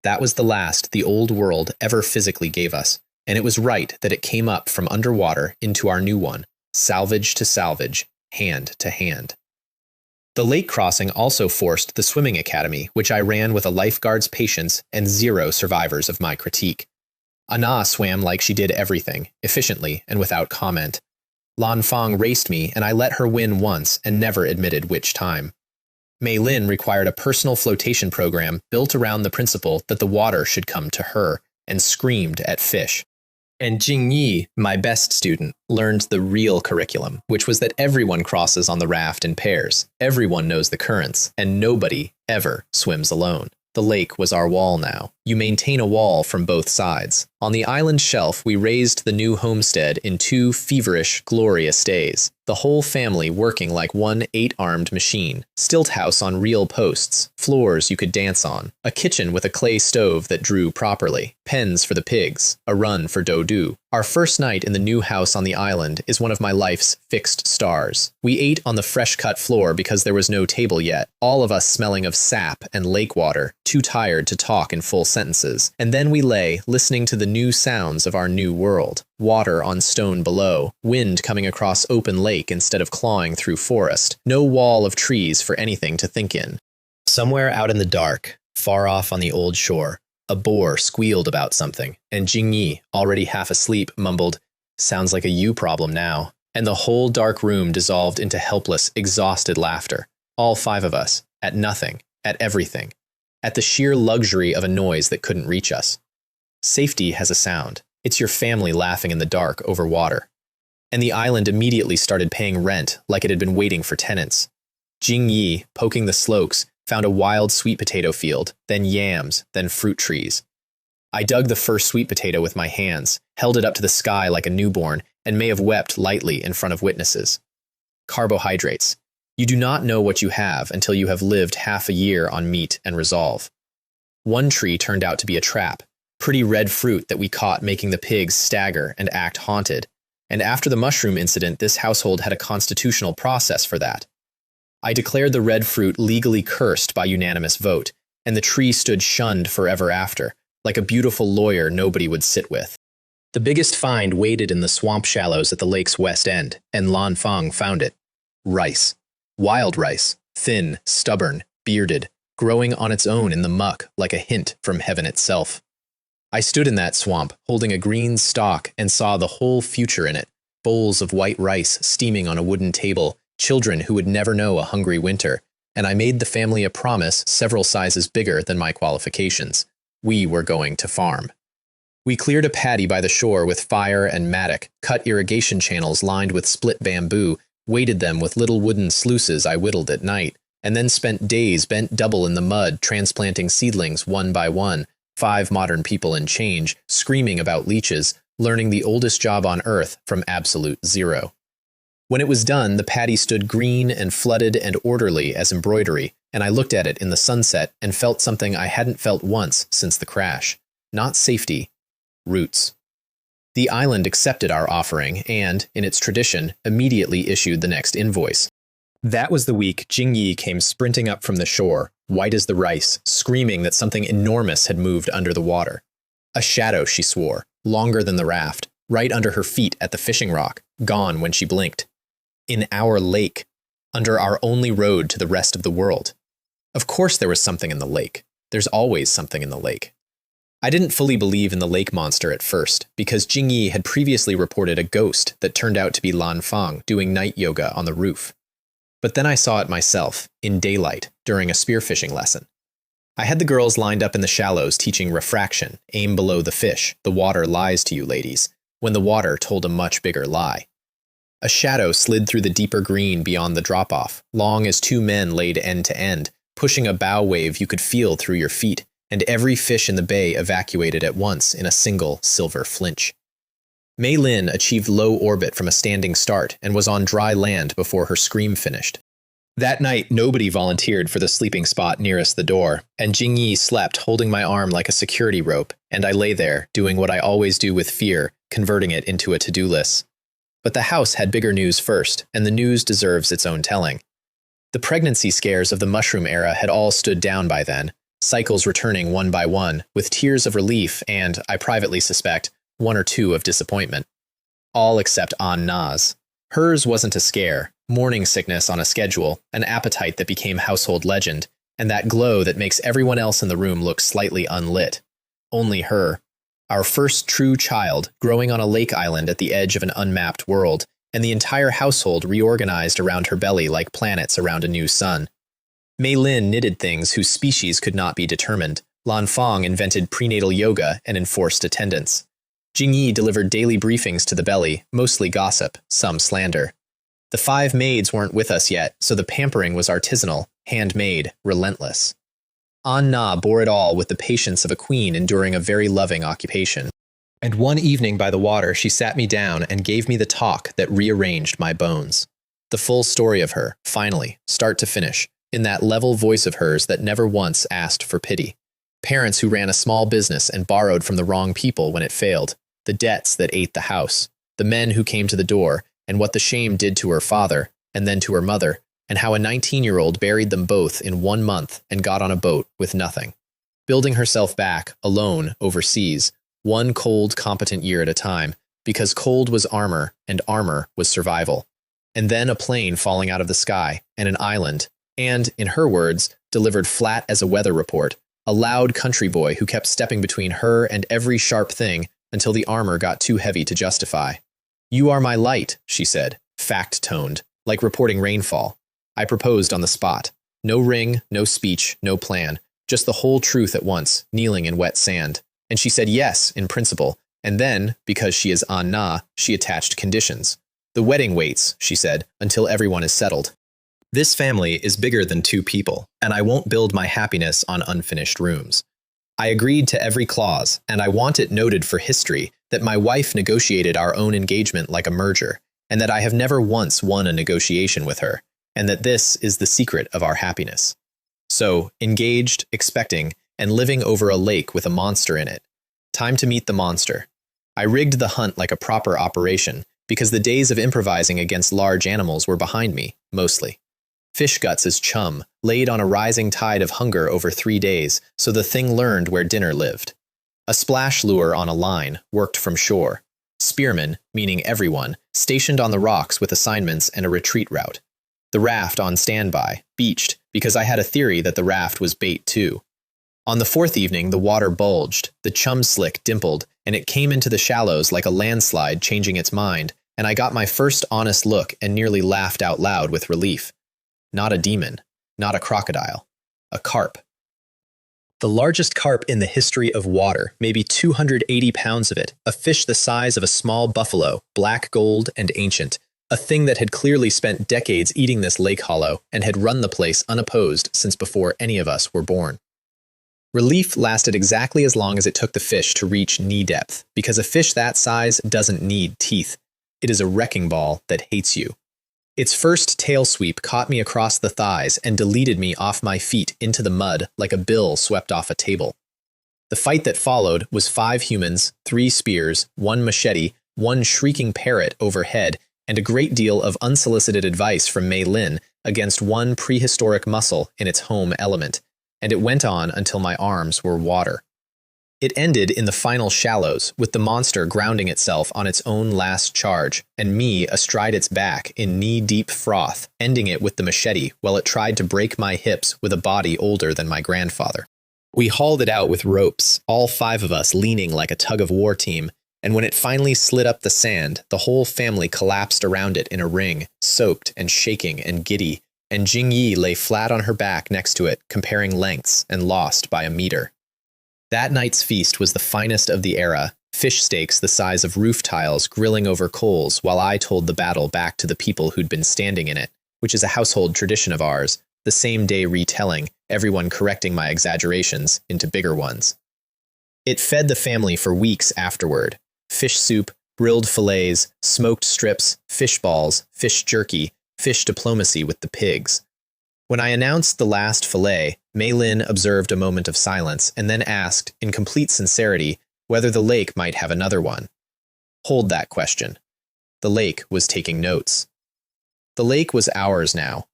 That was the last the old world ever physically gave us, and it was right that it came up from underwater into our new one, salvage to salvage, hand to hand. The lake crossing also forced the swimming academy, which I ran with a lifeguard's patience and 0 survivors of my critique. Ana swam like she did everything, efficiently and without comment. Lan Fang raced me, and I let her win once and never admitted which time. Mei Lin required a personal flotation program built around the principle that the water should come to her, and screamed at fish. And Jingyi, my best student, learned the real curriculum, which was that everyone crosses on the raft in pairs, everyone knows the currents, and nobody ever swims alone. The lake was our wall now. You maintain a wall from both sides. On the island shelf, we raised the new homestead in 2 feverish, glorious days. The whole family working like one 8-armed machine. Stilt house on real posts. Floors you could dance on. A kitchen with a clay stove that drew properly. Pens for the pigs. A run for Dodu. Our first night in the new house on the island is one of my life's fixed stars. We ate on the fresh-cut floor because there was no table yet, all of us smelling of sap and lake water, too tired to talk in full sentences. And then we lay, listening to the new sounds of our new world. Water on stone below, wind coming across open lake instead of clawing through forest, no wall of trees for anything to think in. Somewhere out in the dark, far off on the old shore, a boar squealed about something, and Jingyi, already half asleep, mumbled, "Sounds like a you problem now." And the whole dark room dissolved into helpless, exhausted laughter. All 5 of us, at nothing, at everything, at the sheer luxury of a noise that couldn't reach us. Safety has a sound. It's your family laughing in the dark over water. And the island immediately started paying rent like it had been waiting for tenants. Jingyi, poking the slopes, found a wild sweet potato field, then yams, then fruit trees. I dug the first sweet potato with my hands, held it up to the sky like a newborn, and may have wept lightly in front of witnesses. Carbohydrates. You do not know what you have until you have lived half a year on meat and resolve. One tree turned out to be a trap, pretty red fruit that we caught making the pigs stagger and act haunted, and after the mushroom incident this household had a constitutional process for that. I declared the red fruit legally cursed by unanimous vote, and the tree stood shunned forever after, like a beautiful lawyer nobody would sit with. The biggest find waited in the swamp shallows at the lake's west end, and Lan Fang found it. Rice. Wild rice, thin, stubborn, bearded, growing on its own in the muck like a hint from heaven itself. I stood in that swamp, holding a green stalk, and saw the whole future in it, bowls of white rice steaming on a wooden table, children who would never know a hungry winter, and I made the family a promise several sizes bigger than my qualifications. We were going to farm. We cleared a paddy by the shore with fire and mattock, cut irrigation channels lined with split bamboo, weighted them with little wooden sluices I whittled at night, and then spent days bent double in the mud transplanting seedlings one by one, 5 modern people and change, screaming about leeches, learning the oldest job on earth from absolute zero. When it was done, the paddy stood green and flooded and orderly as embroidery, and I looked at it in the sunset and felt something I hadn't felt once since the crash. Not safety, roots. The island accepted our offering and, in its tradition, immediately issued the next invoice. That was the week Jingyi came sprinting up from the shore, white as the rice, screaming that something enormous had moved under the water. A shadow, she swore, longer than the raft, right under her feet at the fishing rock, gone when she blinked. In our lake, under our only road to the rest of the world. Of course there was something in the lake. There's always something in the lake. I didn't fully believe in the lake monster at first, because Jingyi had previously reported a ghost that turned out to be Lan Fang doing night yoga on the roof. But then I saw it myself, in daylight, during a spearfishing lesson. I had the girls lined up in the shallows teaching refraction, aim below the fish, the water lies to you ladies, when the water told a much bigger lie. A shadow slid through the deeper green beyond the drop-off, long as two men laid end to end, pushing a bow wave you could feel through your feet, and every fish in the bay evacuated at once in a single silver flinch. Mei Lin achieved low orbit from a standing start and was on dry land before her scream finished. That night, nobody volunteered for the sleeping spot nearest the door, and Jingyi slept holding my arm like a security rope, and I lay there, doing what I always do with fear, converting it into a to-do list. But the house had bigger news first, and the news deserves its own telling. The pregnancy scares of the mushroom era had all stood down by then, cycles returning one by one, with tears of relief and, I privately suspect, one or two of disappointment. All except Na's. Hers wasn't a scare, morning sickness on a schedule, an appetite that became household legend, and that glow that makes everyone else in the room look slightly unlit. Only her. Our first true child, growing on a lake island at the edge of an unmapped world, and the entire household reorganized around her belly like planets around a new sun. Mei Lin knitted things whose species could not be determined. Lan Fang invented prenatal yoga and enforced attendance. Jingyi delivered daily briefings to the belly, mostly gossip, some slander. The 5 maids weren't with us yet, so the pampering was artisanal, handmade, relentless. Na bore it all with the patience of a queen enduring a very loving occupation. And one evening by the water, she sat me down and gave me the talk that rearranged my bones. The full story of her, finally, start to finish, in that level voice of hers that never once asked for pity. Parents who ran a small business and borrowed from the wrong people when it failed, the debts that ate the house, the men who came to the door, and what the shame did to her father, and then to her mother, and how a 19-year-old buried them both in 1 month and got on a boat with nothing, building herself back, alone, overseas, one cold, competent year at a time, because cold was armor, and armor was survival. And then a plane falling out of the sky, and an island, and, in her words, delivered flat as a weather report, a loud country boy who kept stepping between her and every sharp thing until the armor got too heavy to justify. "You are my light," she said, fact-toned, like reporting rainfall. I proposed on the spot. No ring, no speech, no plan, just the whole truth at once, kneeling in wet sand. And she said yes, in principle, and then, because she is Na, she attached conditions. "The wedding waits," she said, "until everyone is settled. This family is bigger than 2 people, and I won't build my happiness on unfinished rooms." I agreed to every clause, and I want it noted for history that my wife negotiated our own engagement like a merger, and that I have never once won a negotiation with her, and that this is the secret of our happiness. So, engaged, expecting, and living over a lake with a monster in it. Time to meet the monster. I rigged the hunt like a proper operation, because the days of improvising against large animals were behind me, mostly. Fish guts as chum, laid on a rising tide of hunger over 3 days, so the thing learned where dinner lived. A splash lure on a line, worked from shore. Spearmen, meaning everyone, stationed on the rocks with assignments and a retreat route. The raft on standby, beached, because I had a theory that the raft was bait too. On the 4th evening, the water bulged, the chum slick dimpled, and it came into the shallows like a landslide changing its mind, and I got my first honest look and nearly laughed out loud with relief. Not a demon, not a crocodile, a carp. The largest carp in the history of water, maybe 280 pounds of it, a fish the size of a small buffalo, black gold and ancient, a thing that had clearly spent decades eating this lake hollow and had run the place unopposed since before any of us were born. Relief lasted exactly as long as it took the fish to reach knee depth, because a fish that size doesn't need teeth. It is a wrecking ball that hates you. Its first tail sweep caught me across the thighs and deleted me off my feet into the mud like a bill swept off a table. The fight that followed was 5 humans, 3 spears, 1 machete, 1 shrieking parrot overhead, and a great deal of unsolicited advice from Mei Lin against 1 prehistoric muscle in its home element, and it went on until my arms were water. It ended in the final shallows, with the monster grounding itself on its own last charge, and me astride its back in knee-deep froth, ending it with the machete while it tried to break my hips with a body older than my grandfather. We hauled it out with ropes, all 5 of us leaning like a tug-of-war team, and when it finally slid up the sand, the whole family collapsed around it in a ring, soaked and shaking and giddy, and Jingyi lay flat on her back next to it, comparing lengths, and lost by a meter. That night's feast was the finest of the era, fish steaks the size of roof tiles grilling over coals while I told the battle back to the people who'd been standing in it, which is a household tradition of ours, the same day retelling, everyone correcting my exaggerations into bigger ones. It fed the family for weeks afterward. Fish soup, grilled fillets, smoked strips, fish balls, fish jerky, fish diplomacy with the pigs. When I announced the last fillet, Mei Lin observed a moment of silence and then asked, in complete sincerity, whether the lake might have another one. Hold that question. The lake was taking notes. The lake was ours now.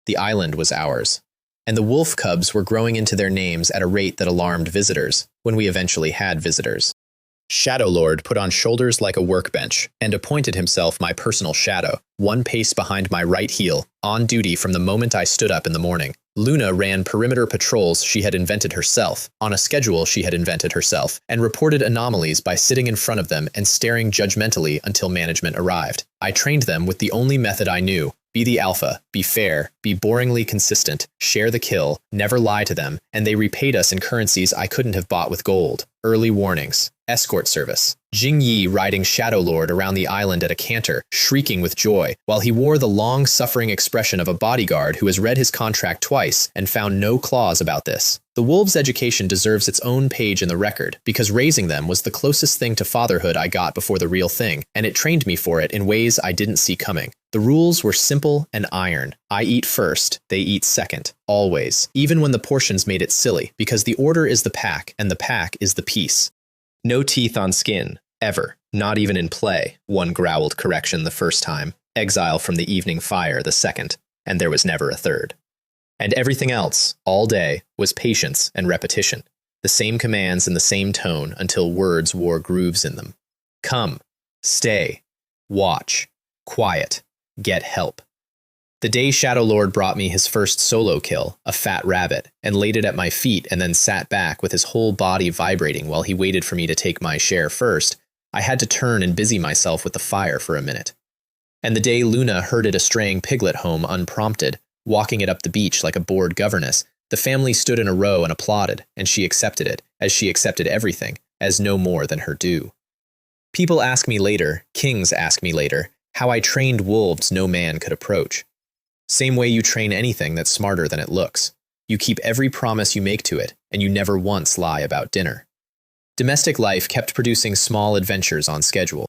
The island was ours. And the wolf cubs were growing into their names at a rate that alarmed visitors, when we eventually had visitors. Shadow Lord put on shoulders like a workbench and appointed himself my personal shadow, 1 pace behind my right heel, on duty from the moment I stood up in the morning. Luna ran perimeter patrols she had invented herself, on a schedule she had invented herself, and reported anomalies by sitting in front of them and staring judgmentally until management arrived. I trained them with the only method I knew: be the alpha, be fair, be boringly consistent, share the kill, never lie to them, and they repaid us in currencies I couldn't have bought with gold. Early warnings. Escort service. Jingyi riding Shadow Lord around the island at a canter, shrieking with joy, while he wore the long-suffering expression of a bodyguard who has read his contract twice and found no clause about this. The wolves' education deserves its own page in the record, because raising them was the closest thing to fatherhood I got before the real thing, and it trained me for it in ways I didn't see coming. The rules were simple and iron. I eat first, they eat second. Always. Even when the portions made it silly, because the order is the pack, and the pack is the peace. No teeth on skin. Ever. Not even in play. 1 growled correction the first time. Exile from the evening fire the second. And there was never a third. And everything else, all day, was patience and repetition. The same commands in the same tone until words wore grooves in them. Come. Stay. Watch. Quiet. Get help. The day Shadow Lord brought me his first solo kill, a fat rabbit, and laid it at my feet and then sat back with his whole body vibrating while he waited for me to take my share first, I had to turn and busy myself with the fire for a minute. And the day Luna herded a straying piglet home unprompted, walking it up the beach like a bored governess, the family stood in a row and applauded, and she accepted it, as she accepted everything, as no more than her due. People ask me later, kings ask me later, how I trained wolves no man could approach. Same way you train anything that's smarter than it looks. You keep every promise you make to it, and you never once lie about dinner. Domestic life kept producing small adventures on schedule.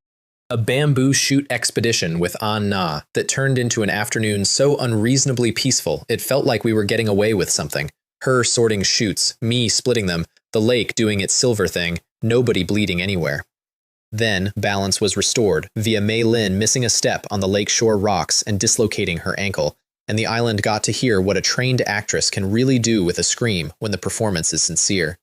A bamboo shoot expedition with An-Na that turned into an afternoon so unreasonably peaceful it felt like we were getting away with something. Her sorting shoots, me splitting them, the lake doing its silver thing, nobody bleeding anywhere. Then, balance was restored via Mei Lin missing a step on the lakeshore rocks and dislocating her ankle, and the island got to hear what a trained actress can really do with a scream when the performance is sincere.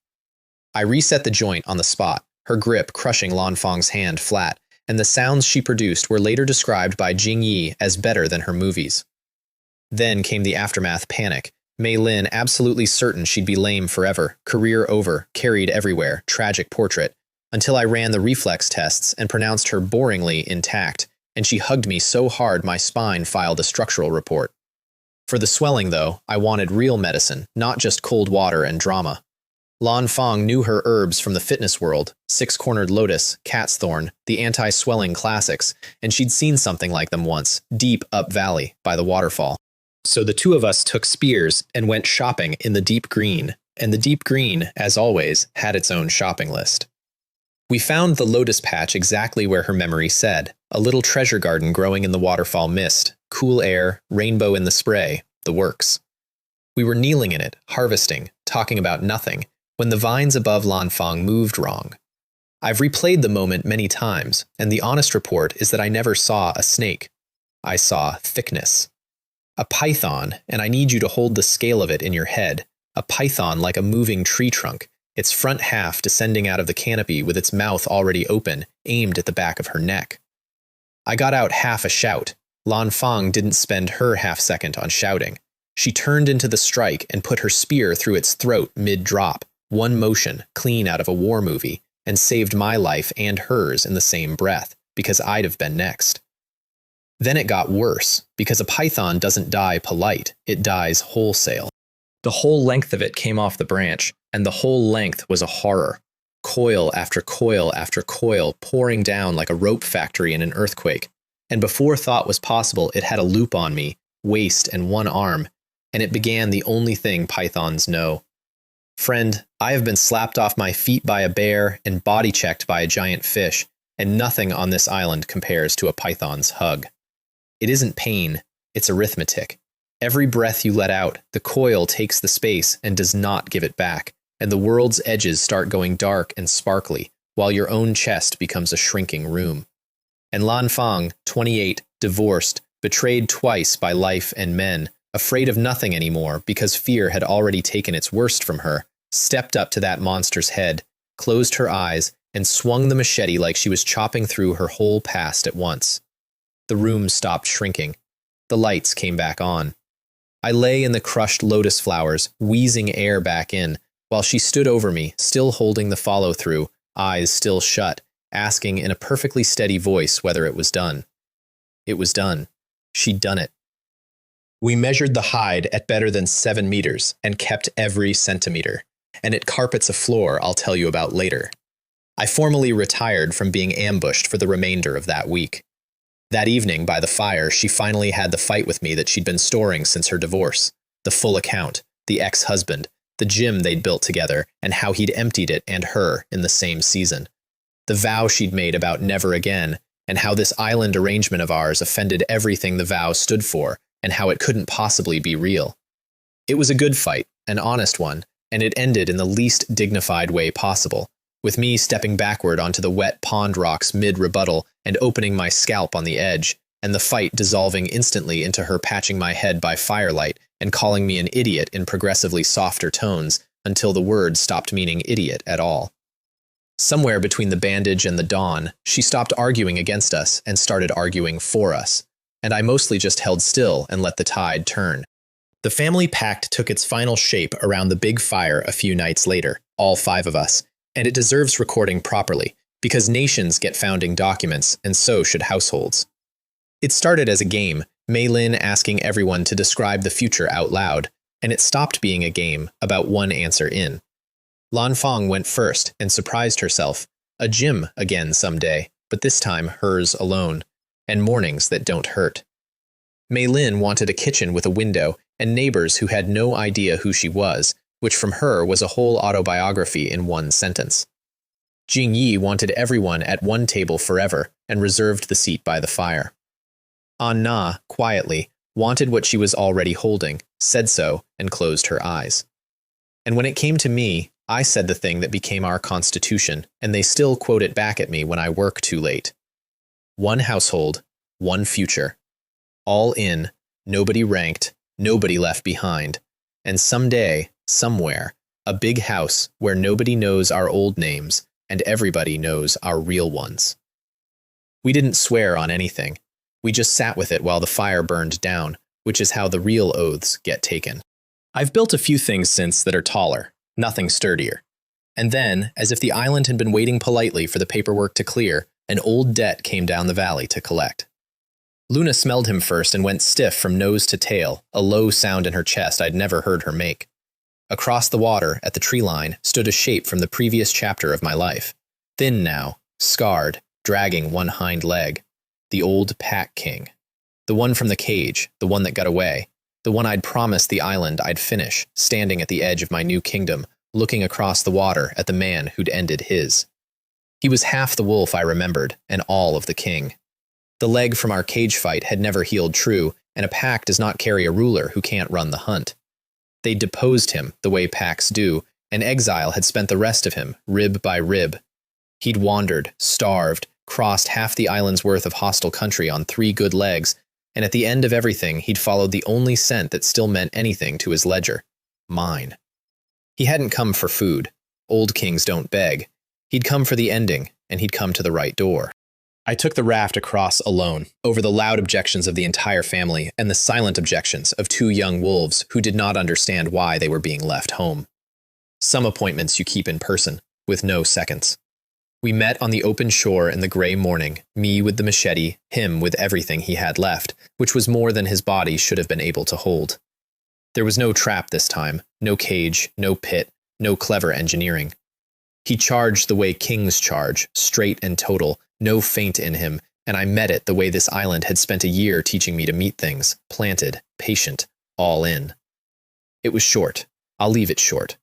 I reset the joint on the spot, her grip crushing Lanfang's hand flat, and the sounds she produced were later described by Jingyi as better than her movies. Then came the aftermath panic. Mei Lin absolutely certain she'd be lame forever, career over, carried everywhere, tragic portrait, until I ran the reflex tests and pronounced her boringly intact, and she hugged me so hard my spine filed a structural report. For the swelling, though, I wanted real medicine, not just cold water and drama. Lanfang knew her herbs from the fitness world, 6-cornered lotus, cat's thorn, the anti-swelling classics, and she'd seen something like them once, deep up valley, by the waterfall. So the 2 of us took spears and went shopping in the deep green, and the deep green, as always, had its own shopping list. We found the lotus patch exactly where her memory said, a little treasure garden growing in the waterfall mist, cool air, rainbow in the spray, the works. We were kneeling in it, harvesting, talking about nothing, when the vines above Lanfang moved wrong. I've replayed the moment many times, and the honest report is that I never saw a snake. I saw thickness. A python, and I need you to hold the scale of it in your head, a python like a moving tree trunk, its front half descending out of the canopy with its mouth already open, aimed at the back of her neck. I got out half a shout. Lanfang didn't spend her half-second on shouting. She turned into the strike and put her spear through its throat mid-drop, one motion, clean out of a war movie, and saved my life and hers in the same breath, because I'd have been next. Then it got worse, because a python doesn't die polite, it dies wholesale. The whole length of it came off the branch, and the whole length was a horror. Coil after coil after coil pouring down like a rope factory in an earthquake, and before thought was possible it had a loop on me, waist and one arm, and it began the only thing pythons know. Friend, I have been slapped off my feet by a bear and body-checked by a giant fish, and nothing on this island compares to a python's hug. It isn't pain, it's arithmetic. Every breath you let out, the coil takes the space and does not give it back, and the world's edges start going dark and sparkly, while your own chest becomes a shrinking room. And Lanfang, 28, divorced, betrayed twice by life and men, afraid of nothing anymore because fear had already taken its worst from her, stepped up to that monster's head, closed her eyes, and swung the machete like she was chopping through her whole past at once. The room stopped shrinking. The lights came back on. I lay in the crushed lotus flowers, wheezing air back in, while she stood over me, still holding the follow-through, eyes still shut, asking in a perfectly steady voice whether it was done. It was done. She'd done it. We measured the hide at better than 7 meters and kept every centimeter, and it carpets a floor I'll tell you about later. I formally retired from being ambushed for the remainder of that week. That evening, by the fire, she finally had the fight with me that she'd been storing since her divorce, the full account, the ex-husband, the gym they'd built together, and how he'd emptied it and her in the same season, the vow she'd made about never again, and how this island arrangement of ours offended everything the vow stood for, and how it couldn't possibly be real. It was a good fight, an honest one, and it ended in the least dignified way possible, with me stepping backward onto the wet pond rocks mid-rebuttal and opening my scalp on the edge, and the fight dissolving instantly into her patching my head by firelight and calling me an idiot in progressively softer tones until the word stopped meaning idiot at all. Somewhere between the bandage and the dawn, she stopped arguing against us and started arguing for us, and I mostly just held still and let the tide turn. The family pact took its final shape around the big fire a few nights later, all 5 of us, and it deserves recording properly, because nations get founding documents, and so should households. It started as a game, Mei Lin asking everyone to describe the future out loud, and it stopped being a game about one answer in. Lanfang went first and surprised herself, a gym again someday, but this time hers alone, and mornings that don't hurt. Mei Lin wanted a kitchen with a window and neighbors who had no idea who she was, which from her was a whole autobiography in one sentence. Jing Yi wanted everyone at one table forever and reserved the seat by the fire. An Na, quietly, wanted what she was already holding, said so, and closed her eyes. And when it came to me, I said the thing that became our constitution, and they still quote it back at me when I work too late. One household, one future. All in, nobody ranked, nobody left behind, and someday, somewhere, a big house where nobody knows our old names and everybody knows our real ones. We didn't swear on anything. We just sat with it while the fire burned down, which is how the real oaths get taken. I've built a few things since that are taller, nothing sturdier. And then, as if the island had been waiting politely for the paperwork to clear, an old debt came down the valley to collect. Luna smelled him first and went stiff from nose to tail, a low sound in her chest I'd never heard her make. Across the water, at the tree line, stood a shape from the previous chapter of my life. Thin now, scarred, dragging one hind leg. The old Pack King. The one from the cage, the one that got away. The one I'd promised the island I'd finish, standing at the edge of my new kingdom, looking across the water at the man who'd ended his. He was half the wolf I remembered, and all of the king. The leg from our cage fight had never healed true, and a pack does not carry a ruler who can't run the hunt. They deposed him the way packs do, and exile had spent the rest of him, rib by rib. He'd wandered, starved, crossed half the island's worth of hostile country on 3 good legs, and at the end of everything he'd followed the only scent that still meant anything to his ledger. Mine. He hadn't come for food. Old kings don't beg. He'd come for the ending, and he'd come to the right door. I took the raft across alone, over the loud objections of the entire family and the silent objections of 2 young wolves who did not understand why they were being left home. Some appointments you keep in person, with no seconds. We met on the open shore in the gray morning, me with the machete, him with everything he had left, which was more than his body should have been able to hold. There was no trap this time, no cage, no pit, no clever engineering. He charged the way kings charge, straight and total, no feint in him, and I met it the way this island had spent a year teaching me to meet things, planted, patient, all in. It was short. I'll leave it short.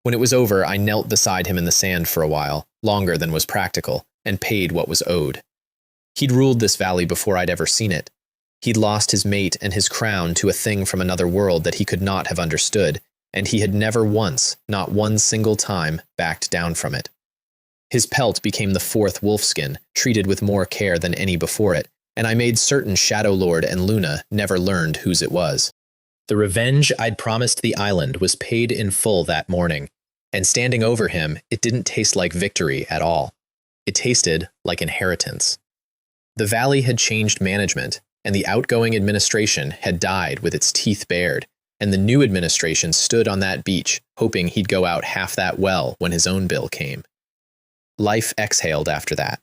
When it was over, I knelt beside him in the sand for a while, longer than was practical, and paid what was owed. He'd ruled this valley before I'd ever seen it. He'd lost his mate and his crown to a thing from another world that he could not have understood, and he had never once, not one single time, backed down from it. His pelt became the 4th wolfskin, treated with more care than any before it, and I made certain Shadow Lord and Luna never learned whose it was. The revenge I'd promised the island was paid in full that morning, and standing over him, it didn't taste like victory at all. It tasted like inheritance. The valley had changed management, and the outgoing administration had died with its teeth bared, and the new administration stood on that beach, hoping he'd go out half that well when his own bill came. Life exhaled after that.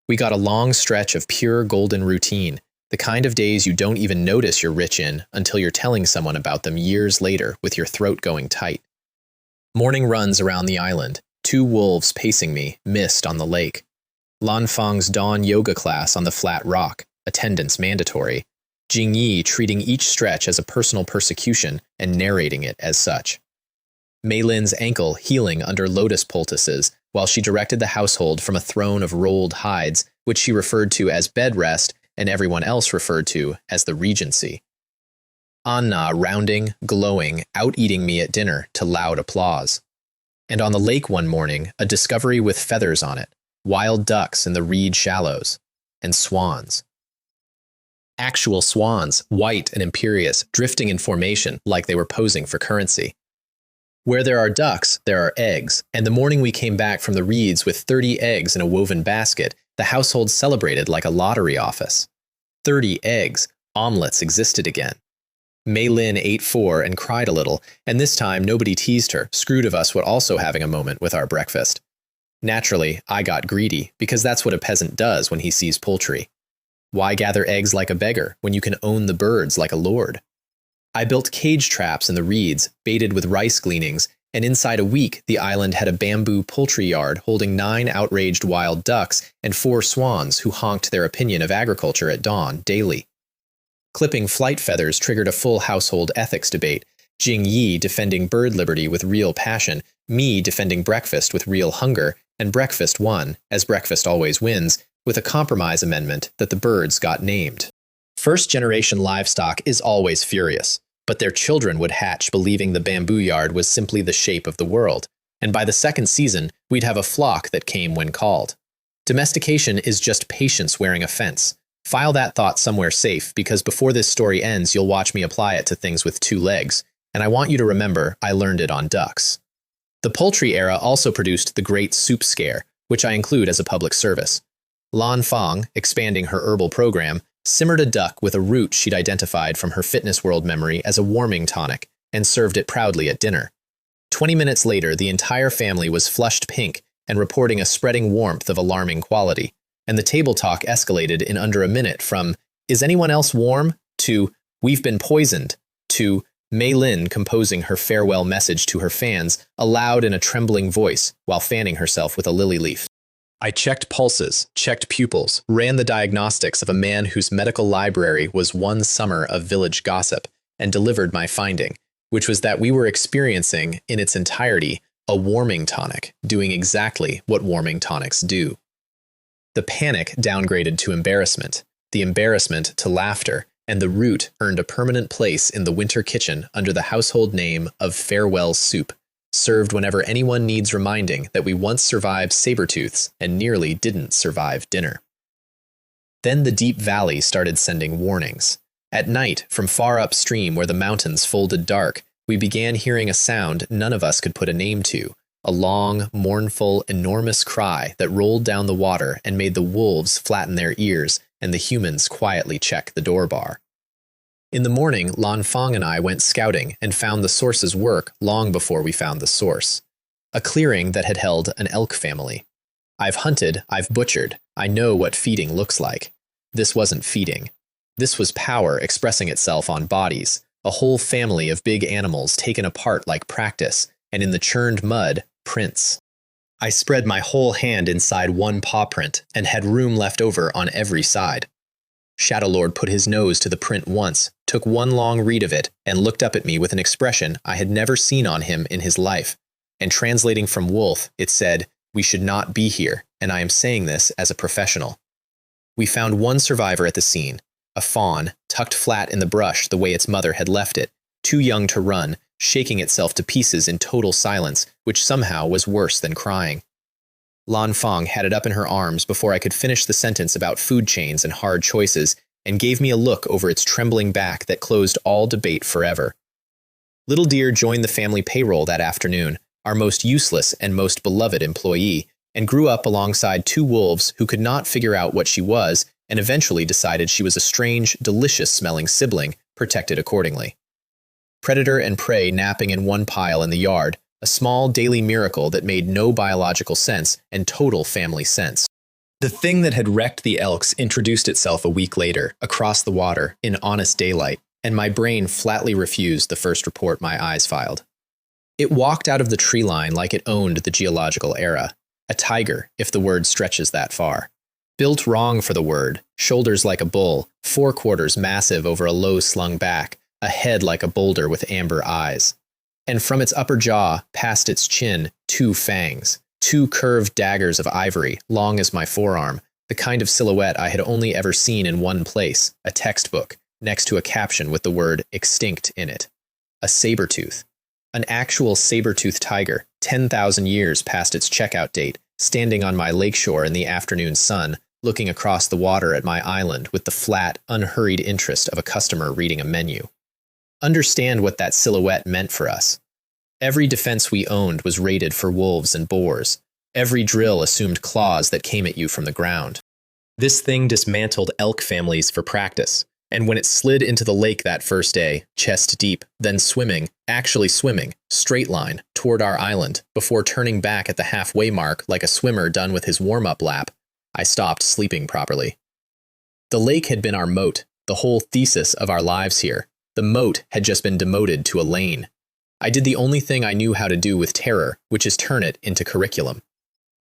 We got a long stretch of pure golden routine, the kind of days you don't even notice you're rich in until you're telling someone about them years later with your throat going tight. Morning runs around the island, 2 wolves pacing me, mist on the lake. Lan Fang's dawn yoga class on the flat rock, attendance mandatory. Jing Yi treating each stretch as a personal persecution and narrating it as such. Mei Lin's ankle healing under lotus poultices while she directed the household from a throne of rolled hides, which she referred to as bed rest and everyone else referred to as the Regency. Anna rounding, glowing, out-eating me at dinner to loud applause. And on the lake one morning, a discovery with feathers on it, wild ducks in the reed shallows, and swans. Actual swans, white and imperious, drifting in formation like they were posing for currency. Where there are ducks, there are eggs, and the morning we came back from the reeds with 30 eggs in a woven basket, the household celebrated like a lottery office. 30 eggs, omelets existed again. Mei Lin ate 4 and cried a little, and this time nobody teased her, screwed of us what also having a moment with our breakfast. Naturally, I got greedy, because that's what a peasant does when he sees poultry. Why gather eggs like a beggar when you can own the birds like a lord? I built cage traps in the reeds, baited with rice gleanings, and inside a week the island had a bamboo poultry yard holding 9 outraged wild ducks and 4 swans who honked their opinion of agriculture at dawn daily. Clipping flight feathers triggered a full household ethics debate, Jing Yi defending bird liberty with real passion, me defending breakfast with real hunger, and breakfast won, as breakfast always wins, with a compromise amendment that the birds got named. First-generation livestock is always furious, but their children would hatch believing the bamboo yard was simply the shape of the world, and by the 2nd season, we'd have a flock that came when called. Domestication is just patience wearing a fence. File that thought somewhere safe, because before this story ends, you'll watch me apply it to things with 2 legs, and I want you to remember I learned it on ducks. The poultry era also produced the Great Soup Scare, which I include as a public service. Lan Fang, expanding her herbal program, simmered a duck with a root she'd identified from her fitness world memory as a warming tonic and served it proudly at dinner. 20 minutes later, the entire family was flushed pink and reporting a spreading warmth of alarming quality, and the table talk escalated in under a minute from, "Is anyone else warm?" to, "We've been poisoned," to Mei Lin composing her farewell message to her fans aloud in a trembling voice while fanning herself with a lily leaf. I checked pulses, checked pupils, ran the diagnostics of a man whose medical library was one summer of village gossip, and delivered my finding, which was that we were experiencing, in its entirety, a warming tonic, doing exactly what warming tonics do. The panic downgraded to embarrassment, the embarrassment to laughter, and the root earned a permanent place in the winter kitchen under the household name of farewell soup, served whenever anyone needs reminding that we once survived saber-tooths and nearly didn't survive dinner. Then the deep valley started sending warnings. At night, from far upstream where the mountains folded dark, we began hearing a sound none of us could put a name to, a long, mournful, enormous cry that rolled down the water and made the wolves flatten their ears and the humans quietly check the door bar. In the morning, Lan Fang and I went scouting and found the source's work long before we found the source. A clearing that had held an elk family. I've hunted, I've butchered, I know what feeding looks like. This wasn't feeding. This was power expressing itself on bodies, a whole family of big animals taken apart like practice, and in the churned mud, prints. I spread my whole hand inside one paw print and had room left over on every side. Shadowlord put his nose to the print once, took one long read of it, and looked up at me with an expression I had never seen on him in his life. And translating from Wolf, it said, "We should not be here, and I am saying this as a professional." We found one survivor at the scene, a fawn, tucked flat in the brush the way its mother had left it, too young to run, shaking itself to pieces in total silence, which somehow was worse than crying. Lan Fang had it up in her arms before I could finish the sentence about food chains and hard choices, and gave me a look over its trembling back that closed all debate forever. Little Deer joined the family payroll that afternoon, our most useless and most beloved employee, and grew up alongside two wolves who could not figure out what she was and eventually decided she was a strange, delicious-smelling sibling, protected accordingly. Predator and prey napping in one pile in the yard, a small daily miracle that made no biological sense and total family sense. The thing that had wrecked the elks introduced itself a week later, across the water, in honest daylight, and my brain flatly refused the first report my eyes filed. It walked out of the tree line like it owned the geological era, a tiger, if the word stretches that far. Built wrong for the word, shoulders like a bull, forequarters massive over a low-slung back, a head like a boulder with amber eyes. And from its upper jaw, past its chin, two fangs, two curved daggers of ivory, long as my forearm, the kind of silhouette I had only ever seen in one place, a textbook, next to a caption with the word extinct in it. A saber-tooth. An actual saber-toothed tiger, 10,000 years past its checkout date, standing on my lakeshore in the afternoon sun, looking across the water at my island with the flat, unhurried interest of a customer reading a menu. Understand what that silhouette meant for us. Every defense we owned was rated for wolves and boars. Every drill assumed claws that came at you from the ground. This thing dismantled elk families for practice, and when it slid into the lake that first day, chest deep, then swimming, actually swimming, straight line, toward our island, before turning back at the halfway mark like a swimmer done with his warm-up lap, I stopped sleeping properly. The lake had been our moat, the whole thesis of our lives here. The moat had just been demoted to a lane. I did the only thing I knew how to do with terror, which is turn it into curriculum.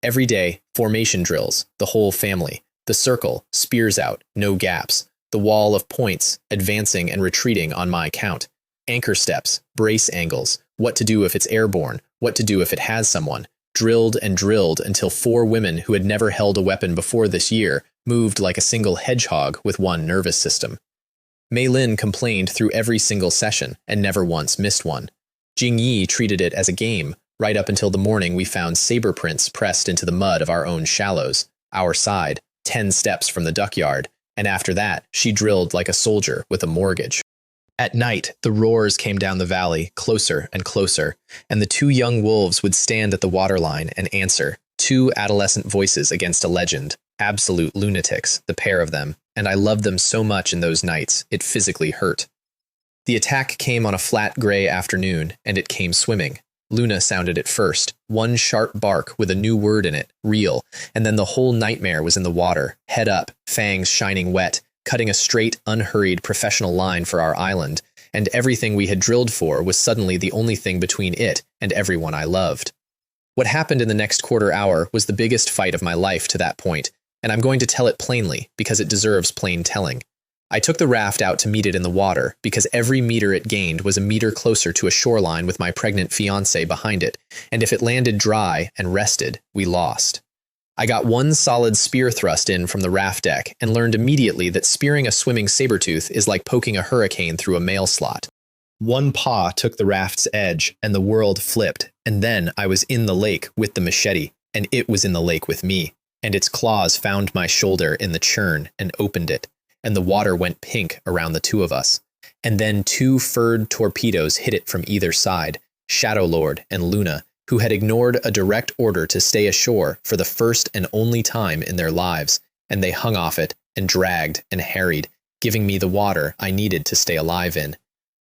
Every day, formation drills, the whole family, the circle, spears out, no gaps, the wall of points, advancing and retreating on my count, anchor steps, brace angles, what to do if it's airborne, what to do if it has someone, drilled and drilled until 4 women who had never held a weapon before this year moved like a single hedgehog with one nervous system. Mei Lin complained through every single session and never once missed one. Jing Yi treated it as a game, right up until the morning we found saber prints pressed into the mud of our own shallows, our side, 10 steps from the duckyard, and after that, she drilled like a soldier with a mortgage. At night, the roars came down the valley, closer and closer, and the 2 young wolves would stand at the waterline and answer, 2 adolescent voices against a legend, absolute lunatics, the pair of them, and I loved them so much in those nights, it physically hurt. The attack came on a flat gray afternoon, and it came swimming. Luna sounded it first, one sharp bark with a new word in it, real, and then the whole nightmare was in the water, head up, fangs shining wet, cutting a straight, unhurried professional line for our island, and everything we had drilled for was suddenly the only thing between it and everyone I loved. What happened in the next quarter hour was the biggest fight of my life to that point, and I'm going to tell it plainly because it deserves plain telling. I took the raft out to meet it in the water because every meter it gained was a meter closer to a shoreline with my pregnant fiancée behind it, and if it landed dry and rested, we lost. I got one solid spear thrust in from the raft deck and learned immediately that spearing a swimming sabertooth is like poking a hurricane through a mail slot. One paw took the raft's edge, and the world flipped, and then I was in the lake with the machete, and it was in the lake with me, and its claws found my shoulder in the churn and opened it, and the water went pink around the two of us. And then two furred torpedoes hit it from either side, Shadow Lord and Luna, who had ignored a direct order to stay ashore for the first and only time in their lives, and they hung off it and dragged and harried, giving me the water I needed to stay alive in.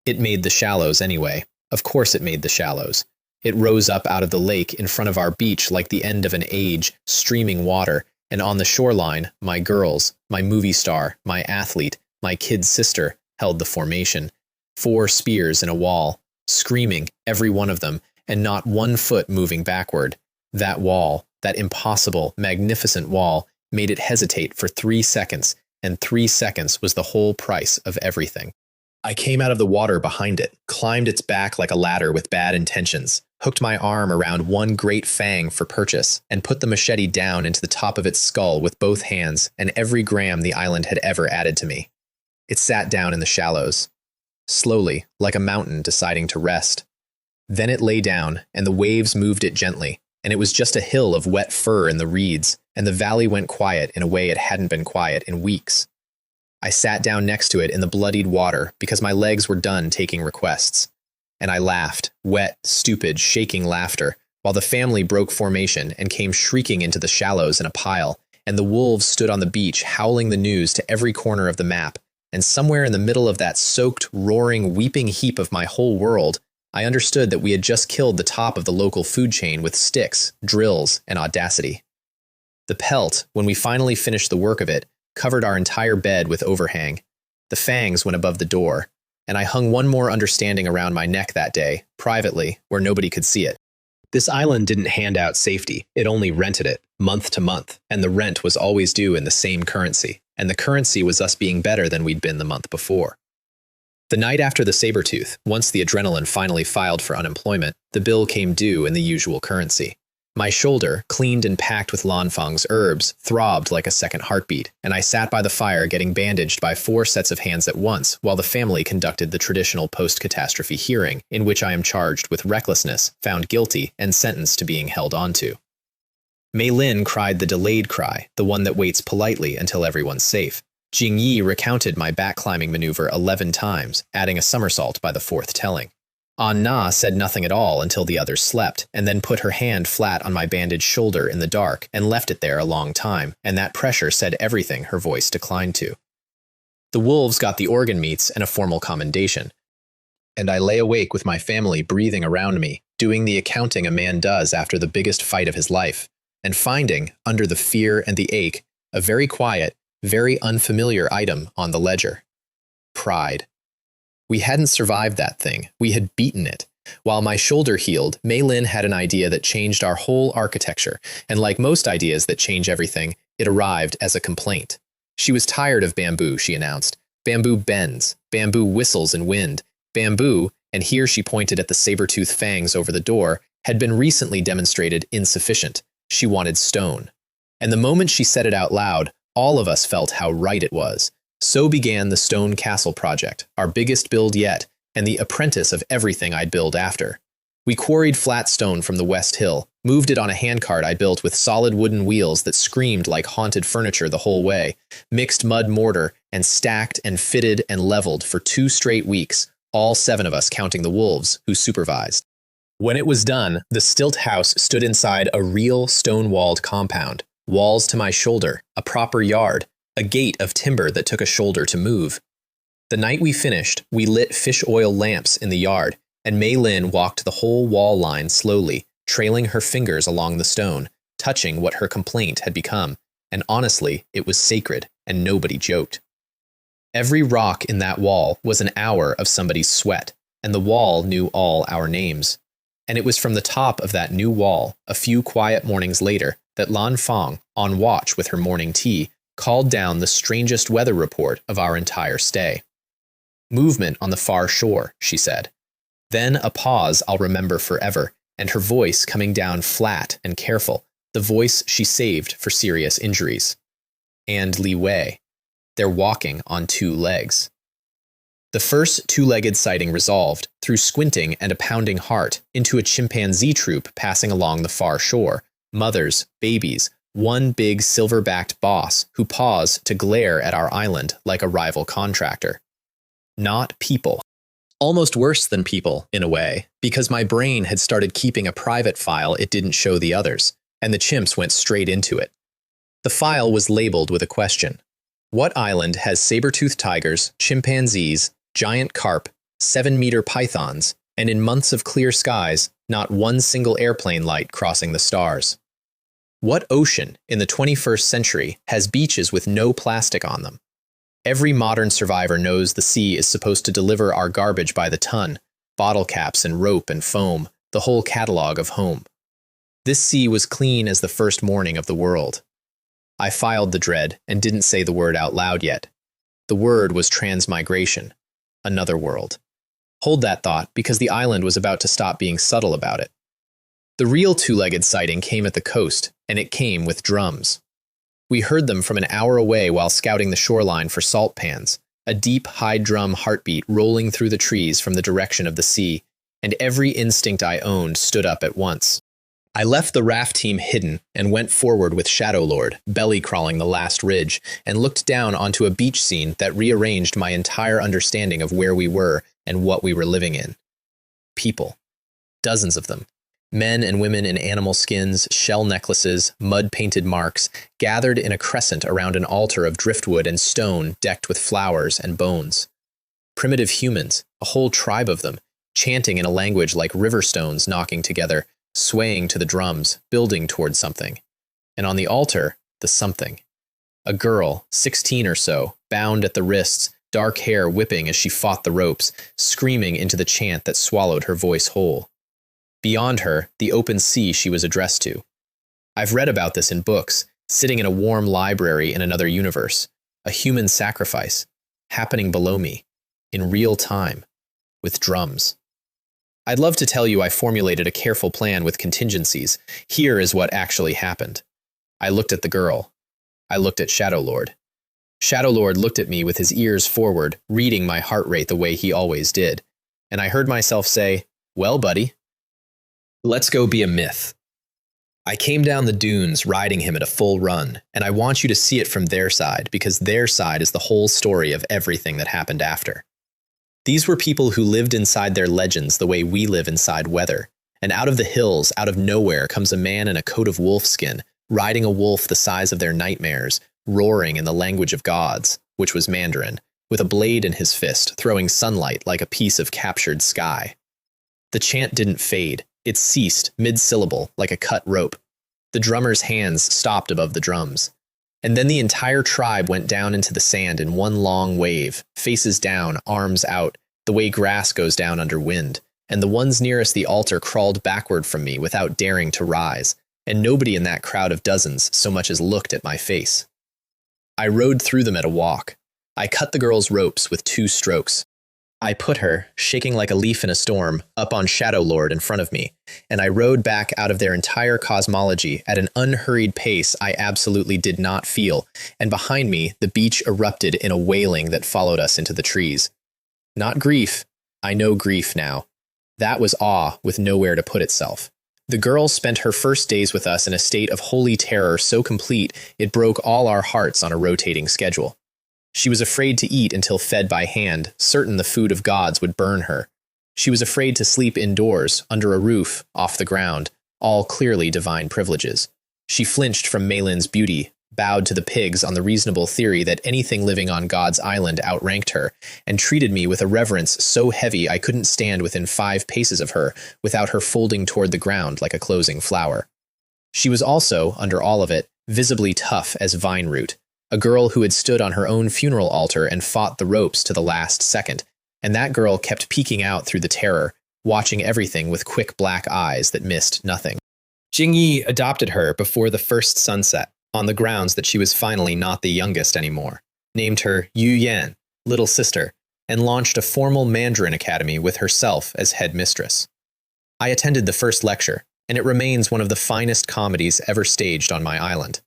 It made the shallows anyway. Of course it made the shallows. It rose up out of the lake in front of our beach like the end of an age, streaming water, and on the shoreline, my girls, my movie star, my athlete, my kid sister, held the formation. 4 spears in a wall, screaming, every one of them, and not 1 foot moving backward. That wall, that impossible, magnificent wall, made it hesitate for 3 seconds, and 3 seconds was the whole price of everything. I came out of the water behind it, climbed its back like a ladder with bad intentions, hooked my arm around one great fang for purchase, and put the machete down into the top of its skull with both hands and every gram the island had ever added to me. It sat down in the shallows, slowly, like a mountain deciding to rest. Then it lay down, and the waves moved it gently, and it was just a hill of wet fur in the reeds, and the valley went quiet in a way it hadn't been quiet in weeks. I sat down next to it in the bloodied water because my legs were done taking requests. And I laughed, wet, stupid, shaking laughter, while the family broke formation and came shrieking into the shallows in a pile, and the wolves stood on the beach howling the news to every corner of the map, and somewhere in the middle of that soaked, roaring, weeping heap of my whole world, I understood that we had just killed the top of the local food chain with sticks, drills, and audacity. The pelt, when we finally finished the work of it, covered our entire bed with overhang. The fangs went above the door, and I hung one more understanding around my neck that day, privately, where nobody could see it. This island didn't hand out safety, it only rented it, month to month, and the rent was always due in the same currency, and the currency was us being better than we'd been the month before. The night after the Sabertooth, once the adrenaline finally filed for unemployment, the bill came due in the usual currency. My shoulder, cleaned and packed with Lanfang's herbs, throbbed like a second heartbeat, and I sat by the fire getting bandaged by 4 sets of hands at once while the family conducted the traditional post-catastrophe hearing, in which I am charged with recklessness, found guilty, and sentenced to being held onto. Mei Lin cried the delayed cry, the one that waits politely until everyone's safe. Jing Yi recounted my back-climbing maneuver 11 times, adding a somersault by the 4th telling. An Na said nothing at all until the others slept, and then put her hand flat on my bandaged shoulder in the dark and left it there a long time, and that pressure said everything her voice declined to. The wolves got the organ meats and a formal commendation, and I lay awake with my family breathing around me, doing the accounting a man does after the biggest fight of his life, and finding, under the fear and the ache, a very quiet, very unfamiliar item on the ledger. Pride. We hadn't survived that thing. We had beaten it. While my shoulder healed, Mei Lin had an idea that changed our whole architecture, and like most ideas that change everything, it arrived as a complaint. She was tired of bamboo, she announced. Bamboo bends. Bamboo whistles in wind. Bamboo, and here she pointed at the saber-tooth fangs over the door, had been recently demonstrated insufficient. She wanted stone. And the moment she said it out loud, all of us felt how right it was. So began the Stone Castle project, our biggest build yet, and the apprentice of everything I'd build after. We quarried flat stone from the West Hill, moved it on a handcart I built with solid wooden wheels that screamed like haunted furniture the whole way, mixed mud mortar, and stacked and fitted and leveled for 2 straight weeks, all 7 of us counting the wolves, who supervised. When it was done, the stilt house stood inside a real stone-walled compound, walls to my shoulder, a proper yard, a gate of timber that took a shoulder to move. The night we finished, we lit fish oil lamps in the yard, and Mei Lin walked the whole wall line slowly, trailing her fingers along the stone, touching what her complaint had become, and honestly, it was sacred, and nobody joked. Every rock in that wall was an hour of somebody's sweat, and the wall knew all our names. And it was from the top of that new wall, a few quiet mornings later, that Lan Fang, on watch with her morning tea, called down the strangest weather report of our entire stay. Movement on the far shore, she said. Then a pause I'll remember forever, and her voice coming down flat and careful, the voice she saved for serious injuries. And Li Wei. They're walking on two legs. The first two-legged sighting resolved, through squinting and a pounding heart, into a chimpanzee troop passing along the far shore. Mothers, babies, one big silver-backed boss who paused to glare at our island like a rival contractor. Not people. Almost worse than people, in a way, because my brain had started keeping a private file it didn't show the others, and the chimps went straight into it. The file was labeled with a question. What island has saber-toothed tigers, chimpanzees, giant carp, 7-meter pythons, and in months of clear skies, not one single airplane light crossing the stars? What ocean in the 21st century has beaches with no plastic on them? Every modern survivor knows the sea is supposed to deliver our garbage by the ton, bottle caps and rope and foam, the whole catalog of home. This sea was clean as the first morning of the world. I filed the dread and didn't say the word out loud yet. The word was transmigration. Another world. Hold that thought, because the island was about to stop being subtle about it. The real two-legged sighting came at the coast, and it came with drums. We heard them from an hour away while scouting the shoreline for salt pans, a deep, high drum heartbeat rolling through the trees from the direction of the sea, and every instinct I owned stood up at once. I left the raft team hidden and went forward with Shadow Lord, belly-crawling the last ridge, and looked down onto a beach scene that rearranged my entire understanding of where we were and what we were living in. People. Dozens of them. Men and women in animal skins, shell necklaces, mud-painted marks, gathered in a crescent around an altar of driftwood and stone decked with flowers and bones. Primitive humans, a whole tribe of them, chanting in a language like river stones knocking together, swaying to the drums, building toward something. And on the altar, the something. A girl, 16 or so, bound at the wrists, dark hair whipping as she fought the ropes, screaming into the chant that swallowed her voice whole. Beyond her, the open sea she was addressed to. I've read about this in books, sitting in a warm library in another universe. A human sacrifice, happening below me, in real time, with drums. I'd love to tell you I formulated a careful plan with contingencies. Here is what actually happened. I looked at the girl. I looked at Shadow Lord. Shadow Lord looked at me with his ears forward, reading my heart rate the way he always did. And I heard myself say, "Well, buddy, let's go be a myth." I came down the dunes riding him at a full run, and I want you to see it from their side, because their side is the whole story of everything that happened after. These were people who lived inside their legends the way we live inside weather, and out of the hills, out of nowhere, comes a man in a coat of wolfskin, riding a wolf the size of their nightmares, roaring in the language of gods, which was Mandarin, with a blade in his fist, throwing sunlight like a piece of captured sky. The chant didn't fade. It ceased, mid-syllable, like a cut rope. The drummer's hands stopped above the drums. And then the entire tribe went down into the sand in one long wave, faces down, arms out, the way grass goes down under wind, and the ones nearest the altar crawled backward from me without daring to rise, and nobody in that crowd of dozens so much as looked at my face. I rode through them at a walk. I cut the girl's ropes with 2 strokes. I put her, shaking like a leaf in a storm, up on Shadow Lord in front of me, and I rode back out of their entire cosmology at an unhurried pace I absolutely did not feel, and behind me the beach erupted in a wailing that followed us into the trees. Not grief. I know grief now. That was awe with nowhere to put itself. The girl spent her first days with us in a state of holy terror so complete it broke all our hearts on a rotating schedule. She was afraid to eat until fed by hand, certain the food of gods would burn her. She was afraid to sleep indoors, under a roof, off the ground, all clearly divine privileges. She flinched from Malin's beauty, bowed to the pigs on the reasonable theory that anything living on God's island outranked her, and treated me with a reverence so heavy I couldn't stand within 5 paces of her without her folding toward the ground like a closing flower. She was also, under all of it, visibly tough as vine root, a girl who had stood on her own funeral altar and fought the ropes to the last second, and that girl kept peeking out through the terror, watching everything with quick black eyes that missed nothing. Jingyi adopted her before the first sunset, on the grounds that she was finally not the youngest anymore, named her Yu Yan, little sister, and launched a formal Mandarin academy with herself as head mistress. I attended the first lecture, and it remains one of the finest comedies ever staged on my island.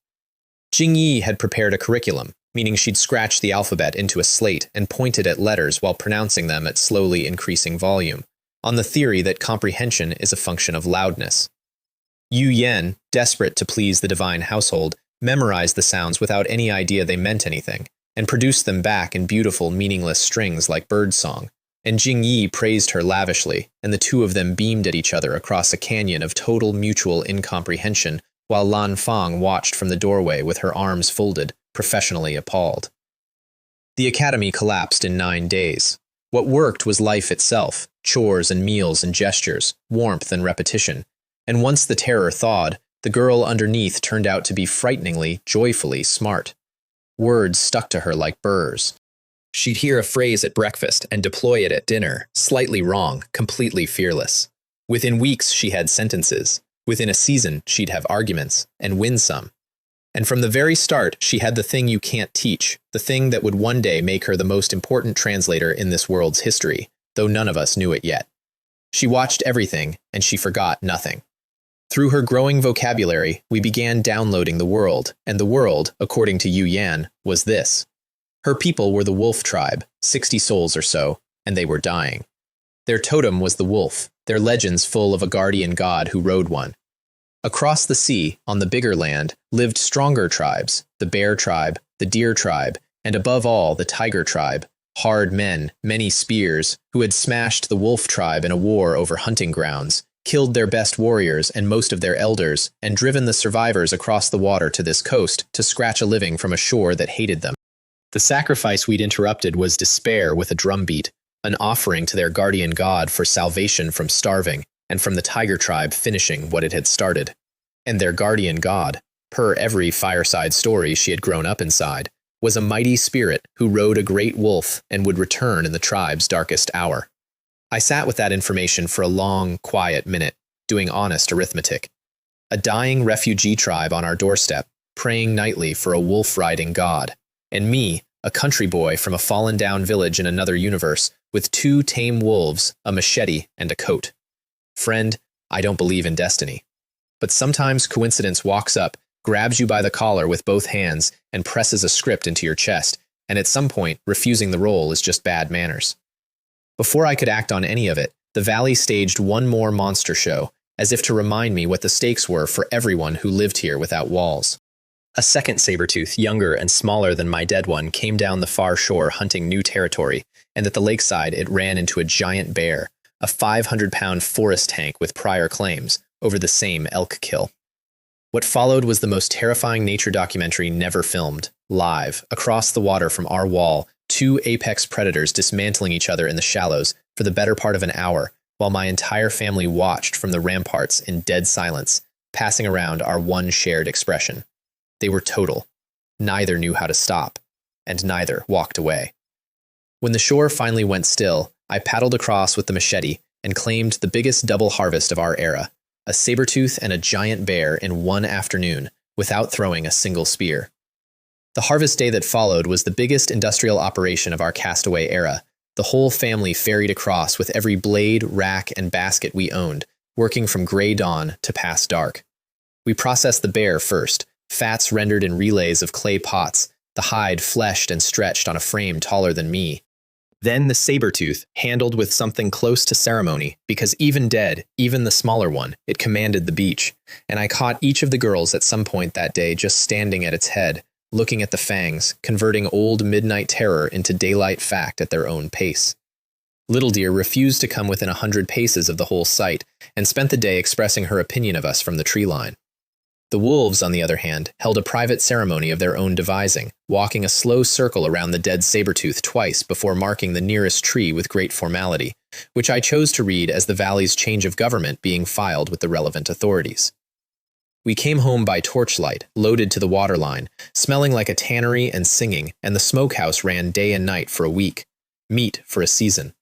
Jingyi had prepared a curriculum, meaning she'd scratch the alphabet into a slate and pointed at letters while pronouncing them at slowly increasing volume, on the theory that comprehension is a function of loudness. Yu Yen, desperate to please the divine household, memorized the sounds without any idea they meant anything, and produced them back in beautiful, meaningless strings like birdsong, and Jingyi praised her lavishly, and the two of them beamed at each other across a canyon of total mutual incomprehension while Lan Fang watched from the doorway with her arms folded, professionally appalled. The academy collapsed in 9 days. What worked was life itself, chores and meals and gestures, warmth and repetition, and once the terror thawed, the girl underneath turned out to be frighteningly, joyfully smart. Words stuck to her like burrs. She'd hear a phrase at breakfast and deploy it at dinner, slightly wrong, completely fearless. Within weeks, she had sentences. Within a season, she'd have arguments, and win some. And from the very start, she had the thing you can't teach, the thing that would one day make her the most important translator in this world's history, though none of us knew it yet. She watched everything, and she forgot nothing. Through her growing vocabulary, we began downloading the world, and the world, according to Yu Yan, was this. Her people were the wolf tribe, 60 souls or so, and they were dying. Their totem was the wolf, their legends full of a guardian god who rode one. Across the sea, on the bigger land, lived stronger tribes, the bear tribe, the deer tribe, and above all, the tiger tribe, hard men, many spears, who had smashed the wolf tribe in a war over hunting grounds, killed their best warriors and most of their elders, and driven the survivors across the water to this coast to scratch a living from a shore that hated them. The sacrifice we'd interrupted was despair with a drumbeat, an offering to their guardian god for salvation from starving, and from the tiger tribe finishing what it had started. And their guardian god, per every fireside story she had grown up inside, was a mighty spirit who rode a great wolf and would return in the tribe's darkest hour. I sat with that information for a long, quiet minute, doing honest arithmetic. A dying refugee tribe on our doorstep, praying nightly for a wolf-riding god, and me, a country boy from a fallen-down village in another universe, with 2 tame wolves, a machete, and a coat. Friend, I don't believe in destiny. But sometimes coincidence walks up, grabs you by the collar with both hands, and presses a script into your chest, and at some point, refusing the role is just bad manners. Before I could act on any of it, the valley staged one more monster show, as if to remind me what the stakes were for everyone who lived here without walls. A second saber-tooth, younger and smaller than my dead one, came down the far shore hunting new territory, and at the lakeside it ran into a giant bear, a 500-pound forest tank with prior claims, over the same elk kill. What followed was the most terrifying nature documentary never filmed, live, across the water from our wall, 2 apex predators dismantling each other in the shallows for the better part of an hour, while my entire family watched from the ramparts in dead silence, passing around our one shared expression. They were total. Neither knew how to stop, and neither walked away. When the shore finally went still, I paddled across with the machete and claimed the biggest double harvest of our era, a saber-tooth and a giant bear in one afternoon, without throwing a single spear. The harvest day that followed was the biggest industrial operation of our castaway era. The whole family ferried across with every blade, rack, and basket we owned, working from gray dawn to past dark. We processed the bear first, fats rendered in relays of clay pots, the hide fleshed and stretched on a frame taller than me. Then the saber-tooth, handled with something close to ceremony, because even dead, even the smaller one, it commanded the beach, and I caught each of the girls at some point that day just standing at its head, looking at the fangs, converting old midnight terror into daylight fact at their own pace. Little Dear refused to come within 100 paces of the whole sight, and spent the day expressing her opinion of us from the tree line. The wolves, on the other hand, held a private ceremony of their own devising, walking a slow circle around the dead saber-tooth twice before marking the nearest tree with great formality, which I chose to read as the valley's change of government being filed with the relevant authorities. We came home by torchlight, loaded to the waterline, smelling like a tannery and singing, and the smokehouse ran day and night for a week. Meat for a season.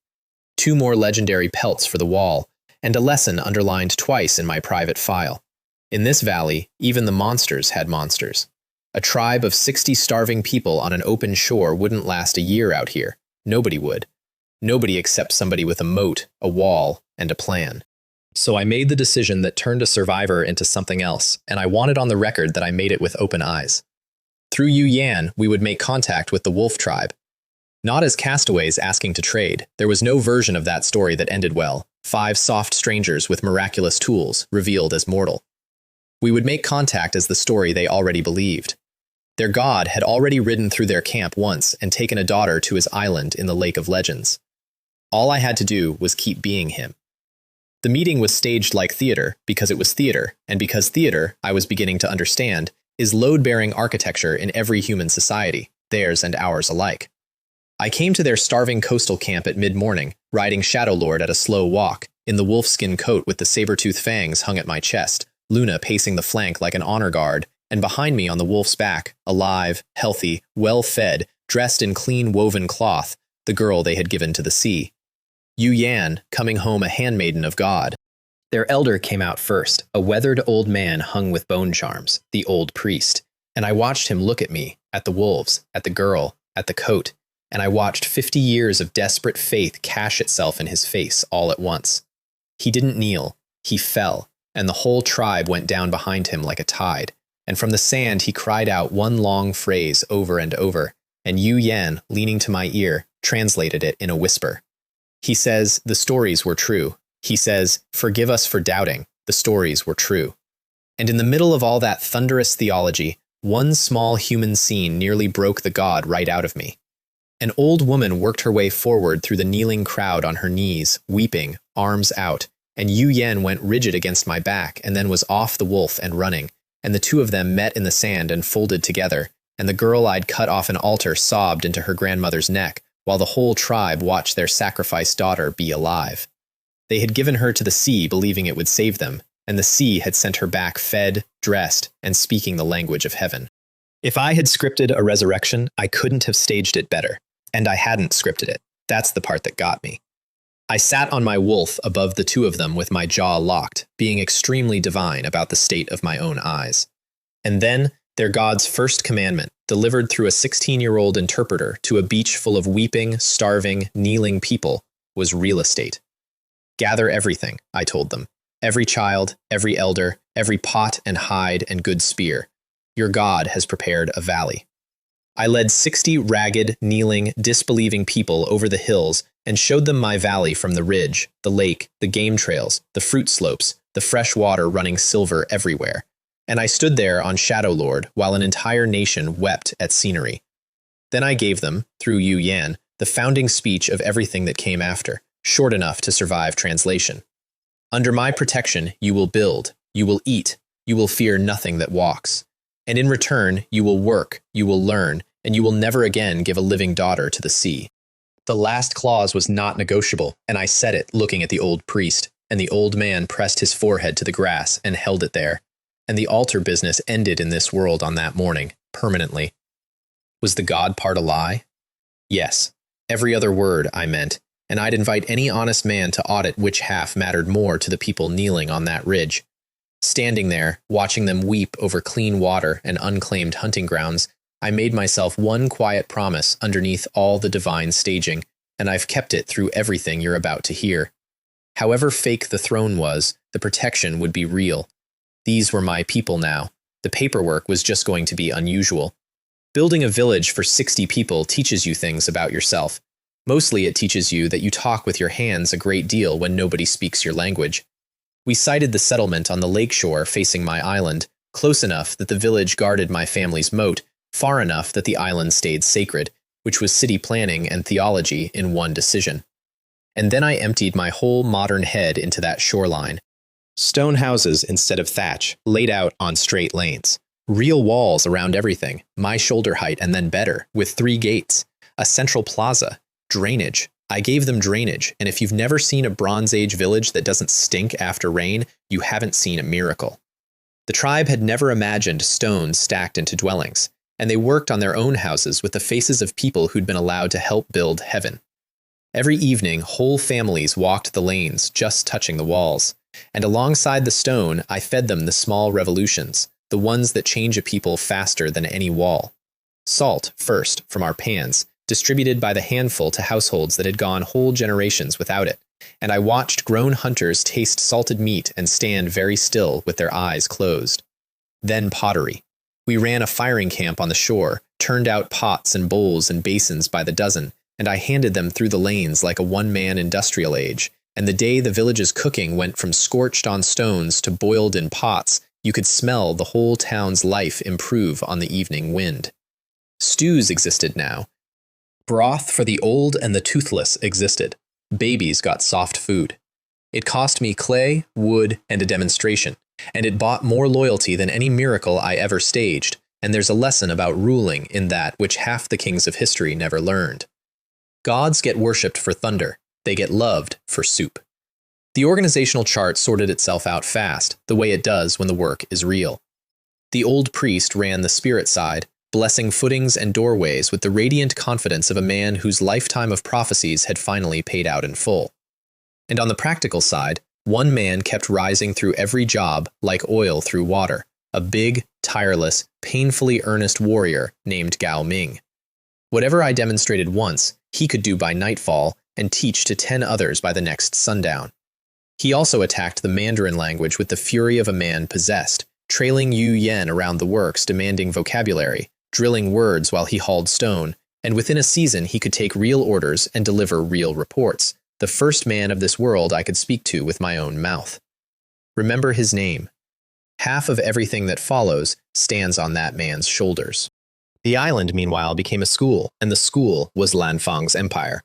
2 more legendary pelts for the wall, and a lesson underlined twice in my private file. In this valley, even the monsters had monsters. A tribe of 60 starving people on an open shore wouldn't last a year out here. Nobody would. Nobody except somebody with a moat, a wall, and a plan. So I made the decision that turned a survivor into something else, and I wanted on the record that I made it with open eyes. Through Yu Yan, we would make contact with the wolf tribe. Not as castaways asking to trade. There was no version of that story that ended well. 5 soft strangers with miraculous tools, revealed as mortal. We would make contact as the story they already believed. Their god had already ridden through their camp once and taken a daughter to his island in the Lake of Legends. All I had to do was keep being him. The meeting was staged like theater because it was theater, and because theater, I was beginning to understand, is load-bearing architecture in every human society, theirs and ours alike. I came to their starving coastal camp at mid-morning, riding Shadowlord at a slow walk, in the wolfskin coat with the saber-tooth fangs hung at my chest, Luna pacing the flank like an honor guard, and behind me on the wolf's back, alive, healthy, well-fed, dressed in clean woven cloth, the girl they had given to the sea. Yu Yan, coming home a handmaiden of God. Their elder came out first, a weathered old man hung with bone charms, the old priest, and I watched him look at me, at the wolves, at the girl, at the coat, and I watched 50 years of desperate faith cash itself in his face all at once. He didn't kneel, he fell, and the whole tribe went down behind him like a tide, and from the sand he cried out one long phrase over and over, and Yu Yan, leaning to my ear, translated it in a whisper. He says, the stories were true. He says, forgive us for doubting, the stories were true. And in the middle of all that thunderous theology, one small human scene nearly broke the god right out of me. An old woman worked her way forward through the kneeling crowd on her knees, weeping, arms out, and Yu Yan went rigid against my back and then was off the wolf and running, and the two of them met in the sand and folded together, and the girl I'd cut off an altar sobbed into her grandmother's neck, while the whole tribe watched their sacrificed daughter be alive. They had given her to the sea believing it would save them, and the sea had sent her back fed, dressed, and speaking the language of heaven. If I had scripted a resurrection, I couldn't have staged it better. And I hadn't scripted it. That's the part that got me. I sat on my wolf above the two of them with my jaw locked, being extremely divine about the state of my own eyes. And then, their god's first commandment, delivered through a 16-year-old interpreter to a beach full of weeping, starving, kneeling people, was real estate. Gather everything, I told them. Every child, every elder, every pot and hide and good spear. Your god has prepared a valley. I led 60 ragged, kneeling, disbelieving people over the hills and showed them my valley from the ridge, the lake, the game trails, the fruit slopes, the fresh water running silver everywhere. And I stood there on Shadowlord while an entire nation wept at scenery. Then I gave them, through Yu Yan, the founding speech of everything that came after, short enough to survive translation. Under my protection, you will build, you will eat, you will fear nothing that walks. And in return, you will work, you will learn, and you will never again give a living daughter to the sea. The last clause was not negotiable, and I said it looking at the old priest, and the old man pressed his forehead to the grass and held it there. And the altar business ended in this world on that morning, permanently. Was the god part a lie? Yes. Every other word, I meant, and I'd invite any honest man to audit which half mattered more to the people kneeling on that ridge. Standing there, watching them weep over clean water and unclaimed hunting grounds, I made myself one quiet promise underneath all the divine staging, and I've kept it through everything you're about to hear. However fake the throne was, the protection would be real. These were my people now. The paperwork was just going to be unusual. Building a village for 60 people teaches you things about yourself. Mostly it teaches you that you talk with your hands a great deal when nobody speaks your language. We sited the settlement on the lakeshore facing my island, close enough that the village guarded my family's moat, far enough that the island stayed sacred, which was city planning and theology in one decision. And then I emptied my whole modern head into that shoreline. Stone houses instead of thatch, laid out on straight lanes. Real walls around everything, my shoulder height and then better, with 3 gates. A central plaza. Drainage. I gave them drainage, and if you've never seen a Bronze Age village that doesn't stink after rain, you haven't seen a miracle. The tribe had never imagined stones stacked into dwellings, and they worked on their own houses with the faces of people who'd been allowed to help build heaven. Every evening, whole families walked the lanes, just touching the walls, and alongside the stone, I fed them the small revolutions, the ones that change a people faster than any wall. Salt, first, from our pans, distributed by the handful to households that had gone whole generations without it, and I watched grown hunters taste salted meat and stand very still with their eyes closed. Then pottery. We ran a firing camp on the shore, turned out pots and bowls and basins by the dozen, and I handed them through the lanes like a one-man industrial age, and the day the village's cooking went from scorched on stones to boiled in pots, you could smell the whole town's life improve on the evening wind. Stews existed now. Broth for the old and the toothless existed. Babies got soft food. It cost me clay, wood, and a demonstration, and it bought more loyalty than any miracle I ever staged, and there's a lesson about ruling in that which half the kings of history never learned. Gods get worshipped for thunder. They get loved for soup. The organizational chart sorted itself out fast, the way it does when the work is real. The old priest ran the spirit side, blessing footings and doorways with the radiant confidence of a man whose lifetime of prophecies had finally paid out in full. And on the practical side, one man kept rising through every job like oil through water, a big, tireless, painfully earnest warrior named Gao Ming. Whatever I demonstrated once, he could do by nightfall and teach to 10 others by the next sundown. He also attacked the Mandarin language with the fury of a man possessed, trailing Yu Yan around the works demanding vocabulary, drilling words while he hauled stone, and within a season he could take real orders and deliver real reports, the first man of this world I could speak to with my own mouth. Remember his name. Half of everything that follows stands on that man's shoulders. The island, meanwhile, became a school, and the school was Lanfang's empire.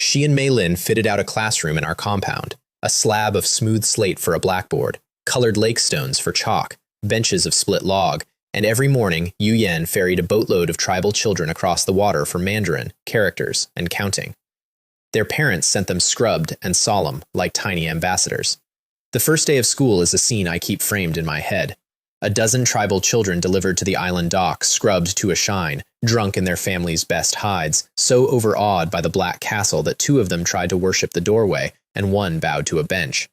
She and Mei Lin fitted out a classroom in our compound, a slab of smooth slate for a blackboard, colored lake stones for chalk, benches of split log, and every morning Yu Yan ferried a boatload of tribal children across the water for Mandarin, characters, and counting. Their parents sent them scrubbed and solemn, like tiny ambassadors. The first day of school is a scene I keep framed in my head. A dozen tribal children delivered to the island dock, scrubbed to a shine, drunk in their family's best hides, so overawed by the black castle that 2 of them tried to worship the doorway, and 1 bowed to a bench.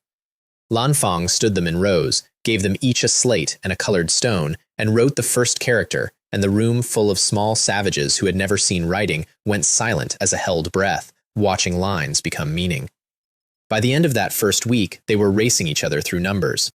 Lanfang stood them in rows, gave them each a slate and a colored stone, and wrote the first character, and the room full of small savages who had never seen writing went silent as a held breath, watching lines become meaning. By the end of that first week, they were racing each other through numbers.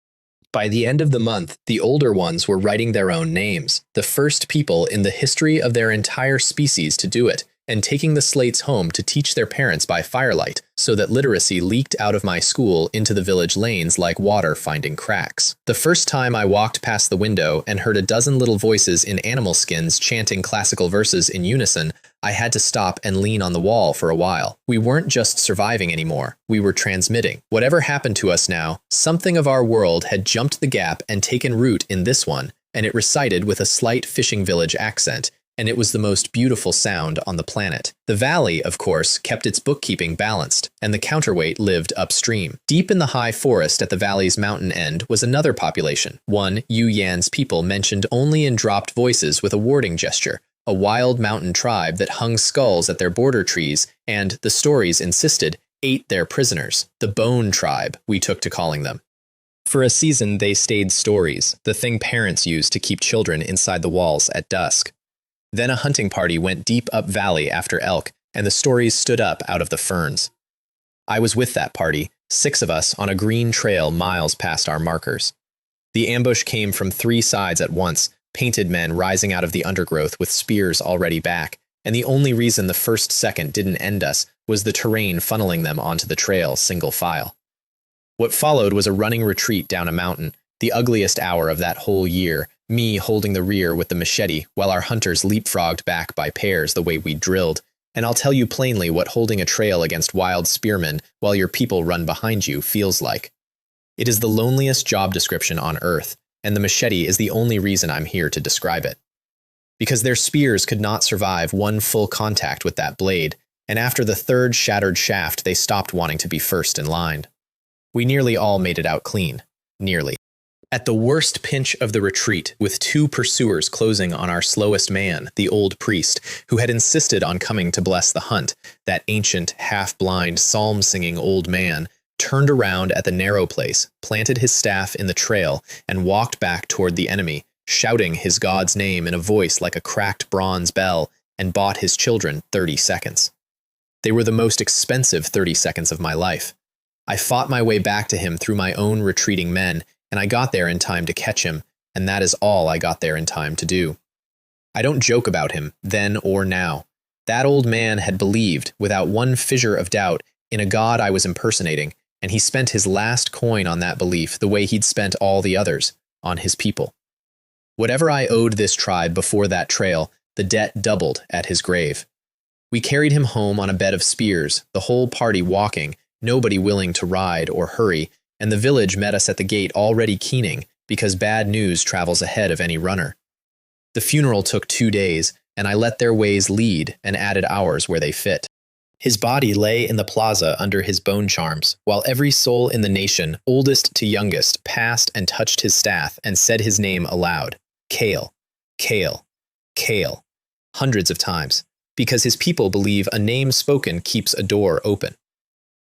By the end of the month, the older ones were writing their own names, the first people in the history of their entire species to do it, and taking the slates home to teach their parents by firelight, so that literacy leaked out of my school into the village lanes like water finding cracks. The first time I walked past the window and heard a dozen little voices in animal skins chanting classical verses in unison, I had to stop and lean on the wall for a while. We weren't just surviving anymore, we were transmitting. Whatever happened to us now, something of our world had jumped the gap and taken root in this one, and it recited with a slight fishing village accent, and it was the most beautiful sound on the planet. The valley, of course, kept its bookkeeping balanced, and the counterweight lived upstream. Deep in the high forest at the valley's mountain end was another population, one Yu Yan's people mentioned only in dropped voices with a warding gesture, a wild mountain tribe that hung skulls at their border trees and, the stories insisted, ate their prisoners. The Bone Tribe, we took to calling them. For a season, they stayed stories, the thing parents use to keep children inside the walls at dusk. Then a hunting party went deep up valley after elk, and the stories stood up out of the ferns. I was with that party, 6 of us on a green trail miles past our markers. The ambush came from 3 sides at once, painted men rising out of the undergrowth with spears already back, and the only reason the first second didn't end us was the terrain funneling them onto the trail single file. What followed was a running retreat down a mountain, the ugliest hour of that whole year, me holding the rear with the machete while our hunters leapfrogged back by pairs the way we drilled, and I'll tell you plainly what holding a trail against wild spearmen while your people run behind you feels like. It is the loneliest job description on Earth, and the machete is the only reason I'm here to describe it. Because their spears could not survive 1 full contact with that blade, and after the 3rd shattered shaft they stopped wanting to be first in line. We nearly all made it out clean. Nearly. At the worst pinch of the retreat, with 2 pursuers closing on our slowest man, the old priest, who had insisted on coming to bless the hunt, that ancient, half-blind, psalm-singing old man, turned around at the narrow place, planted his staff in the trail, and walked back toward the enemy, shouting his god's name in a voice like a cracked bronze bell, and bought his children 30 seconds. They were the most expensive 30 seconds of my life. I fought my way back to him through my own retreating men, and I got there in time to catch him, and that is all I got there in time to do. I don't joke about him, then or now. That old man had believed, without one fissure of doubt, in a god I was impersonating, and he spent his last coin on that belief the way he'd spent all the others, on his people. Whatever I owed this tribe before that trail, the debt doubled at his grave. We carried him home on a bed of spears, the whole party walking, nobody willing to ride or hurry, and the village met us at the gate already keening, because bad news travels ahead of any runner. The funeral took 2 days, and I let their ways lead and added ours where they fit. His body lay in the plaza under his bone charms, while every soul in the nation, oldest to youngest, passed and touched his staff and said his name aloud. Kale, Kale, Kale, hundreds of times, because his people believe a name spoken keeps a door open.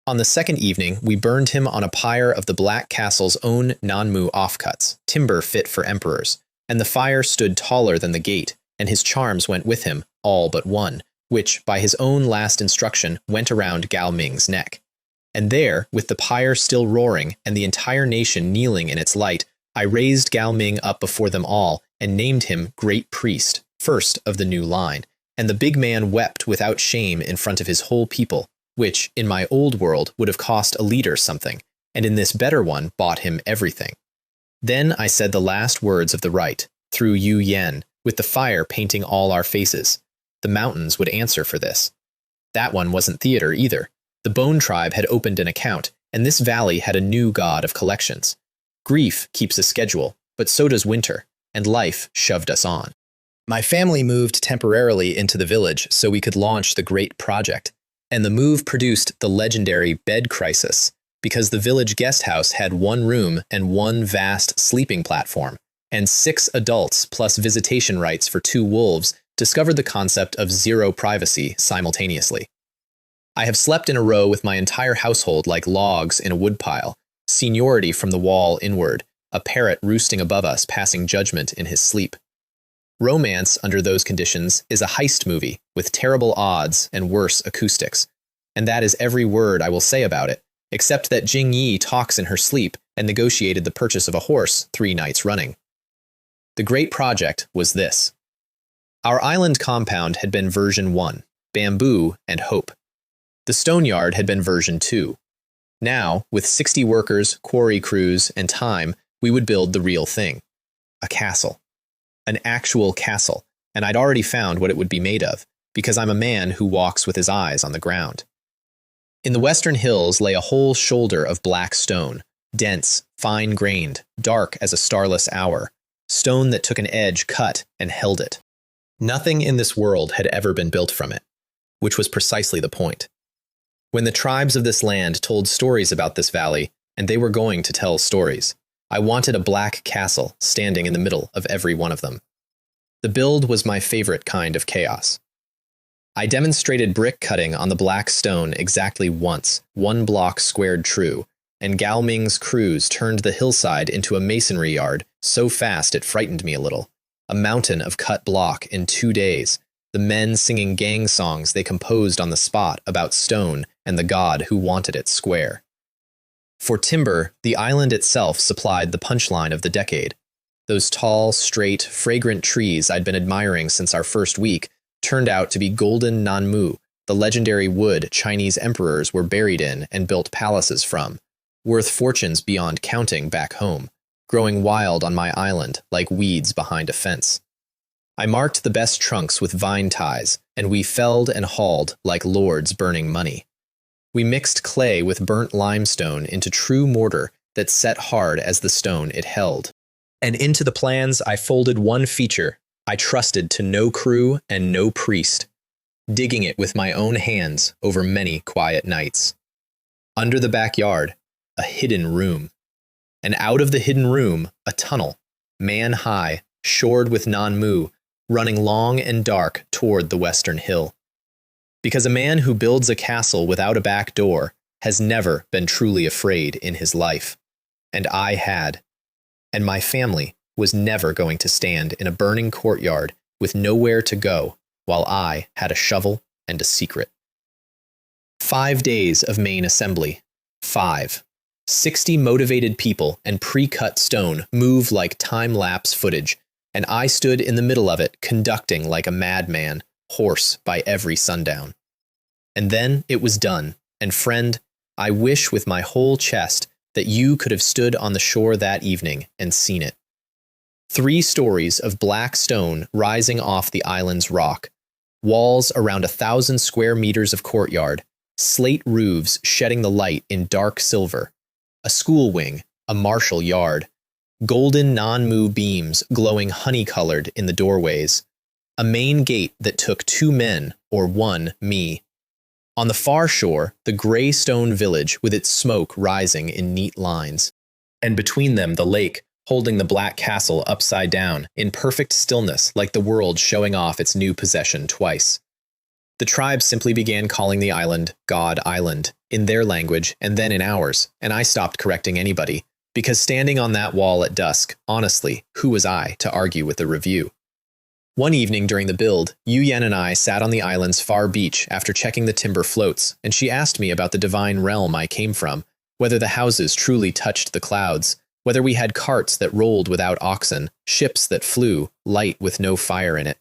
On the second evening, we burned him on a pyre of the Black Castle's own Nanmu offcuts, timber fit for emperors, and the fire stood taller than the gate, and his charms went with him, all but one, which, by his own last instruction, went around Gao Ming's neck. And there, with the pyre still roaring and the entire nation kneeling in its light, I raised Gao Ming up before them all and named him Great Priest, first of the new line, and the big man wept without shame in front of his whole people, which, in my old world, would have cost a leader something, and in this better one bought him everything. Then I said the last words of the rite, through Yu Yen, with the fire painting all our faces. The mountains would answer for this. That one wasn't theater either. The Bone Tribe had opened an account, and this valley had a new god of collections. Grief keeps a schedule, but so does winter, and life shoved us on. My family moved temporarily into the village so we could launch the great project, and the move produced the legendary bed crisis, because the village guest house had 1 room and 1 vast sleeping platform, and 6 adults plus visitation rights for 2 wolves discovered the concept of zero privacy simultaneously. I have slept in a row with my entire household like logs in a woodpile, seniority from the wall inward, a parrot roosting above us passing judgment in his sleep. Romance, under those conditions, is a heist movie with terrible odds and worse acoustics, and that is every word I will say about it, except that Jing Yi talks in her sleep and negotiated the purchase of a horse 3 nights running. The great project was this. Our island compound had been version 1, bamboo and hope. The stone yard had been version 2. Now, with 60 workers, quarry crews, and time, we would build the real thing. A castle. An actual castle, and I'd already found what it would be made of, because I'm a man who walks with his eyes on the ground. In the western hills lay a whole shoulder of black stone, dense, fine-grained, dark as a starless hour, stone that took an edge cut and held it. Nothing in this world had ever been built from it, which was precisely the point. When the tribes of this land told stories about this valley, and they were going to tell stories, I wanted a black castle standing in the middle of every one of them. The build was my favorite kind of chaos. I demonstrated brick cutting on the black stone exactly once, 1 block squared true, and Gao Ming's crews turned the hillside into a masonry yard so fast it frightened me a little. A mountain of cut block in 2 days, the men singing gang songs they composed on the spot about stone and the god who wanted it square. For timber, the island itself supplied the punchline of the decade. Those tall, straight, fragrant trees I'd been admiring since our first week turned out to be golden Nanmu, the legendary wood Chinese emperors were buried in and built palaces from, worth fortunes beyond counting back home, growing wild on my island like weeds behind a fence. I marked the best trunks with vine ties, and we felled and hauled like lords burning money. We mixed clay with burnt limestone into true mortar that set hard as the stone it held. And into the plans I folded one feature I trusted to no crew and no priest, digging it with my own hands over many quiet nights. Under the backyard, a hidden room. And out of the hidden room, a tunnel, man-high, shored with Nanmu, running long and dark toward the western hill. Because a man who builds a castle without a back door has never been truly afraid in his life. And I had. And my family was never going to stand in a burning courtyard with nowhere to go while I had a shovel and a secret. 5 days of main assembly. 5. 60 motivated people and pre-cut stone move like time-lapse footage, and I stood in the middle of it, conducting like a madman, hoarse by every sundown. And then it was done, and friend, I wish with my whole chest that you could have stood on the shore that evening and seen it. 3 stories of black stone rising off the island's rock, walls around 1,000 square meters of courtyard, slate roofs shedding the light in dark silver, a school wing, a martial yard, golden non-mu beams glowing honey-colored in the doorways, a main gate that took 2 men or 1 me. On the far shore, the gray stone village with its smoke rising in neat lines, and between them the lake holding the black castle upside down in perfect stillness like the world showing off its new possession twice. The tribe simply began calling the island God Island, in their language and then in ours, and I stopped correcting anybody, because standing on that wall at dusk, honestly, who was I to argue with the review? One evening during the build, Yu Yan and I sat on the island's far beach after checking the timber floats, and she asked me about the divine realm I came from, whether the houses truly touched the clouds, whether we had carts that rolled without oxen, ships that flew, light with no fire in it.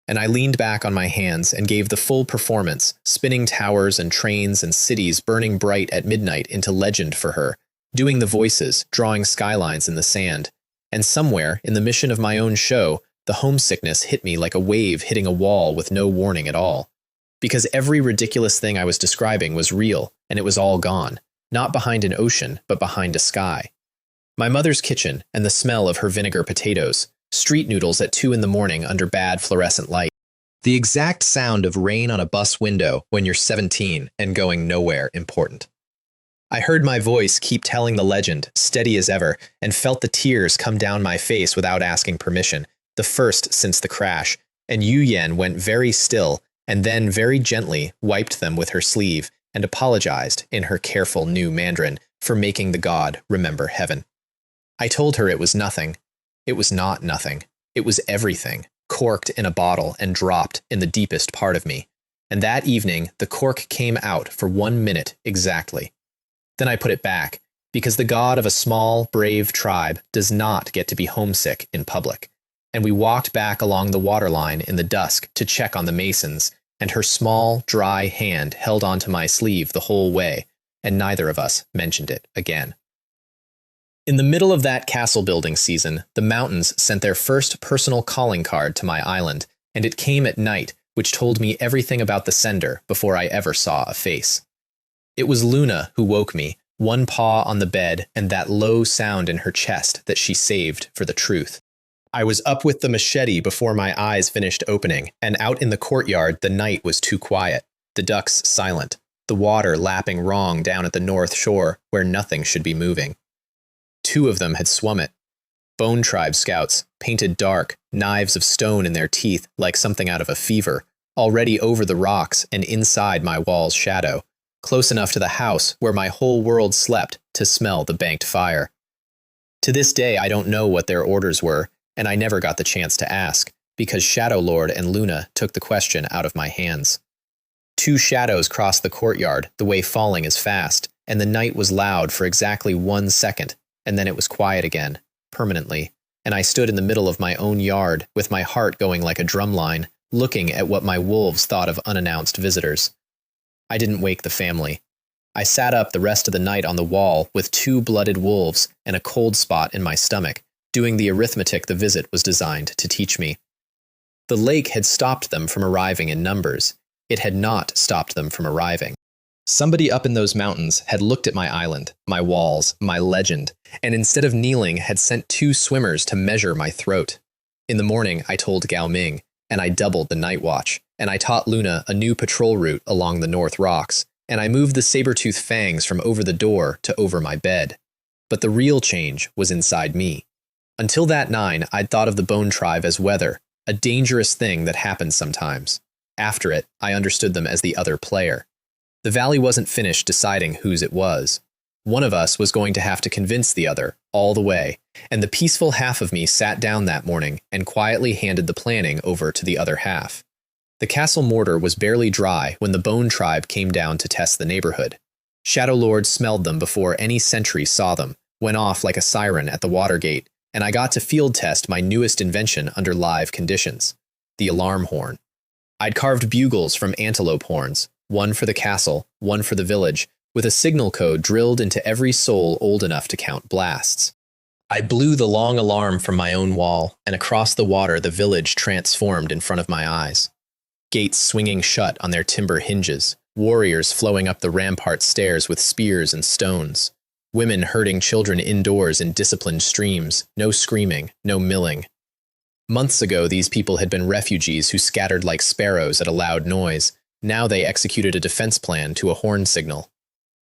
And I leaned back on my hands and gave the full performance, spinning towers and trains and cities burning bright at midnight into legend for her, doing the voices, drawing skylines in the sand. And somewhere, in the mission of my own show, the homesickness hit me like a wave hitting a wall with no warning at all. Because every ridiculous thing I was describing was real, and it was all gone, not behind an ocean, but behind a sky. My mother's kitchen and the smell of her vinegar potatoes, street noodles at 2 in the morning under bad fluorescent light, the exact sound of rain on a bus window when you're 17 and going nowhere important. I heard my voice keep telling the legend, steady as ever, and felt the tears come down my face without asking permission, the first since the crash, and Yu Yan went very still and then very gently wiped them with her sleeve and apologized in her careful new Mandarin for making the god remember heaven. I told her it was nothing. It was not nothing. It was everything, corked in a bottle and dropped in the deepest part of me. And that evening, the cork came out for 1 minute exactly. Then I put it back, because the god of a small, brave tribe does not get to be homesick in public. And we walked back along the waterline in the dusk to check on the masons, and her small, dry hand held onto my sleeve the whole way, and neither of us mentioned it again. In the middle of that castle building season, the mountains sent their first personal calling card to my island, and it came at night, which told me everything about the sender before I ever saw a face. It was Luna who woke me, one paw on the bed and that low sound in her chest that she saved for the truth. I was up with the machete before my eyes finished opening, and out in the courtyard the night was too quiet, the ducks silent, the water lapping wrong down at the north shore where nothing should be moving. 2 of them had swum it. Bone Tribe scouts, painted dark, knives of stone in their teeth like something out of a fever, already over the rocks and inside my wall's shadow, close enough to the house where my whole world slept to smell the banked fire. To this day I don't know what their orders were, and I never got the chance to ask, because Shadow Lord and Luna took the question out of my hands. 2 shadows crossed the courtyard, the way falling is fast, and the night was loud for exactly 1 second, and then it was quiet again, permanently, and I stood in the middle of my own yard with my heart going like a drumline, looking at what my wolves thought of unannounced visitors. I didn't wake the family. I sat up the rest of the night on the wall with 2 blooded wolves and a cold spot in my stomach, doing the arithmetic the visit was designed to teach me. The lake had stopped them from arriving in numbers. It had not stopped them from arriving. Somebody up in those mountains had looked at my island, my walls, my legend, and instead of kneeling had sent 2 swimmers to measure my throat. In the morning, I told Gao Ming, and I doubled the night watch, and I taught Luna a new patrol route along the North Rocks, and I moved the saber-tooth fangs from over the door to over my bed. But the real change was inside me. Until that 9, I'd thought of the Bone Tribe as weather, a dangerous thing that happens sometimes. After it, I understood them as the other player. The valley wasn't finished deciding whose it was. One of us was going to have to convince the other, all the way, and the peaceful half of me sat down that morning and quietly handed the planning over to the other half. The castle mortar was barely dry when the Bone Tribe came down to test the neighborhood. Shadow Lord smelled them before any sentry saw them, went off like a siren at the water gate, and I got to field test my newest invention under live conditions, the alarm horn. I'd carved bugles from antelope horns, one for the castle, one for the village, with a signal code drilled into every soul old enough to count blasts. I blew the long alarm from my own wall, and across the water the village transformed in front of my eyes. Gates swinging shut on their timber hinges, warriors flowing up the rampart stairs with spears and stones, women herding children indoors in disciplined streams, no screaming, no milling. Months ago, these people had been refugees who scattered like sparrows at a loud noise. Now they executed a defense plan to a horn signal.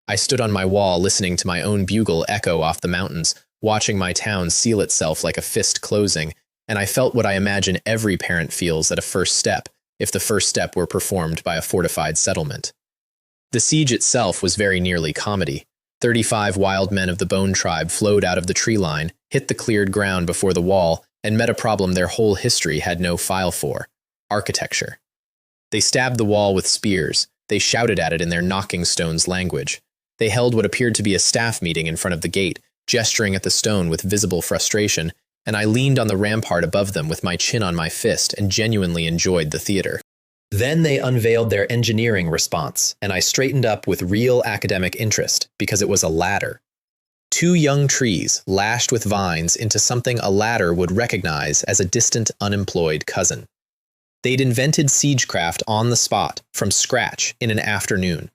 I stood on my wall listening to my own bugle echo off the mountains, watching my town seal itself like a fist closing, and I felt what I imagine every parent feels at a first step, if the first step were performed by a fortified settlement. The siege itself was very nearly comedy. 35 wild men of the Bone tribe flowed out of the tree line, hit the cleared ground before the wall, and met a problem their whole history had no file for: architecture. They stabbed the wall with spears. They shouted at it in their knocking stones language. They held what appeared to be a staff meeting in front of the gate, gesturing at the stone with visible frustration, and I leaned on the rampart above them with my chin on my fist and genuinely enjoyed the theater. Then they unveiled their engineering response, and I straightened up with real academic interest because it was a ladder. 2 young trees lashed with vines into something a ladder would recognize as a distant, unemployed cousin. They'd invented siegecraft on the spot, from scratch, in an afternoon.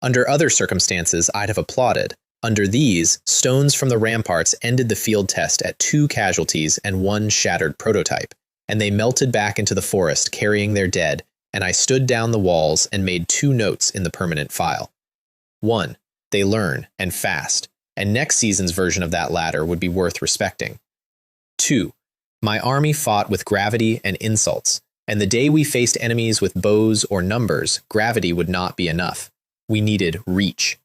Under other circumstances, I'd have applauded. Under these, stones from the ramparts ended the field test at 2 casualties and 1 shattered prototype, and they melted back into the forest carrying their dead, and I stood down the walls and made 2 notes in the permanent file. 1. They learn, and fast, and next season's version of that ladder would be worth respecting. 2. My army fought with gravity and insults, and the day we faced enemies with bows or numbers, gravity would not be enough. We needed reach.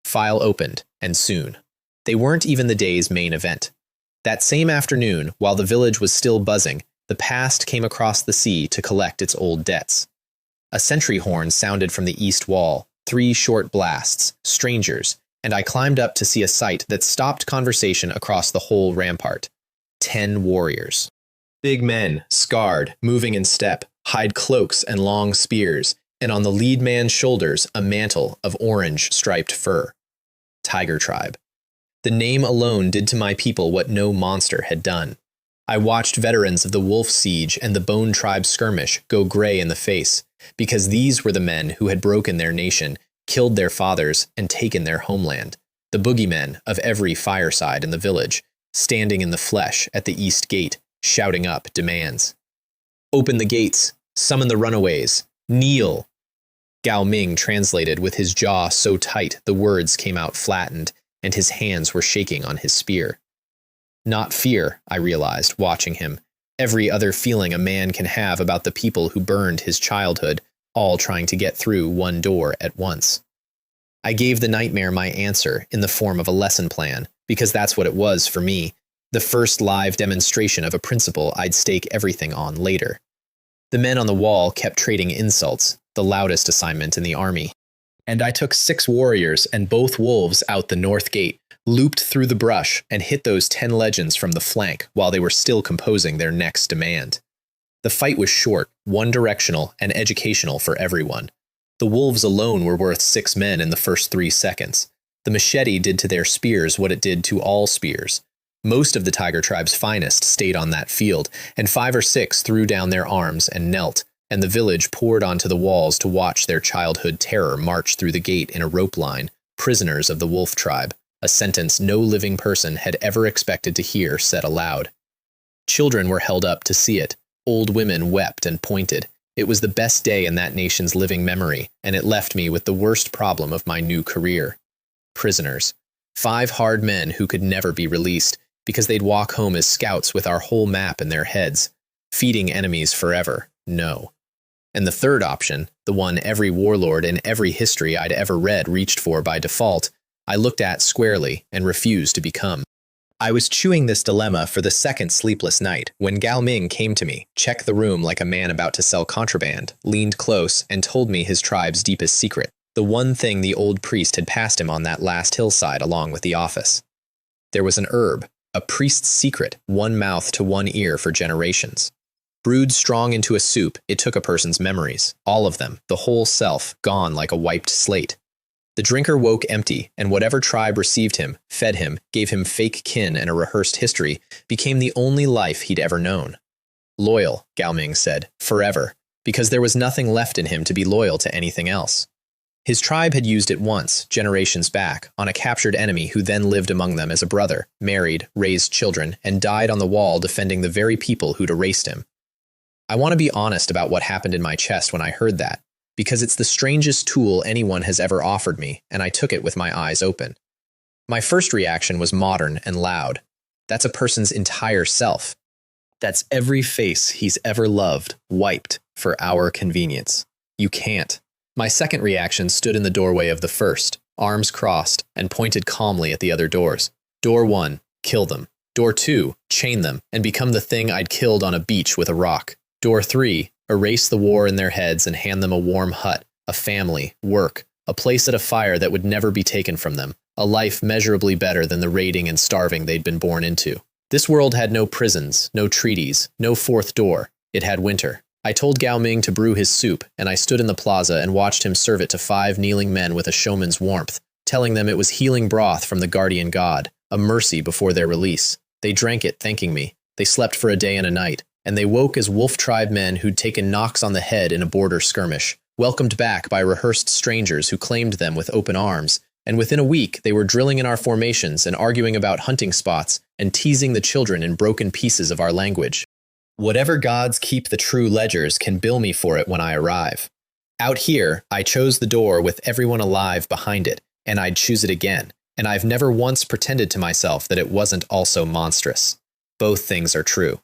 File opened, and soon. They weren't even the day's main event. That same afternoon, while the village was still buzzing, the past came across the sea to collect its old debts. A sentry horn sounded from the east wall, 3 short blasts, strangers, and I climbed up to see a sight that stopped conversation across the whole rampart. 10 warriors. Big men, scarred, moving in step, hide cloaks and long spears, and on the lead man's shoulders a mantle of orange striped fur. Tiger Tribe. The name alone did to my people what no monster had done. I watched veterans of the Wolf Siege and the Bone Tribe skirmish go gray in the face, because these were the men who had broken their nation, killed their fathers, and taken their homeland, the boogeymen of every fireside in the village, standing in the flesh at the east gate, shouting up demands. Open the gates, summon the runaways, kneel. Gao Ming translated with his jaw so tight the words came out flattened, and his hands were shaking on his spear. Not fear, I realized, watching him. Every other feeling a man can have about the people who burned his childhood, all trying to get through one door at once. I gave the nightmare my answer in the form of a lesson plan, because that's what it was for me, the first live demonstration of a principle I'd stake everything on later. The men on the wall kept trading insults, the loudest assignment in the army. And I took 6 warriors and both wolves out the north gate, looped through the brush, and hit those 10 legends from the flank while they were still composing their next demand. The fight was short, one-directional, and educational for everyone. The wolves alone were worth 6 men in the first 3 seconds. The machete did to their spears what it did to all spears. Most of the Tiger Tribe's finest stayed on that field, and 5 or 6 threw down their arms and knelt, and the village poured onto the walls to watch their childhood terror march through the gate in a rope line, prisoners of the Wolf Tribe, a sentence no living person had ever expected to hear said aloud. Children were held up to see it. Old women wept and pointed. It was the best day in that nation's living memory, and it left me with the worst problem of my new career. Prisoners. 5 hard men who could never be released, because they'd walk home as scouts with our whole map in their heads. Feeding enemies forever. No. And the third option, the one every warlord in every history I'd ever read reached for by default, I looked at squarely and refused to become. I was chewing this dilemma for the second sleepless night when Gao Ming came to me, checked the room like a man about to sell contraband, leaned close, and told me his tribe's deepest secret, The one thing the old priest had passed him on that last hillside along with the office. There was an herb, a priest's secret, one mouth to one ear for generations. Brewed strong into a soup, it took a person's memories, all of them, the whole self, gone like a wiped slate. The drinker woke empty, and whatever tribe received him, fed him, gave him fake kin and a rehearsed history, became the only life he'd ever known. Loyal, Gao Ming said, forever, because there was nothing left in him to be loyal to anything else. His tribe had used it once, generations back, on a captured enemy who then lived among them as a brother, married, raised children, and died on the wall defending the very people who'd erased him. I want to be honest about what happened in my chest when I heard that, because it's the strangest tool anyone has ever offered me, and I took it with my eyes open. My first reaction was modern and loud. That's a person's entire self. That's every face he's ever loved, wiped, for our convenience. You can't. My second reaction stood in the doorway of the first, arms crossed, and pointed calmly at the other doors. Door 1, kill them. Door 2, chain them, and become the thing I'd killed on a beach with a rock. Door 3, erase the war in their heads and hand them a warm hut, a family, work, a place at a fire that would never be taken from them, a life measurably better than the raiding and starving they'd been born into. This world had no prisons, no treaties, no fourth door. It had winter. I told Gao Ming to brew his soup, and I stood in the plaza and watched him serve it to 5 kneeling men with a showman's warmth, telling them it was healing broth from the guardian god, a mercy before their release. They drank it, thanking me. They slept for a day and a night, and they woke as wolf tribe men who'd taken knocks on the head in a border skirmish, welcomed back by rehearsed strangers who claimed them with open arms, and within a week they were drilling in our formations and arguing about hunting spots and teasing the children in broken pieces of our language. Whatever gods keep the true ledgers can bill me for it when I arrive. Out here, I chose the door with everyone alive behind it, and I'd choose it again, and I've never once pretended to myself that it wasn't also monstrous. Both things are true.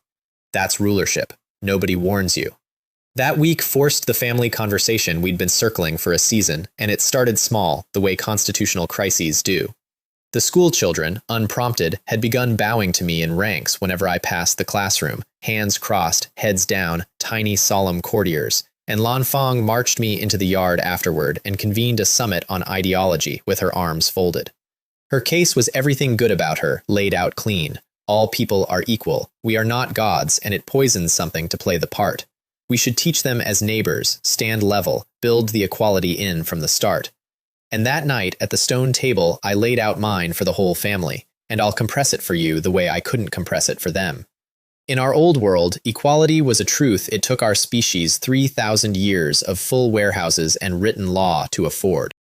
That's rulership. Nobody warns you. That week forced the family conversation we'd been circling for a season, and it started small, the way constitutional crises do. The school children, unprompted, had begun bowing to me in ranks whenever I passed the classroom, hands crossed, heads down, tiny solemn courtiers, and Lan Fang marched me into the yard afterward and convened a summit on ideology with her arms folded. Her case was everything good about her, laid out clean. All people are equal. We are not gods, and it poisons something to play the part. We should teach them as neighbors, stand level, build the equality in from the start. And that night, at the stone table, I laid out mine for the whole family, and I'll compress it for you the way I couldn't compress it for them. In our old world, equality was a truth it took our species 3,000 years of full warehouses and written law to afford.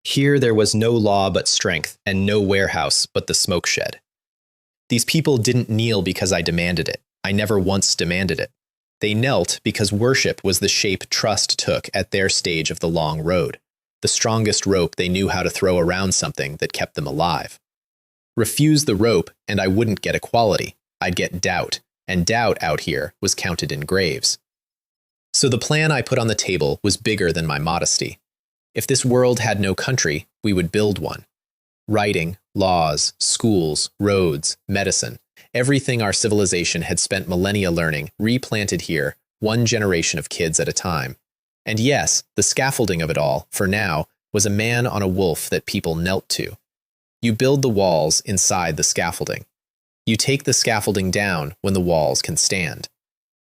Here there was no law but strength, and no warehouse but the smoke shed. These people didn't kneel because I demanded it. I never once demanded it. They knelt because worship was the shape trust took at their stage of the long road. The strongest rope they knew how to throw around something that kept them alive. Refuse the rope, and I wouldn't get equality. I'd get doubt, and doubt out here was counted in graves. So the plan I put on the table was bigger than my modesty. If this world had no country, we would build one. Writing, laws, schools, roads, medicine, everything our civilization had spent millennia learning, replanted here, one generation of kids at a time. And yes, the scaffolding of it all, for now, was a man on a wolf that people knelt to. You build the walls inside the scaffolding. You take the scaffolding down when the walls can stand.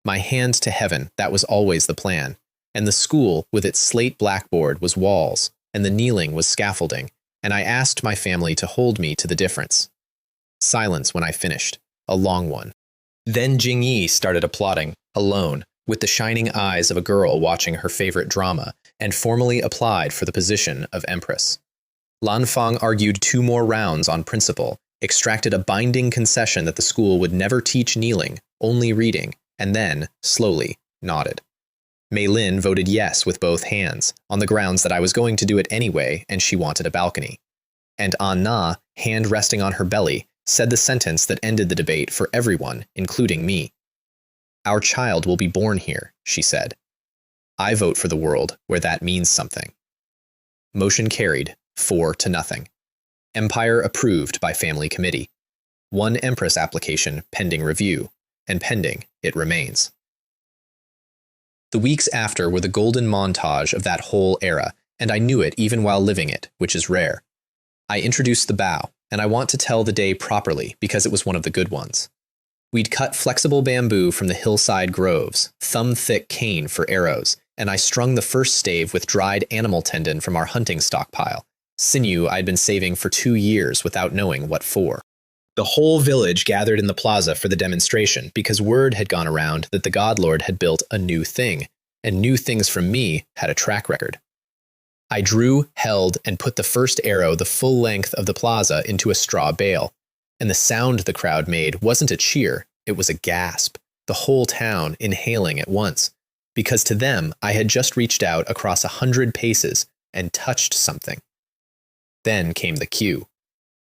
My hand to heaven, that was always the plan. And the school, with its slate blackboard, was walls, and the kneeling was scaffolding, and I asked my family to hold me to the difference. Silence when I finished, a long one. Then Jingyi started applauding, alone, with the shining eyes of a girl watching her favorite drama, and formally applied for the position of empress. Lan Fang argued 2 more rounds on principle, extracted a binding concession that the school would never teach kneeling, only reading, and then, slowly, nodded. Mei Lin voted yes with both hands, on the grounds that I was going to do it anyway and she wanted a balcony. And An Na, hand resting on her belly, said the sentence that ended the debate for everyone, including me. Our child will be born here, she said. I vote for the world where that means something. Motion carried, 4-0. Empire approved by family committee. 1 Empress application pending review, and pending it remains. The weeks after were the golden montage of that whole era, and I knew it even while living it, which is rare. I introduced the bow, and I want to tell the day properly because it was one of the good ones. We'd cut flexible bamboo from the hillside groves, thumb-thick cane for arrows, and I strung the first stave with dried animal tendon from our hunting stockpile, sinew I'd been saving for 2 years without knowing what for. The whole village gathered in the plaza for the demonstration because word had gone around that the Godlord had built a new thing, and new things from me had a track record. I drew, held, and put the first arrow the full length of the plaza into a straw bale, and the sound the crowd made wasn't a cheer, it was a gasp, the whole town inhaling at once, because to them I had just reached out across 100 paces and touched something. Then came the cue.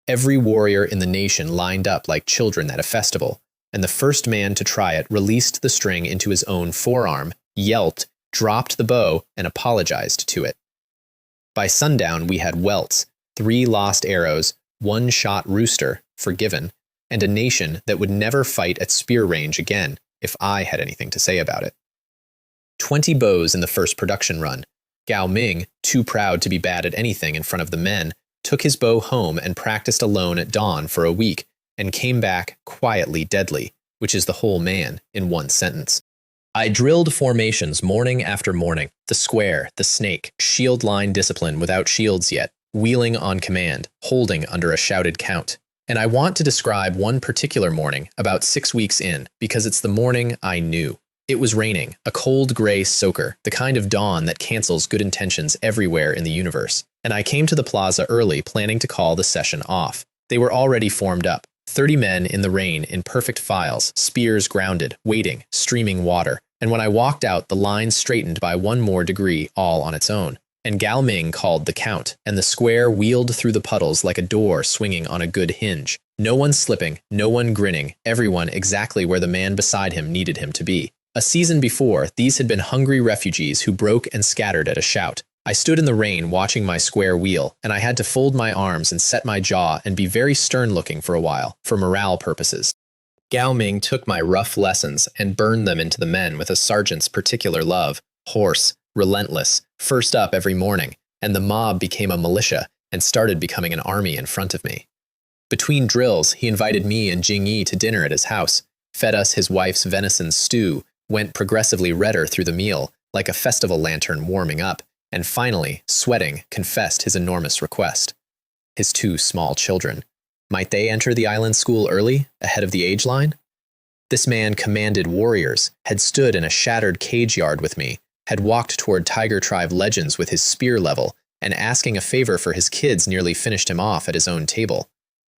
Every warrior in the nation lined up like children at a festival, and the first man to try it released the string into his own forearm, yelped, dropped the bow, and apologized to it. By sundown we had welts, 3 lost arrows, 1 shot rooster, forgiven, and a nation that would never fight at spear range again if I had anything to say about it. 20 bows in the first production run. Gao Ming, too proud to be bad at anything in front of the men, took his bow home and practiced alone at dawn for a week, and came back quietly deadly, which is the whole man in 1 sentence. I drilled formations morning after morning, the square, the snake, shield line discipline without shields yet, wheeling on command, holding under a shouted count. And I want to describe one particular morning about 6 weeks in, because it's the morning I knew. It was raining, a cold gray soaker, the kind of dawn that cancels good intentions everywhere in the universe. And I came to the plaza early, planning to call the session off. They were already formed up, 30 men in the rain in perfect files, spears grounded, waiting, streaming water. And when I walked out, the line straightened by 1 more degree, all on its own. And Gao Ming called the count, and the square wheeled through the puddles like a door swinging on a good hinge. No one slipping, no one grinning, everyone exactly where the man beside him needed him to be. A season before, these had been hungry refugees who broke and scattered at a shout. I stood in the rain watching my square wheel, and I had to fold my arms and set my jaw and be very stern-looking for a while, for morale purposes. Gao Ming took my rough lessons and burned them into the men with a sergeant's particular love, hoarse, relentless, first up every morning, and the mob became a militia and started becoming an army in front of me. Between drills, he invited me and Jing Yi to dinner at his house, fed us his wife's venison stew, went progressively redder through the meal, like a festival lantern warming up, and finally, sweating, confessed his enormous request. His 2 small children. Might they enter the island school early, ahead of the age line? This man commanded warriors, had stood in a shattered cage yard with me, had walked toward Tiger Tribe legends with his spear level, and asking a favor for his kids nearly finished him off at his own table.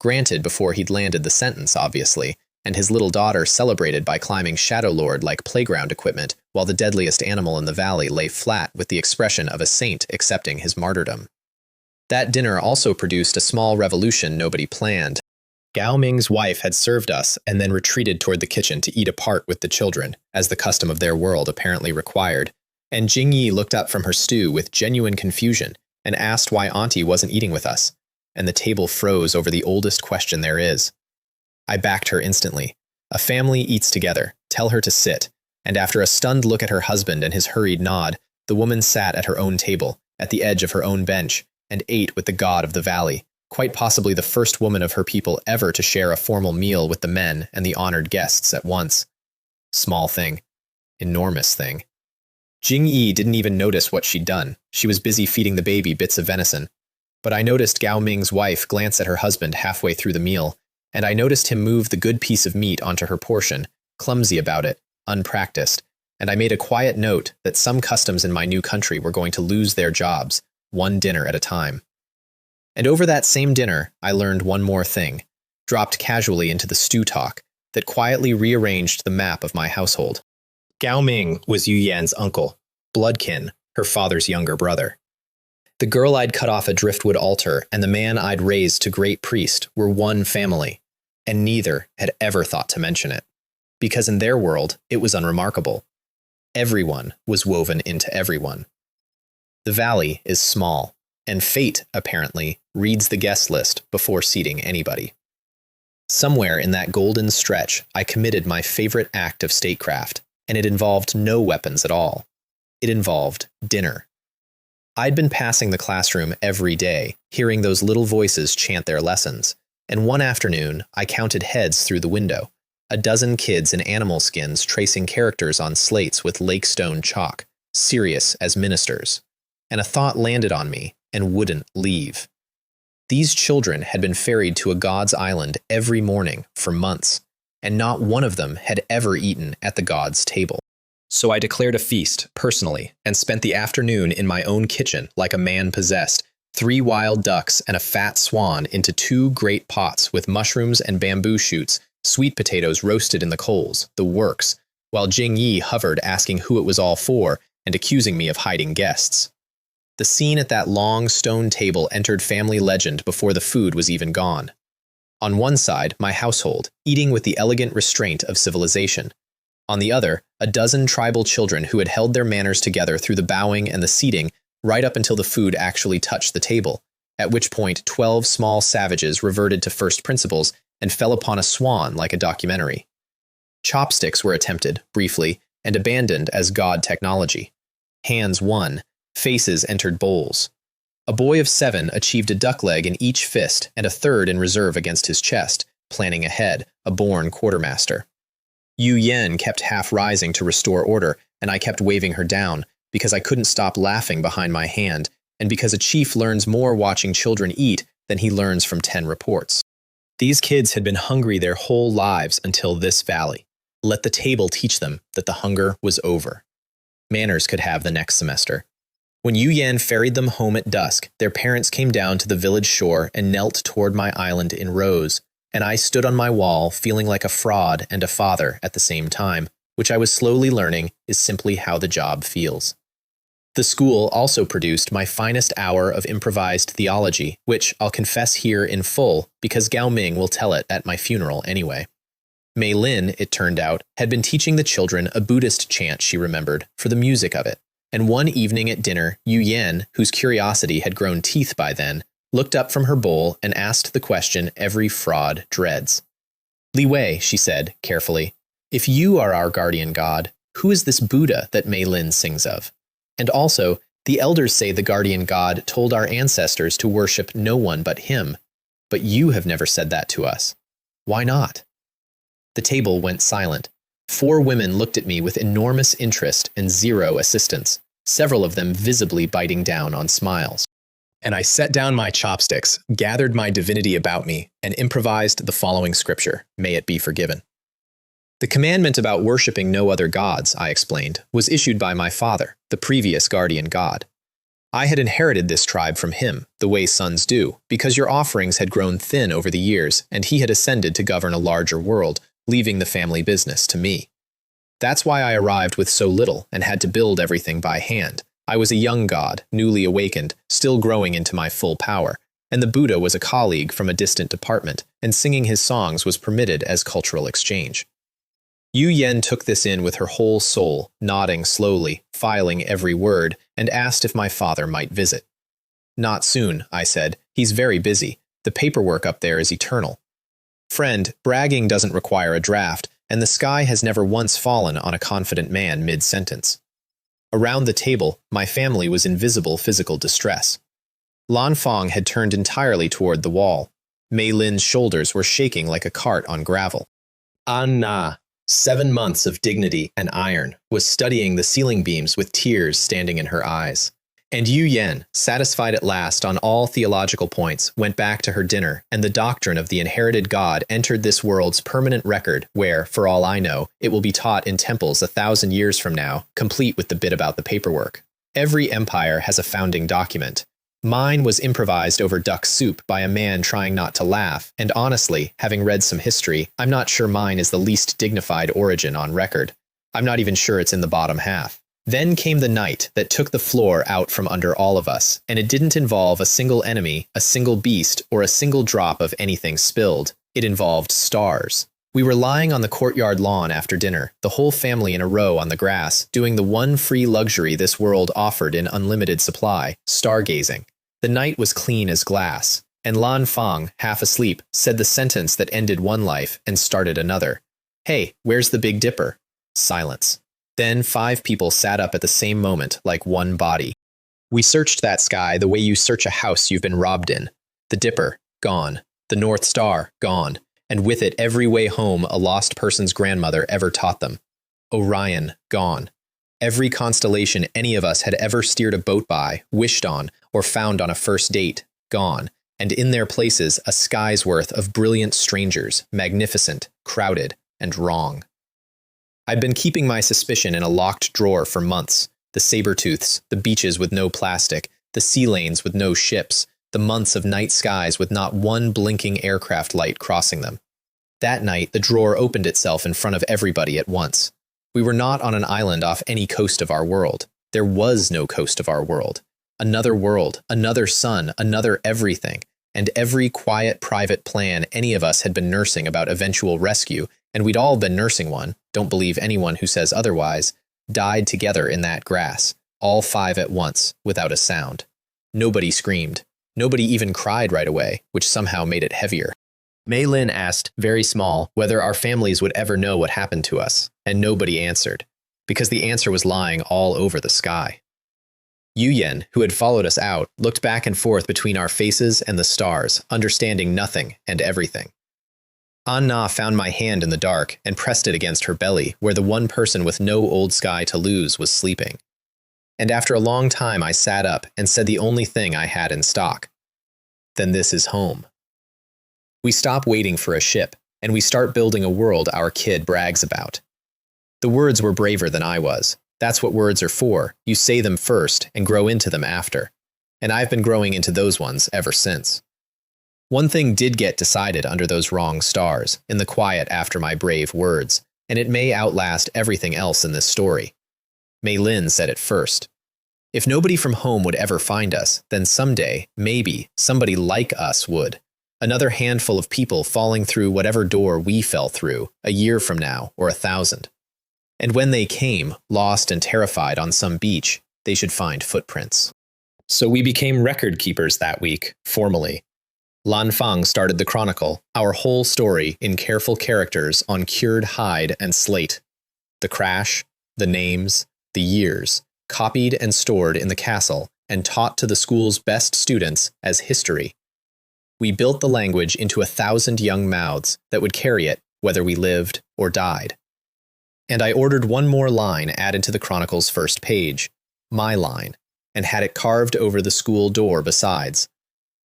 Granted before he'd landed the sentence, obviously, and his little daughter celebrated by climbing Shadow Lord like playground equipment, while the deadliest animal in the valley lay flat with the expression of a saint accepting his martyrdom. That dinner also produced a small revolution nobody planned. Gao Ming's wife had served us and then retreated toward the kitchen to eat apart with the children, as the custom of their world apparently required, and Jing Yi looked up from her stew with genuine confusion and asked why Auntie wasn't eating with us, and the table froze over the oldest question there is. I backed her instantly. A family eats together, tell her to sit, and after a stunned look at her husband and his hurried nod, the woman sat at her own table, at the edge of her own bench, and ate with the god of the valley, quite possibly the first woman of her people ever to share a formal meal with the men and the honored guests at once. Small thing. Enormous thing. Jing Yi didn't even notice what she'd done. She was busy feeding the baby bits of venison. But I noticed Gao Ming's wife glance at her husband halfway through the meal, and I noticed him move the good piece of meat onto her portion, clumsy about it, unpracticed, and I made a quiet note that some customs in my new country were going to lose their jobs, 1 dinner at a time. And over that same dinner, I learned one more thing, dropped casually into the stew talk, that quietly rearranged the map of my household. Gao Ming was Yu Yan's uncle, bloodkin, her father's younger brother. The girl I'd cut off a driftwood altar and the man I'd raised to great priest were one family, and neither had ever thought to mention it, because in their world it was unremarkable. Everyone was woven into everyone. The valley is small, and fate, apparently, reads the guest list before seating anybody. Somewhere in that golden stretch, I committed my favorite act of statecraft, and it involved no weapons at all. It involved dinner. I'd been passing the classroom every day, hearing those little voices chant their lessons, and one afternoon I counted heads through the window, a dozen kids in animal skins tracing characters on slates with lakestone chalk, serious as ministers, and a thought landed on me and wouldn't leave. These children had been ferried to a god's island every morning for months, and not one of them had ever eaten at the god's table. So I declared a feast, personally, and spent the afternoon in my own kitchen like a man possessed, 3 wild ducks and a fat swan into 2 great pots with mushrooms and bamboo shoots, sweet potatoes roasted in the coals, the works, while Jing Yi hovered asking who it was all for and accusing me of hiding guests. The scene at that long stone table entered family legend before the food was even gone. On one side, my household, eating with the elegant restraint of civilization. On the other, a dozen tribal children who had held their manners together through the bowing and the seating right up until the food actually touched the table, at which point 12 small savages reverted to first principles and fell upon a swan like a documentary. Chopsticks were attempted, briefly, and abandoned as god technology. Hands won, faces entered bowls. A boy of 7 achieved a duck leg in each fist and a third in reserve against his chest, planning ahead, a born quartermaster. Yu Yen kept half rising to restore order, and I kept waving her down, because I couldn't stop laughing behind my hand, and because a chief learns more watching children eat than he learns from 10 reports. These kids had been hungry their whole lives until this valley. Let the table teach them that the hunger was over. Manners could have the next semester. When Yu Yan ferried them home at dusk, their parents came down to the village shore and knelt toward my island in rows, and I stood on my wall feeling like a fraud and a father at the same time, which I was slowly learning is simply how the job feels. The school also produced my finest hour of improvised theology, which I'll confess here in full because Gao Ming will tell it at my funeral anyway. Mei Lin, it turned out, had been teaching the children a Buddhist chant she remembered for the music of it, and one evening at dinner, Yu Yan, whose curiosity had grown teeth by then, looked up from her bowl and asked the question every fraud dreads. Li Wei, she said, carefully, if you are our guardian god, who is this Buddha that Mei Lin sings of? And also, the elders say the guardian god told our ancestors to worship no one but him, but you have never said that to us. Why not? The table went silent. 4 women looked at me with enormous interest and 0 assistance, several of them visibly biting down on smiles. And I set down my chopsticks, gathered my divinity about me, and improvised the following scripture, may it be forgiven. The commandment about worshipping no other gods, I explained, was issued by my father, the previous guardian god. I had inherited this tribe from him, the way sons do, because your offerings had grown thin over the years, and he had ascended to govern a larger world, leaving the family business to me. That's why I arrived with so little and had to build everything by hand. I was a young god, newly awakened, still growing into my full power, and the Buddha was a colleague from a distant department, and singing his songs was permitted as cultural exchange. Yu Yen took this in with her whole soul, nodding slowly, filing every word, and asked if my father might visit. Not soon, I said. He's very busy. The paperwork up there is eternal. Friend, bragging doesn't require a draft, and the sky has never once fallen on a confident man mid-sentence. Around the table, my family was in visible physical distress. Lan Fong had turned entirely toward the wall. Mei Lin's shoulders were shaking like a cart on gravel. Anna, 7 months of dignity and iron, was studying the ceiling beams with tears standing in her eyes. And Yu Yen, satisfied at last on all theological points, went back to her dinner, and the doctrine of the inherited God entered this world's permanent record where, for all I know, it will be taught in temples 1,000 years from now, complete with the bit about the paperwork. Every empire has a founding document. Mine was improvised over duck soup by a man trying not to laugh, and honestly, having read some history, I'm not sure mine is the least dignified origin on record. I'm not even sure it's in the bottom half. Then came the night that took the floor out from under all of us, and it didn't involve a single enemy, a single beast, or a single drop of anything spilled. It involved stars. We were lying on the courtyard lawn after dinner, the whole family in a row on the grass, doing the one free luxury this world offered in unlimited supply, stargazing. The night was clean as glass, and Lan Fang, half asleep, said the sentence that ended one life and started another. Hey, where's the Big Dipper? Silence. Then 5 people sat up at the same moment like one body. We searched that sky the way you search a house you've been robbed in. The Dipper, gone. The North Star, gone. And with it every way home a lost person's grandmother ever taught them. Orion, gone. Every constellation any of us had ever steered a boat by, wished on, or found on a first date, gone. And in their places a sky's worth of brilliant strangers, magnificent, crowded, and wrong. I'd been keeping my suspicion in a locked drawer for months. The saber-tooths, the beaches with no plastic, the sea lanes with no ships, the months of night skies with not one blinking aircraft light crossing them. That night, the drawer opened itself in front of everybody at once. We were not on an island off any coast of our world. There was no coast of our world. Another sun, another everything, and every quiet private plan any of us had been nursing about eventual rescue, and we'd all been nursing one, don't believe anyone who says otherwise, died together in that grass, all 5 at once, without a sound. Nobody screamed. Nobody even cried right away, which somehow made it heavier. Mei Lin asked, very small, whether our families would ever know what happened to us, and nobody answered, because the answer was lying all over the sky. Yu Yen, who had followed us out, looked back and forth between our faces and the stars, understanding nothing and everything. Anna found my hand in the dark and pressed it against her belly, where the one person with no old sky to lose was sleeping. And after a long time I sat up and said the only thing I had in stock. Then this is home. We stop waiting for a ship, and we start building a world our kid brags about. The words were braver than I was. That's what words are for. You say them first and grow into them after. And I've been growing into those ones ever since. One thing did get decided under those wrong stars, in the quiet after my brave words, and it may outlast everything else in this story. Mei Lin said it first. If nobody from home would ever find us, then someday, maybe, somebody like us would. Another handful of people falling through whatever door we fell through, a year from now, or 1,000. And when they came, lost and terrified on some beach, they should find footprints. So we became record keepers that week, formally. Lan Fang started the chronicle, our whole story in careful characters on cured hide and slate. The crash, the names, the years, copied and stored in the castle and taught to the school's best students as history. We built the language into 1,000 young mouths that would carry it whether we lived or died. And I ordered one more line added to the chronicle's first page, my line, and had it carved over the school door besides.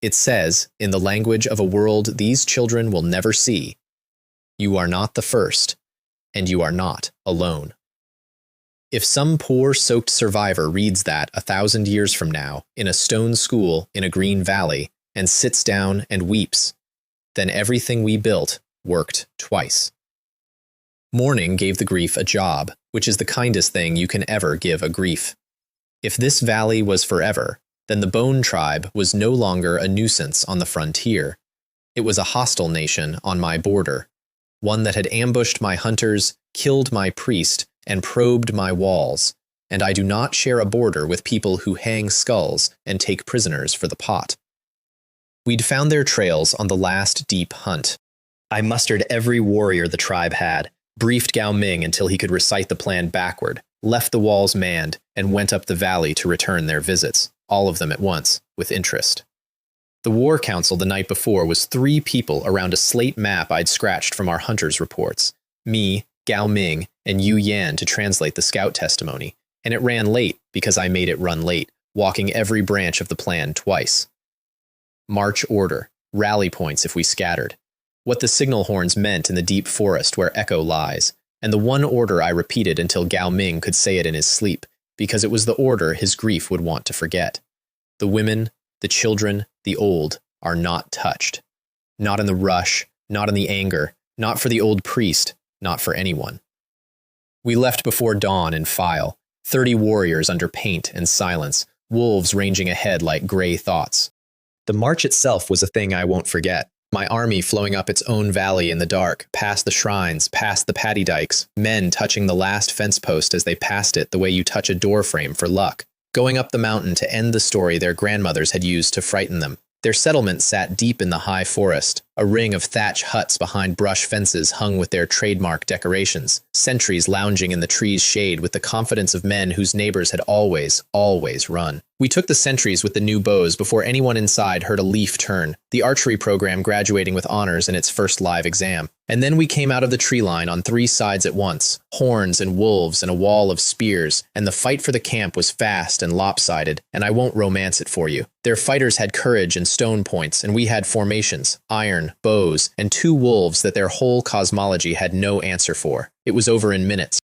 It says, in the language of a world these children will never see, you are not the first, and you are not alone. If some poor soaked survivor reads that 1,000 years from now in a stone school in a green valley and sits down and weeps, then everything we built worked twice. Mourning gave the grief a job, which is the kindest thing you can ever give a grief. If this valley was forever, then the Bone tribe was no longer a nuisance on the frontier. It was a hostile nation on my border, one that had ambushed my hunters, killed my priest, and probed my walls, and I do not share a border with people who hang skulls and take prisoners for the pot. We'd found their trails on the last deep hunt. I mustered every warrior the tribe had, briefed Gao Ming until he could recite the plan backward, left the walls manned, and went up the valley to return their visits, all of them at once, with interest. The war council the night before was 3 people around a slate map I'd scratched from our hunters' reports, me, Gao Ming, and Yu Yan to translate the scout testimony, and it ran late because I made it run late, walking every branch of the plan twice. March order, rally points if we scattered, what the signal horns meant in the deep forest where Echo lies, and the one order I repeated until Gao Ming could say it in his sleep, because it was the order his grief would want to forget. The women, the children, the old are not touched. Not in the rush, not in the anger, not for the old priest, not for anyone. We left before dawn in file, 30 warriors under paint and silence, wolves ranging ahead like gray thoughts. The march itself was a thing I won't forget. My army flowing up its own valley in the dark, past the shrines, past the paddy dikes, men touching the last fence post as they passed it the way you touch a door frame for luck, going up the mountain to end the story their grandmothers had used to frighten them. Their settlement sat deep in the high forest, a ring of thatch huts behind brush fences hung with their trademark decorations, sentries lounging in the tree's shade with the confidence of men whose neighbors had always run. We took the sentries with the new bows before anyone inside heard a leaf turn, the archery program graduating with honors in its first live exam. And then we came out of the tree line on 3 sides at once, horns and wolves and a wall of spears, and the fight for the camp was fast and lopsided, and I won't romance it for you. Their fighters had courage and stone points, and we had formations, iron, bows, and 2 wolves that their whole cosmology had no answer for. It was over in minutes.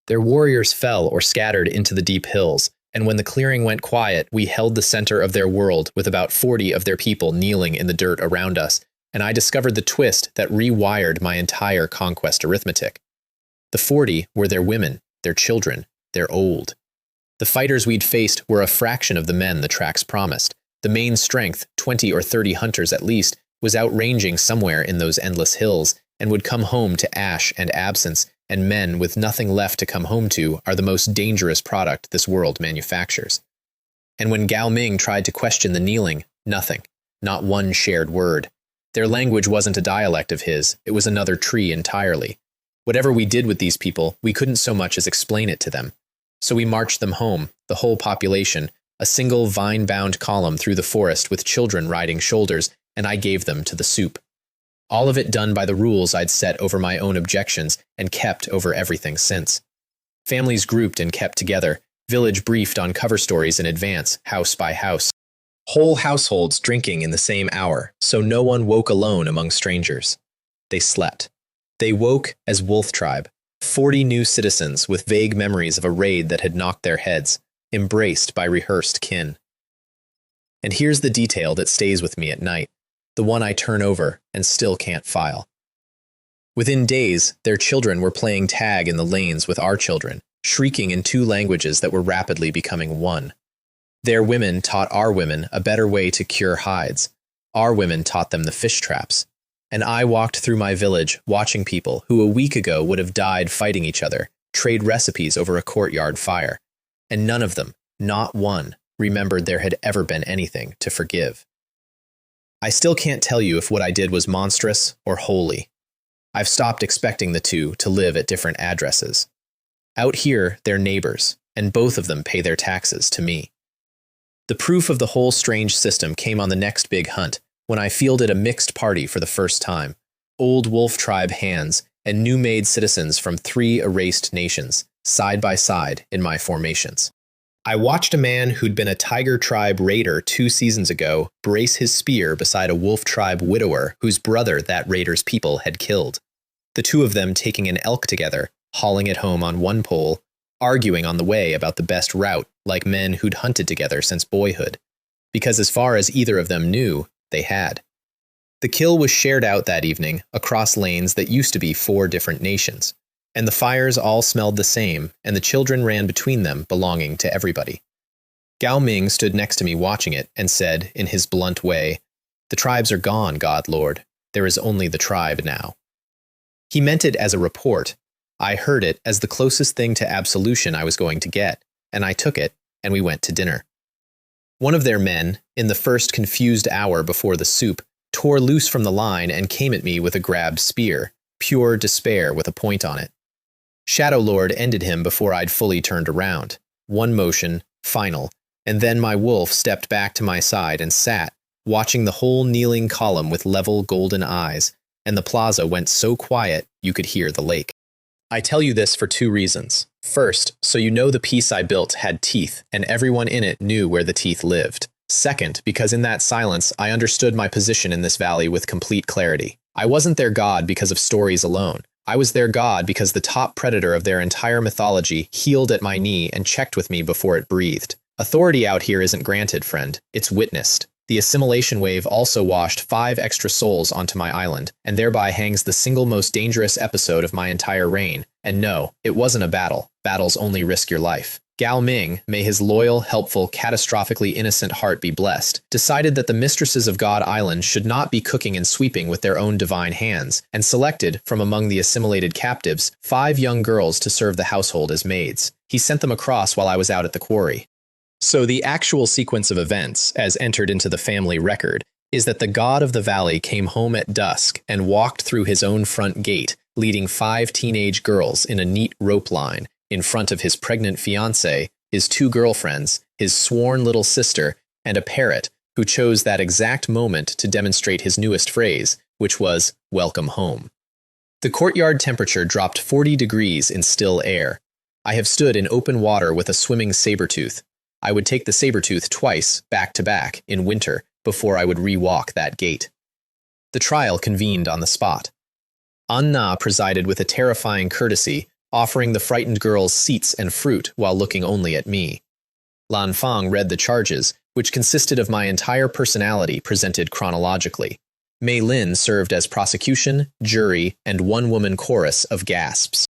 Their warriors fell or scattered into the deep hills, and when the clearing went quiet, we held the center of their world with about 40 of their people kneeling in the dirt around us, and I discovered the twist that rewired my entire conquest arithmetic. The 40 were their women, their children, their old. The fighters we'd faced were a fraction of the men the tracks promised. The main strength, 20 or 30 hunters at least, was outranging somewhere in those endless hills, and would come home to ash and absence, and men with nothing left to come home to are the most dangerous product this world manufactures. And when Gao Ming tried to question the kneeling, nothing, not one shared word. Their language wasn't a dialect of his, it was another tree entirely. Whatever we did with these people, we couldn't so much as explain it to them. So we marched them home, the whole population, a single vine-bound column through the forest with children riding shoulders, and I gave them to the soup. All of it done by the rules I'd set over my own objections and kept over everything since. Families grouped and kept together, village briefed on cover stories in advance, house by house. Whole households drinking in the same hour, so no one woke alone among strangers. They slept. They woke as wolf tribe, 40 new citizens with vague memories of a raid that had knocked their heads, embraced by rehearsed kin. And here's the detail that stays with me at night, the one I turn over and still can't file. Within days, their children were playing tag in the lanes with our children, shrieking in 2 languages that were rapidly becoming one. Their women taught our women a better way to cure hides. Our women taught them the fish traps. And I walked through my village watching people who a week ago would have died fighting each other, trade recipes over a courtyard fire. And none of them, not one, remembered there had ever been anything to forgive. I still can't tell you if what I did was monstrous or holy. I've stopped expecting the 2 to live at different addresses. Out here, they're neighbors, and both of them pay their taxes to me. The proof of the whole strange system came on the next big hunt, when I fielded a mixed party for the first time. Old wolf tribe hands and new-made citizens from 3 erased nations, side by side in my formations. I watched a man who'd been a tiger tribe raider 2 seasons ago brace his spear beside a wolf tribe widower whose brother that raider's people had killed. The 2 of them taking an elk together, hauling it home on one pole, arguing on the way about the best route like men who'd hunted together since boyhood. Because as far as either of them knew, they had. The kill was shared out that evening across lanes that used to be 4 different nations, and the fires all smelled the same, and the children ran between them belonging to everybody. Gao Ming stood next to me watching it and said, in his blunt way, "The tribes are gone, God Lord. There is only the tribe now." He meant it as a report. I heard it as the closest thing to absolution I was going to get, and I took it, and we went to dinner. One of their men, in the first confused hour before the soup, tore loose from the line and came at me with a grabbed spear, pure despair with a point on it. Shadow Lord ended him before I'd fully turned around. One motion, final, and then my wolf stepped back to my side and sat, watching the whole kneeling column with level golden eyes, and the plaza went so quiet you could hear the lake. I tell you this for 2 reasons. First, so you know the piece I built had teeth, and everyone in it knew where the teeth lived. Second, because in that silence, I understood my position in this valley with complete clarity. I wasn't their god because of stories alone. I was their god because the top predator of their entire mythology healed at my knee and checked with me before it breathed. Authority out here isn't granted, friend. It's witnessed. The assimilation wave also washed 5 extra souls onto my island, and thereby hangs the single most dangerous episode of my entire reign. And no, it wasn't a battle. Battles only risk your life. Gao Ming, may his loyal, helpful, catastrophically innocent heart be blessed, decided that the mistresses of God Island should not be cooking and sweeping with their own divine hands, and selected, from among the assimilated captives, 5 young girls to serve the household as maids. He sent them across while I was out at the quarry. So the actual sequence of events, as entered into the family record, is that the god of the valley came home at dusk and walked through his own front gate, leading 5 teenage girls in a neat rope line in front of his pregnant fiancée, his 2 girlfriends, his sworn little sister, and a parrot who chose that exact moment to demonstrate his newest phrase, which was, "Welcome home." The courtyard temperature dropped 40 degrees in still air. I have stood in open water with a swimming saber-tooth. I would take the saber-tooth twice, back to back, in winter, before I would re-walk that gate. The trial convened on the spot. Anna presided with a terrifying courtesy, offering the frightened girls seats and fruit while looking only at me. Lan Fang read the charges, which consisted of my entire personality presented chronologically. Mei Lin served as prosecution, jury, and one-woman chorus of gasps.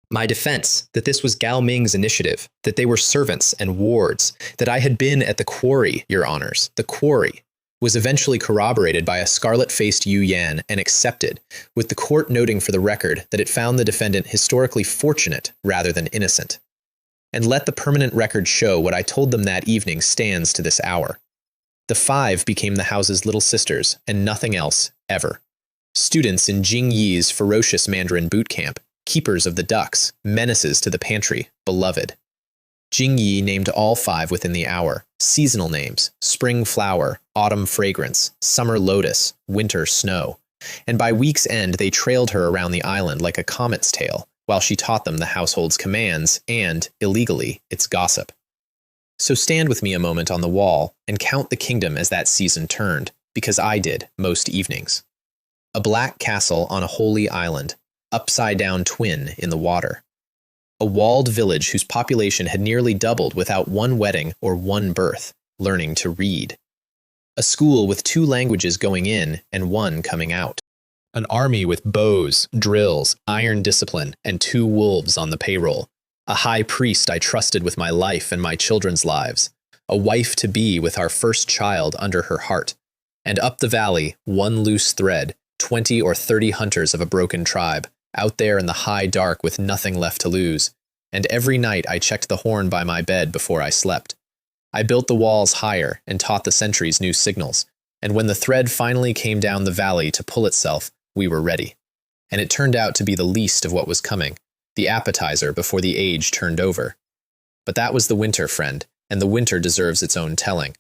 My defense, that this was Gao Ming's initiative, that they were servants and wards, that I had been at the quarry, Your Honors, the quarry, was eventually corroborated by a scarlet-faced Yu Yan and accepted, with the court noting for the record that it found the defendant historically fortunate rather than innocent. And let the permanent record show what I told them that evening stands to this hour. The 5 became the house's little sisters, and nothing else, ever. Students in Jing Yi's ferocious Mandarin boot camp, keepers of the ducks, menaces to the pantry, beloved. Jing Yi named all 5 within the hour, seasonal names, spring flower, autumn fragrance, summer lotus, winter snow. And by week's end they trailed her around the island like a comet's tail, while she taught them the household's commands and, illegally, its gossip. So stand with me a moment on the wall and count the kingdom as that season turned, because I did most evenings. A black castle on a holy island, upside-down twin in the water. A walled village whose population had nearly doubled without one wedding or one birth, learning to read. A school with 2 languages going in and 1 coming out. An army with bows, drills, iron discipline, and 2 wolves on the payroll. A high priest I trusted with my life and my children's lives. A wife-to-be with our first child under her heart. And up the valley, one loose thread, 20 or 30 hunters of a broken tribe, out there in the high dark with nothing left to lose. And every night I checked the horn by my bed before I slept. I built the walls higher and taught the sentries new signals. And when the thread finally came down the valley to pull itself, we were ready. And it turned out to be the least of what was coming, the appetizer before the age turned over. But that was the winter, friend, and the winter deserves its own telling.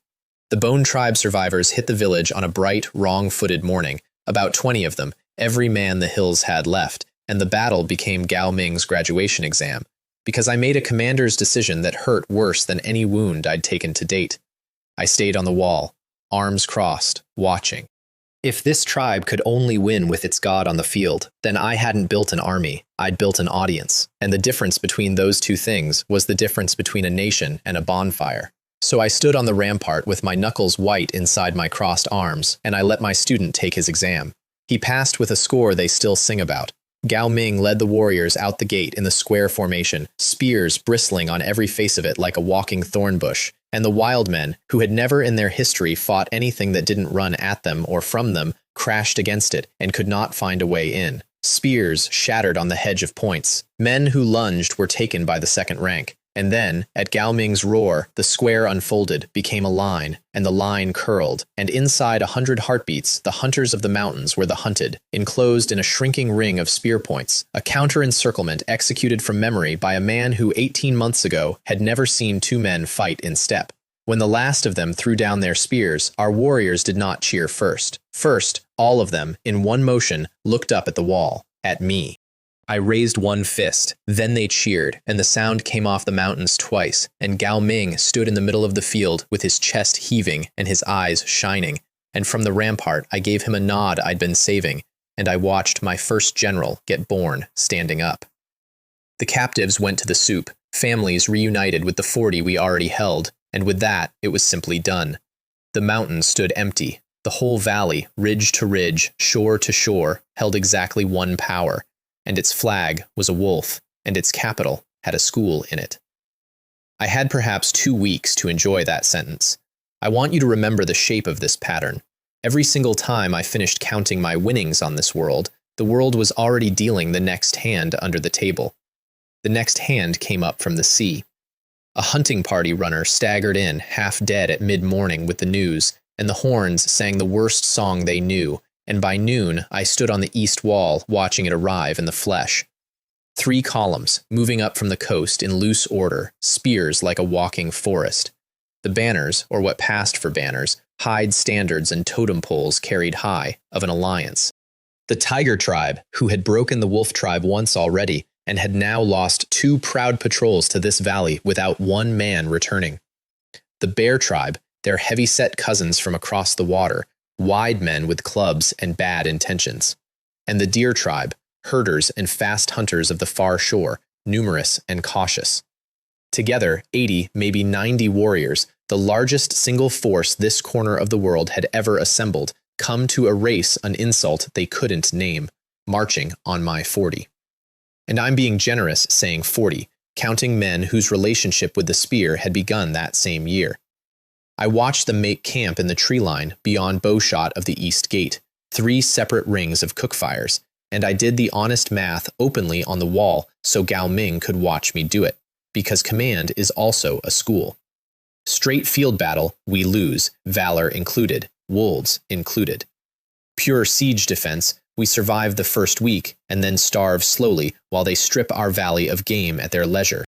The Bone Tribe survivors hit the village on a bright, wrong-footed morning, about 20 of them, every man the hills had left, and the battle became Gao Ming's graduation exam, because I made a commander's decision that hurt worse than any wound I'd taken to date. I stayed on the wall, arms crossed, watching. If this tribe could only win with its god on the field, then I hadn't built an army, I'd built an audience, and the difference between those 2 things was the difference between a nation and a bonfire. So I stood on the rampart with my knuckles white inside my crossed arms, and I let my student take his exam. He passed with a score they still sing about. Gao Ming led the warriors out the gate in the square formation, spears bristling on every face of it like a walking thorn bush, and the wild men, who had never in their history fought anything that didn't run at them or from them, crashed against it and could not find a way in. Spears shattered on the hedge of points. Men who lunged were taken by the second rank. And then, at Gao Ming's roar, the square unfolded, became a line, and the line curled, and inside 100 heartbeats, the hunters of the mountains were the hunted, enclosed in a shrinking ring of spear points, a counter-encirclement executed from memory by a man who 18 months ago had never seen 2 men fight in step. When the last of them threw down their spears, our warriors did not cheer first. First, all of them, in one motion, looked up at the wall, at me. I raised one fist, then they cheered, and the sound came off the mountains twice, and Gao Ming stood in the middle of the field with his chest heaving and his eyes shining, and from the rampart I gave him a nod I'd been saving, and I watched my first general get born standing up. The captives went to the soup, families reunited with the 40 we already held, and with that it was simply done. The mountains stood empty. The whole valley, ridge to ridge, shore to shore, held exactly one power, and its flag was a wolf, and its capital had a school in it. I had perhaps 2 weeks to enjoy that sentence. I want you to remember the shape of this pattern. Every single time I finished counting my winnings on this world, the world was already dealing the next hand under the table. The next hand came up from the sea. A hunting party runner staggered in, half dead at mid-morning with the news, and the horns sang the worst song they knew, and by noon I stood on the east wall watching it arrive in the flesh. 3 columns, moving up from the coast in loose order, spears like a walking forest. The banners, or what passed for banners, hide standards and totem poles carried high, of an alliance. The tiger tribe, who had broken the wolf tribe once already, and had now lost 2 proud patrols to this valley without 1 man returning. The bear tribe, their heavy-set cousins from across the water, wide men with clubs and bad intentions. And the deer tribe, herders and fast hunters of the far shore, numerous and cautious. Together, 80, maybe 90 warriors, the largest single force this corner of the world had ever assembled, come to erase an insult they couldn't name, marching on my 40. And I'm being generous saying 40, counting men whose relationship with the spear had begun that same year. I watched them make camp in the tree line beyond bowshot of the east gate, 3 separate rings of cook fires, and I did the honest math openly on the wall so Gao Ming could watch me do it, because command is also a school. Straight field battle, we lose, valor included, wolves included. Pure siege defense, we survive the first week and then starve slowly while they strip our valley of game at their leisure.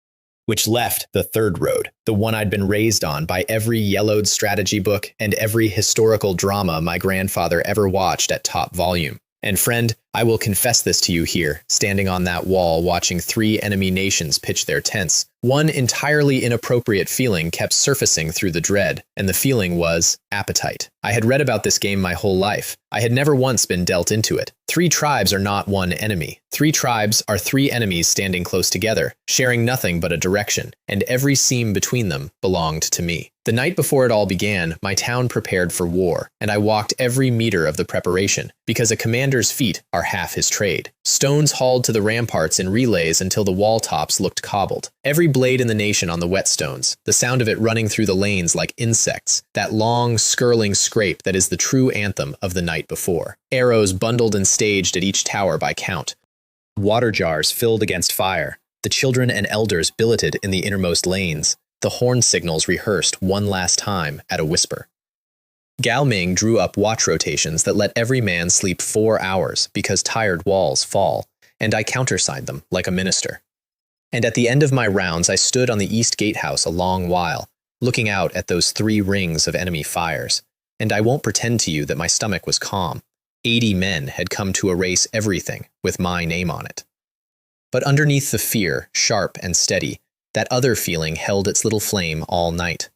Which left the third road, the one I'd been raised on by every yellowed strategy book and every historical drama my grandfather ever watched at top volume. And friend, I will confess this to you here, standing on that wall watching 3 enemy nations pitch their tents. One entirely inappropriate feeling kept surfacing through the dread, and the feeling was appetite. I had read about this game my whole life. I had never once been dealt into it. 3 tribes are not one enemy. 3 tribes are 3 enemies standing close together, sharing nothing but a direction, and every seam between them belonged to me. The night before it all began, my town prepared for war, and I walked every meter of the preparation, because a commander's feet are half his trade. Stones hauled to the ramparts in relays until the wall tops looked cobbled. Every blade in the nation on the whetstones, the sound of it running through the lanes like insects, that long, skirling scrape that is the true anthem of the night before. Arrows bundled and staged at each tower by count. Water jars filled against fire. The children and elders billeted in the innermost lanes. The horn signals rehearsed one last time at a whisper. Gao Ming drew up watch rotations that let every man sleep 4 hours because tired walls fall, and I countersigned them like a minister. And at the end of my rounds, I stood on the east gatehouse a long while, looking out at those 3 rings of enemy fires, and I won't pretend to you that my stomach was calm. 80 men had come to erase everything with my name on it. But underneath the fear, sharp and steady, that other feeling held its little flame all night.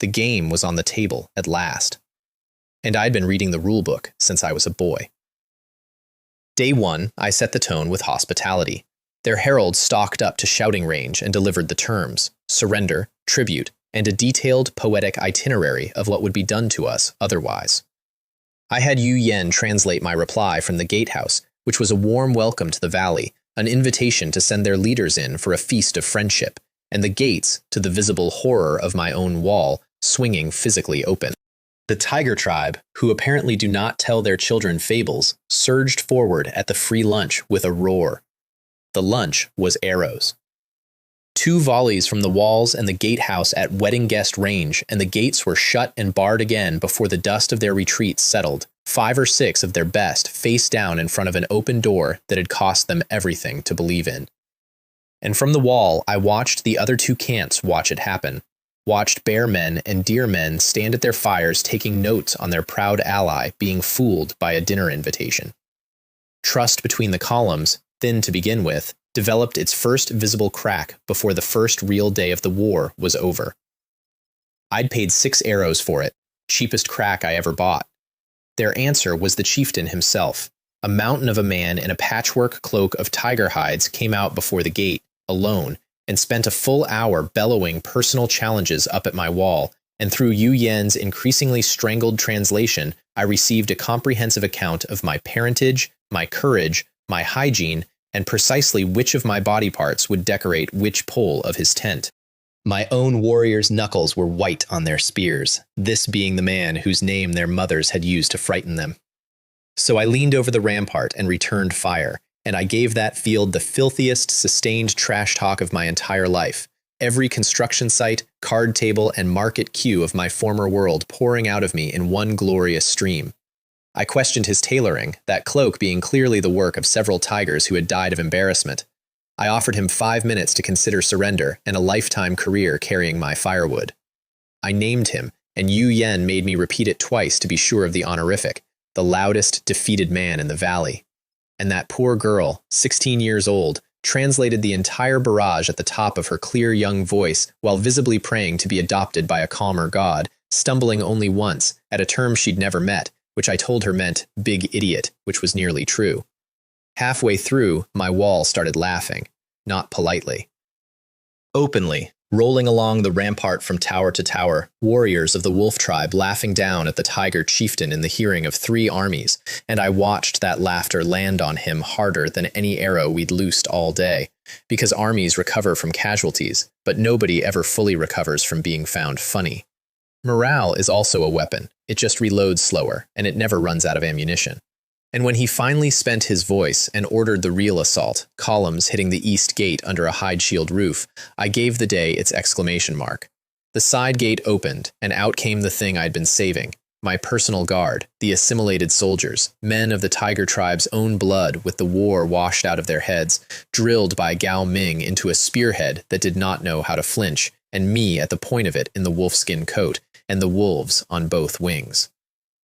The game was on the table at last. And I'd been reading the rulebook since I was a boy. Day 1, I set the tone with hospitality. Their heralds stalked up to shouting range and delivered the terms, surrender, tribute, and a detailed poetic itinerary of what would be done to us otherwise. I had Yu Yen translate my reply from the gatehouse, which was a warm welcome to the valley, an invitation to send their leaders in for a feast of friendship, and the gates, to the visible horror of my own wall, swinging physically open. The tiger tribe, who apparently do not tell their children fables, surged forward at the free lunch with a roar. The lunch was arrows. 2 volleys from the walls and the gatehouse at wedding guest range, and the gates were shut and barred again before the dust of their retreat settled. 5 or 6 of their best face down in front of an open door that had cost them everything to believe in. And from the wall, I watched the other 2 cants watch it happen. Watched bear men and deer men stand at their fires taking notes on their proud ally being fooled by a dinner invitation. Trust between the columns, thin to begin with, developed its first visible crack before the first real day of the war was over. I'd paid 6 arrows for it, cheapest crack I ever bought. Their answer was the chieftain himself. A mountain of a man in a patchwork cloak of tiger hides came out before the gate, alone, and spent a full hour bellowing personal challenges up at my wall, and through Yu Yen's increasingly strangled translation, I received a comprehensive account of my parentage, my courage, my hygiene, and precisely which of my body parts would decorate which pole of his tent. My own warriors' knuckles were white on their spears, this being the man whose name their mothers had used to frighten them. So I leaned over the rampart and returned fire, and I gave that field the filthiest sustained trash talk of my entire life, every construction site, card table, and market queue of my former world pouring out of me in one glorious stream. I questioned his tailoring, that cloak being clearly the work of several tigers who had died of embarrassment. I offered him 5 minutes to consider surrender and a lifetime career carrying my firewood. I named him, and Yu Yen made me repeat it twice to be sure of the honorific, the loudest defeated man in the valley. And that poor girl, 16 years old, translated the entire barrage at the top of her clear young voice while visibly praying to be adopted by a calmer god, stumbling only once at a term she'd never met, which I told her meant big idiot, which was nearly true. Halfway through, my wall started laughing, not politely. Openly, rolling along the rampart from tower to tower, warriors of the wolf tribe laughing down at the tiger chieftain in the hearing of 3 armies, and I watched that laughter land on him harder than any arrow we'd loosed all day, because armies recover from casualties, but nobody ever fully recovers from being found funny. Morale is also a weapon. It just reloads slower, and it never runs out of ammunition. And when he finally spent his voice and ordered the real assault, columns hitting the east gate under a hide shield roof, I gave the day its exclamation mark. The side gate opened, and out came the thing I'd been saving, my personal guard, the assimilated soldiers, men of the tiger tribe's own blood with the war washed out of their heads, drilled by Gao Ming into a spearhead that did not know how to flinch, and me at the point of it in the wolfskin coat, and the wolves on both wings.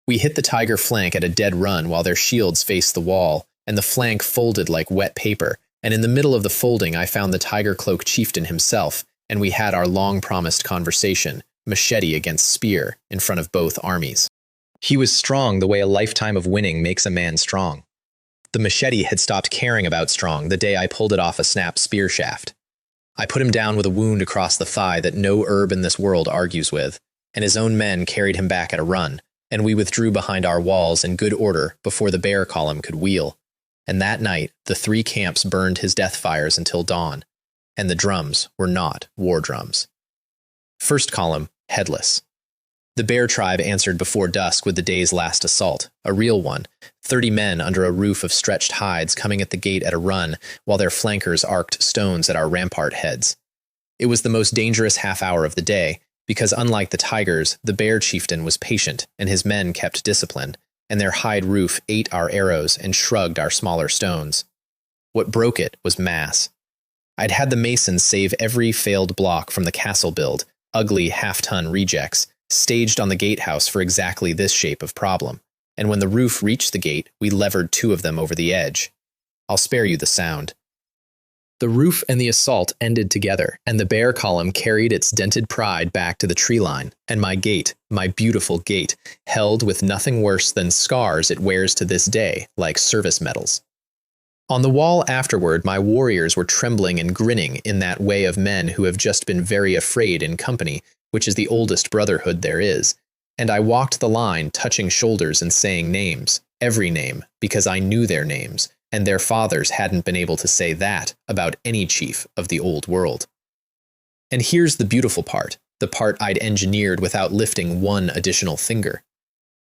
We hit the tiger flank at a dead run while their shields faced the wall, and the flank folded like wet paper, and in the middle of the folding I found the tiger cloak chieftain himself, and we had our long-promised conversation, machete against spear, in front of both armies. He was strong the way a lifetime of winning makes a man strong. The machete had stopped caring about strong the day I pulled it off a snapped spear shaft. I put him down with a wound across the thigh that no herb in this world argues with, and his own men carried him back at a run, and we withdrew behind our walls in good order before the bear column could wheel. And that night, the 3 camps burned his death fires until dawn, and the drums were not war drums. First column, headless. The bear tribe answered before dusk with the day's last assault, a real one, 30 men under a roof of stretched hides coming at the gate at a run while their flankers arced stones at our rampart heads. It was the most dangerous half hour of the day, because unlike the tigers, the bear chieftain was patient and his men kept discipline, and their hide roof ate our arrows and shrugged our smaller stones. What broke it was mass. I'd had the masons save every failed block from the castle build, ugly half-ton rejects, staged on the gatehouse for exactly this shape of problem, and when the roof reached the gate, we levered 2 of them over the edge. I'll spare you the sound. The roof and the assault ended together, and the bear column carried its dented pride back to the tree line, and my gate, my beautiful gate, held with nothing worse than scars it wears to this day, like service medals. On the wall afterward, my warriors were trembling and grinning in that way of men who have just been very afraid in company, which is the oldest brotherhood there is, and I walked the line, touching shoulders and saying names, every name, because I knew their names, and their fathers hadn't been able to say that about any chief of the old world. And here's the beautiful part, the part I'd engineered without lifting one additional finger.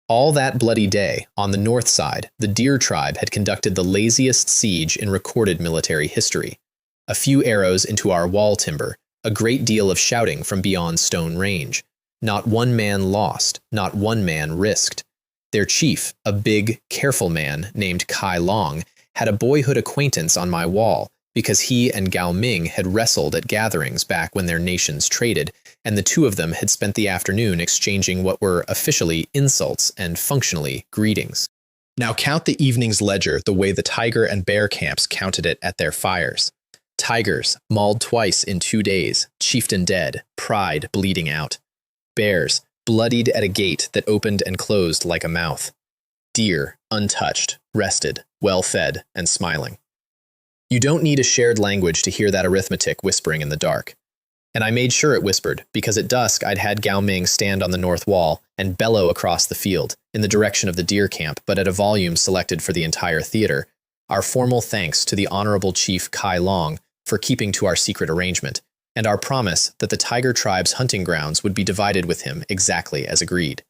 All that bloody day, on the north side, the deer tribe had conducted the laziest siege in recorded military history. A few arrows into our wall timber, a great deal of shouting from beyond stone range. Not one man lost, not one man risked. Their chief, a big, careful man named Kai Long, had a boyhood acquaintance on my wall because he and Gao Ming had wrestled at gatherings back when their nations traded, and the 2 of them had spent the afternoon exchanging what were officially insults and functionally greetings. Now count the evening's ledger the way the tiger and bear camps counted it at their fires. Tigers, mauled twice in 2 days, chieftain dead, pride bleeding out. Bears, bloodied at a gate that opened and closed like a mouth. Deer, untouched, rested, well-fed, and smiling. You don't need a shared language to hear that arithmetic whispering in the dark. And I made sure it whispered, because at dusk I'd had Gao Ming stand on the north wall and bellow across the field, in the direction of the deer camp, but at a volume selected for the entire theater, our formal thanks to the Honorable Chief Kai Long for keeping to our secret arrangement, and our promise that the tiger tribe's hunting grounds would be divided with him exactly as agreed.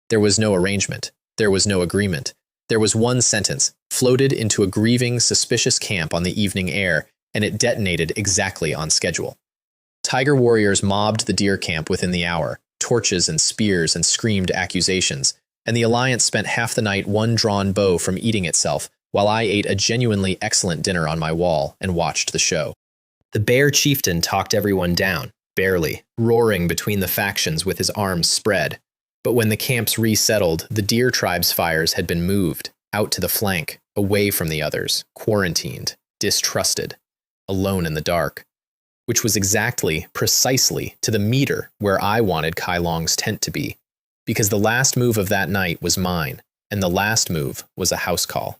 There was no arrangement. There was no agreement. There was one sentence, floated into a grieving, suspicious camp on the evening air, and it detonated exactly on schedule. Tiger warriors mobbed the deer camp within the hour, torches and spears and screamed accusations, and the Alliance spent half the night one drawn bow from eating itself, while I ate a genuinely excellent dinner on my wall and watched the show. The bear chieftain talked everyone down, barely, roaring between the factions with his arms spread. But when the camps resettled, the deer tribe's fires had been moved, out to the flank, away from the others, quarantined, distrusted, alone in the dark. Which was exactly, precisely, to the meter where I wanted Kai Long's tent to be. Because the last move of that night was mine, and the last move was a house call.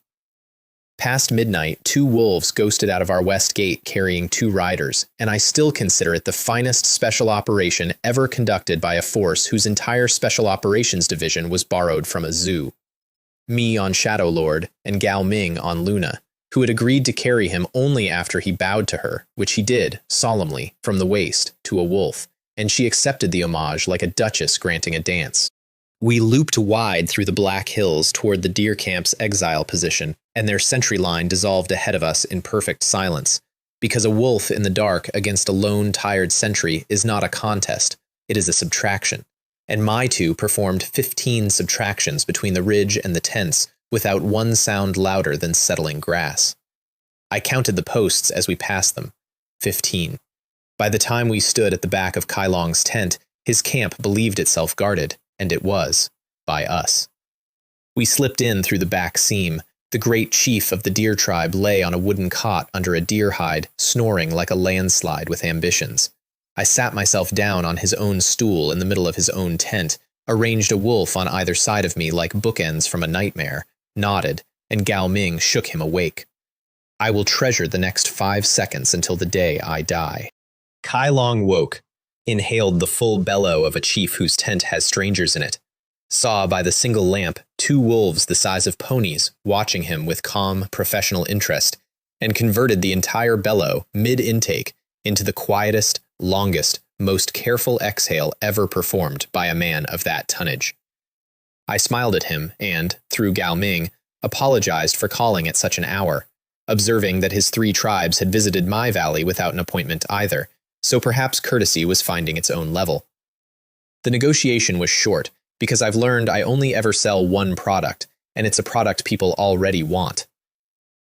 Past midnight, 2 wolves ghosted out of our west gate carrying 2 riders, and I still consider it the finest special operation ever conducted by a force whose entire special operations division was borrowed from a zoo. Me on Shadow Lord, and Gao Ming on Luna, who had agreed to carry him only after he bowed to her, which he did, solemnly, from the waist, to a wolf, and she accepted the homage like a duchess granting a dance. We looped wide through the Black Hills toward the deer camp's exile position, and their sentry line dissolved ahead of us in perfect silence, because a wolf in the dark against a lone, tired sentry is not a contest, it is a subtraction, and my 2 performed 15 subtractions between the ridge and the tents without one sound louder than settling grass. I counted the posts as we passed them, 15. By the time we stood at the back of Kai Long's tent, his camp believed itself guarded, and it was, by us. We slipped in through the back seam. The great chief of the deer tribe lay on a wooden cot under a deer hide, snoring like a landslide with ambitions. I sat myself down on his own stool in the middle of his own tent, arranged a wolf on either side of me like bookends from a nightmare, nodded, and Gao Ming shook him awake. I will treasure the next 5 seconds until the day I die. Kai Long woke, inhaled the full bellow of a chief whose tent has strangers in it, saw by the single lamp 2 wolves the size of ponies watching him with calm, professional interest, and converted the entire bellow, mid-intake, into the quietest, longest, most careful exhale ever performed by a man of that tonnage. I smiled at him and, through Gao Ming, apologized for calling at such an hour, observing that his 3 tribes had visited my valley without an appointment either, so perhaps courtesy was finding its own level. The negotiation was short, because I've learned I only ever sell one product, and it's a product people already want.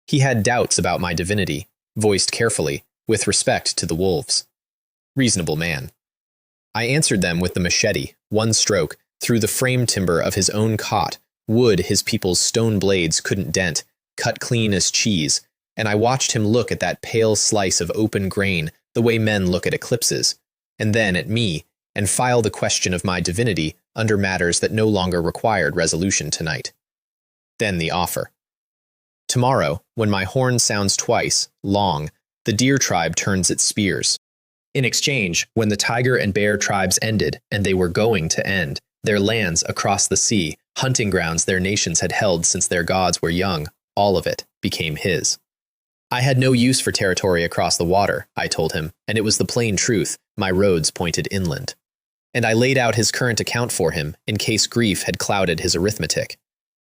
He had doubts about my divinity, voiced carefully, with respect to the wolves. Reasonable man. I answered them with the machete, one stroke, through the frame timber of his own cot, wood his people's stone blades couldn't dent, cut clean as cheese, and I watched him look at that pale slice of open grain the way men look at eclipses, and then at me, and file the question of my divinity under matters that no longer required resolution tonight. Then the offer. Tomorrow, when my horn sounds twice, long, the deer tribe turns its spears. In exchange, when the tiger and bear tribes ended, and they were going to end, their lands across the sea, hunting grounds their nations had held since their gods were young, all of it became his. I had no use for territory across the water, I told him, and it was the plain truth, my roads pointed inland. And I laid out his current account for him, in case grief had clouded his arithmetic.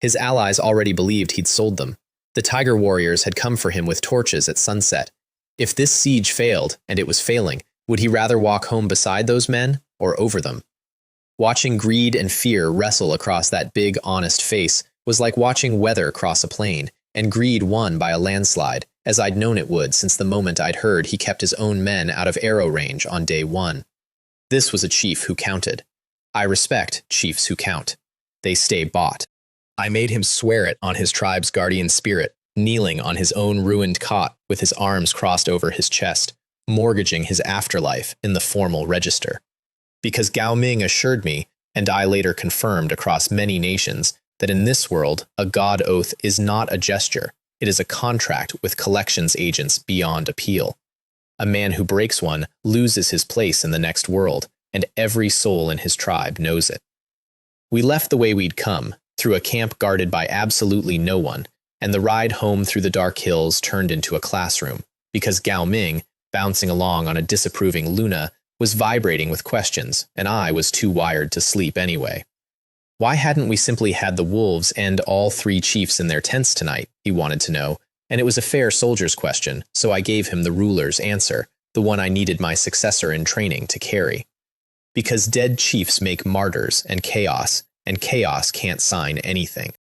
His allies already believed he'd sold them. The tiger warriors had come for him with torches at sunset. If this siege failed, and it was failing, would he rather walk home beside those men, or over them? Watching greed and fear wrestle across that big, honest face was like watching weather cross a plain, and greed won by a landslide, as I'd known it would since the moment I'd heard he kept his own men out of arrow range on day 1. This was a chief who counted. I respect chiefs who count. They stay bought. I made him swear it on his tribe's guardian spirit, kneeling on his own ruined cot with his arms crossed over his chest, mortgaging his afterlife in the formal register. Because Gao Ming assured me, and I later confirmed across many nations, that in this world, a god oath is not a gesture, it is a contract with collections agents beyond appeal. A man who breaks one loses his place in the next world, and every soul in his tribe knows it. We left the way we'd come, through a camp guarded by absolutely no one, and the ride home through the dark hills turned into a classroom, because Gao Ming, bouncing along on a disapproving Luna, was vibrating with questions, and I was too wired to sleep anyway. Why hadn't we simply had the wolves end all 3 chiefs in their tents tonight, he wanted to know, and it was a fair soldier's question, so I gave him the ruler's answer, the the one I needed my successor in training to carry. Because dead chiefs make martyrs and chaos can't sign anything.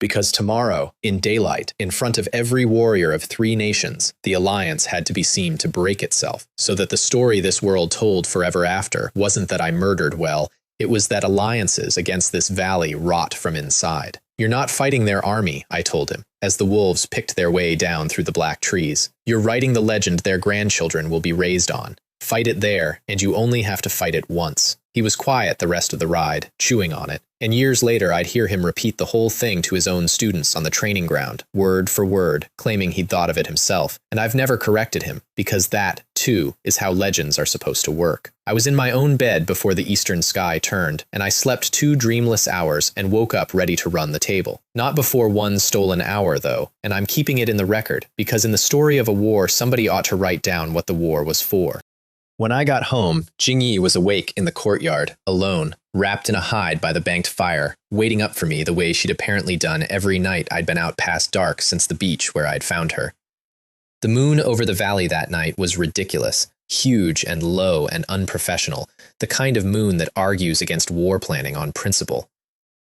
Because tomorrow, in daylight, in front of every warrior of 3 nations, the alliance had to be seen to break itself, so that the story this world told forever after wasn't that I murdered well, it was that alliances against this valley rot from inside. You're not fighting their army, I told him, as the wolves picked their way down through the black trees. You're writing the legend their grandchildren will be raised on. Fight it there, and you only have to fight it once. He was quiet the rest of the ride, chewing on it, and years later I'd hear him repeat the whole thing to his own students on the training ground, word for word, claiming he'd thought of it himself, and I've never corrected him, because that, too, is how legends are supposed to work. I was in my own bed before the eastern sky turned, and I slept 2 dreamless hours and woke up ready to run the table. Not before 1 stolen hour, though, and I'm keeping it in the record, because in the story of a war somebody ought to write down what the war was for. When I got home, Jingyi was awake in the courtyard, alone, wrapped in a hide by the banked fire, waiting up for me the way she'd apparently done every night I'd been out past dark since the beach where I'd found her. The moon over the valley that night was ridiculous, huge and low and unprofessional, the kind of moon that argues against war planning on principle.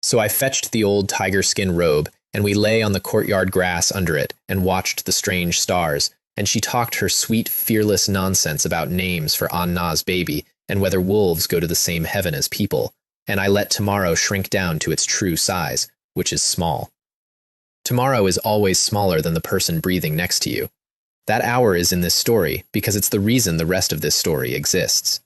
So I fetched the old tiger skin robe, and we lay on the courtyard grass under it and watched the strange stars, and she talked her sweet, fearless nonsense about names for Anna's baby and whether wolves go to the same heaven as people, and I let tomorrow shrink down to its true size, which is small. Tomorrow is always smaller than the person breathing next to you. That hour is in this story because it's the reason the rest of this story exists.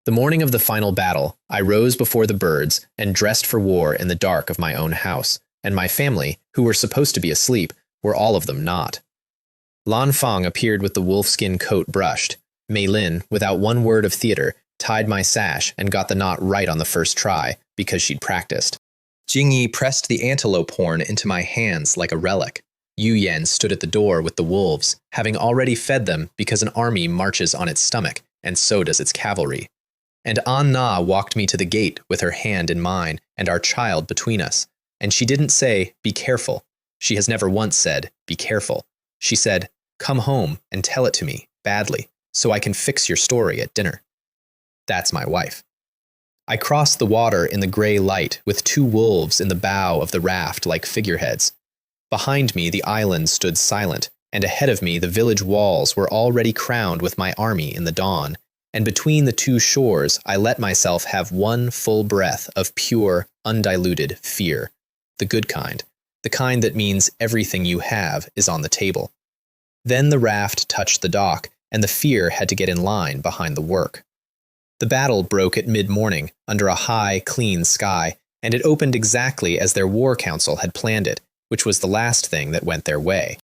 The morning of the final battle, I rose before the birds and dressed for war in the dark of my own house, and my family, who were supposed to be asleep, were all of them not. Lan Fang appeared with the wolfskin coat brushed. Mei Lin, without one word of theater, tied my sash and got the knot right on the first try, because she'd practiced. Jingyi pressed the antelope horn into my hands like a relic. Yu Yan stood at the door with the wolves, having already fed them because an army marches on its stomach, and so does its cavalry. And Anna walked me to the gate with her hand in mine and our child between us, and she didn't say, "Be careful." She has never once said, "Be careful." She said, "Come home and tell it to me, badly, so I can fix your story at dinner." That's my wife. I crossed the water in the gray light with 2 wolves in the bow of the raft like figureheads. Behind me, the island stood silent, and ahead of me, the village walls were already crowned with my army in the dawn, and between the 2 shores, I let myself have 1 full breath of pure, undiluted fear. The good kind. The kind that means everything you have is on the table. Then the raft touched the dock, and the fear had to get in line behind the work. The battle broke at mid-morning, under a high, clean sky, and it opened exactly as their war council had planned it, which was the last thing that went their way.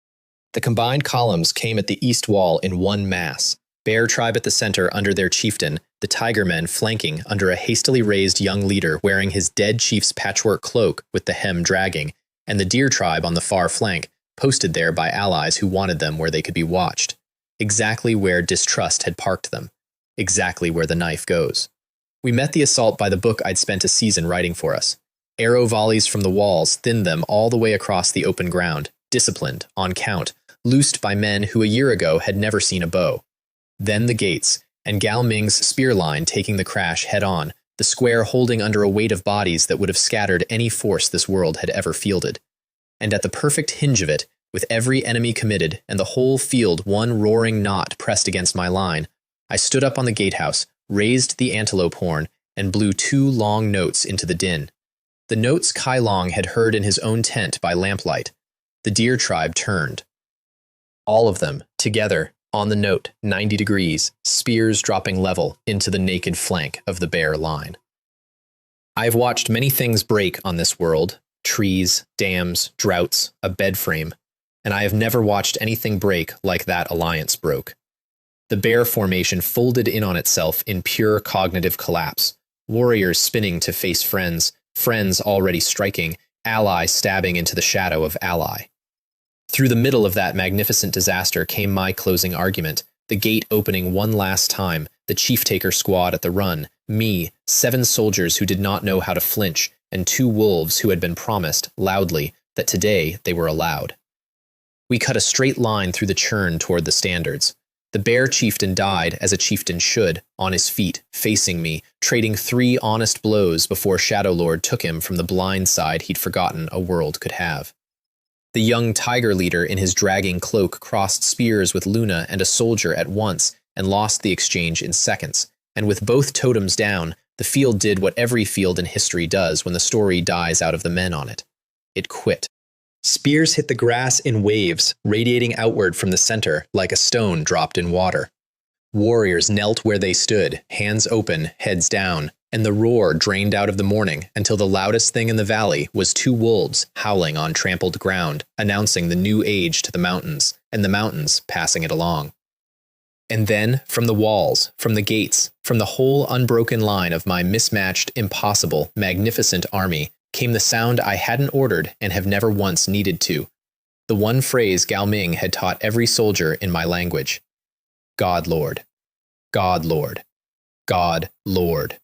The combined columns came at the east wall in one mass, Bear Tribe at the center under their chieftain, the Tiger Men flanking under a hastily raised young leader wearing his dead chief's patchwork cloak with the hem dragging, and the Deer Tribe on the far flank, posted there by allies who wanted them where they could be watched. Exactly where distrust had parked them. Exactly where the knife goes. We met the assault by the book I'd spent a season writing for us. Arrow volleys from the walls thinned them all the way across the open ground, disciplined, on count, loosed by men who a year ago had never seen a bow. Then the gates, and Gao Ming's spear line taking the crash head-on, the square holding under a weight of bodies that would have scattered any force this world had ever fielded. And at the perfect hinge of it, with every enemy committed and the whole field one roaring knot pressed against my line, I stood up on the gatehouse, raised the antelope horn, and blew 2 long notes into the din. The notes Kai Long had heard in his own tent by lamplight. The Deer Tribe turned. All of them, together, on the note, 90 degrees, spears dropping level into the naked flank of the Bear line. I've watched many things break on this world, trees, dams, droughts, a bed frame, and I have never watched anything break like that alliance broke. The Bear formation folded in on itself in pure cognitive collapse, warriors spinning to face friends, friends already striking, ally stabbing into the shadow of ally. Through the middle of that magnificent disaster came my closing argument, the gate opening one last time, the chief-taker squad at the run, me, 7 soldiers who did not know how to flinch, and 2 wolves who had been promised, loudly, that today they were allowed. We cut a straight line through the churn toward the standards. The bear chieftain died, as a chieftain should, on his feet, facing me, trading 3 honest blows before Shadow Lord took him from the blind side he'd forgotten a world could have. The young tiger leader in his dragging cloak crossed spears with Luna and a soldier at once and lost the exchange in seconds, and with both totems down, the field did what every field in history does when the story dies out of the men on it. It quit. Spears hit the grass in waves, radiating outward from the center like a stone dropped in water. Warriors knelt where they stood, hands open, heads down, and the roar drained out of the morning until the loudest thing in the valley was 2 wolves howling on trampled ground, announcing the new age to the mountains, and the mountains passing it along. And then, from the walls, from the gates, from the whole unbroken line of my mismatched, impossible, magnificent army, came the sound I hadn't ordered and have never once needed to. The one phrase Gao Ming had taught every soldier in my language. God Lord. God Lord. God Lord.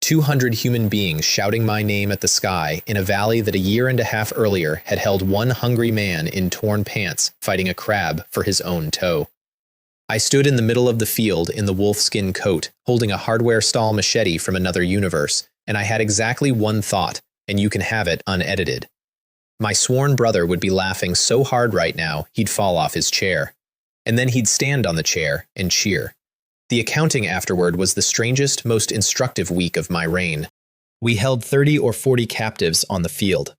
200 human beings shouting my name at the sky in a valley that a year and a half earlier had held one hungry man in torn pants fighting a crab for his own toe. I stood in the middle of the field in the wolfskin coat, holding a hardware stall machete from another universe, and I had exactly one thought, and you can have it unedited. My sworn brother would be laughing so hard right now he'd fall off his chair. And then he'd stand on the chair and cheer. The accounting afterward was the strangest, most instructive week of my reign. We held 30 or 40 captives on the field.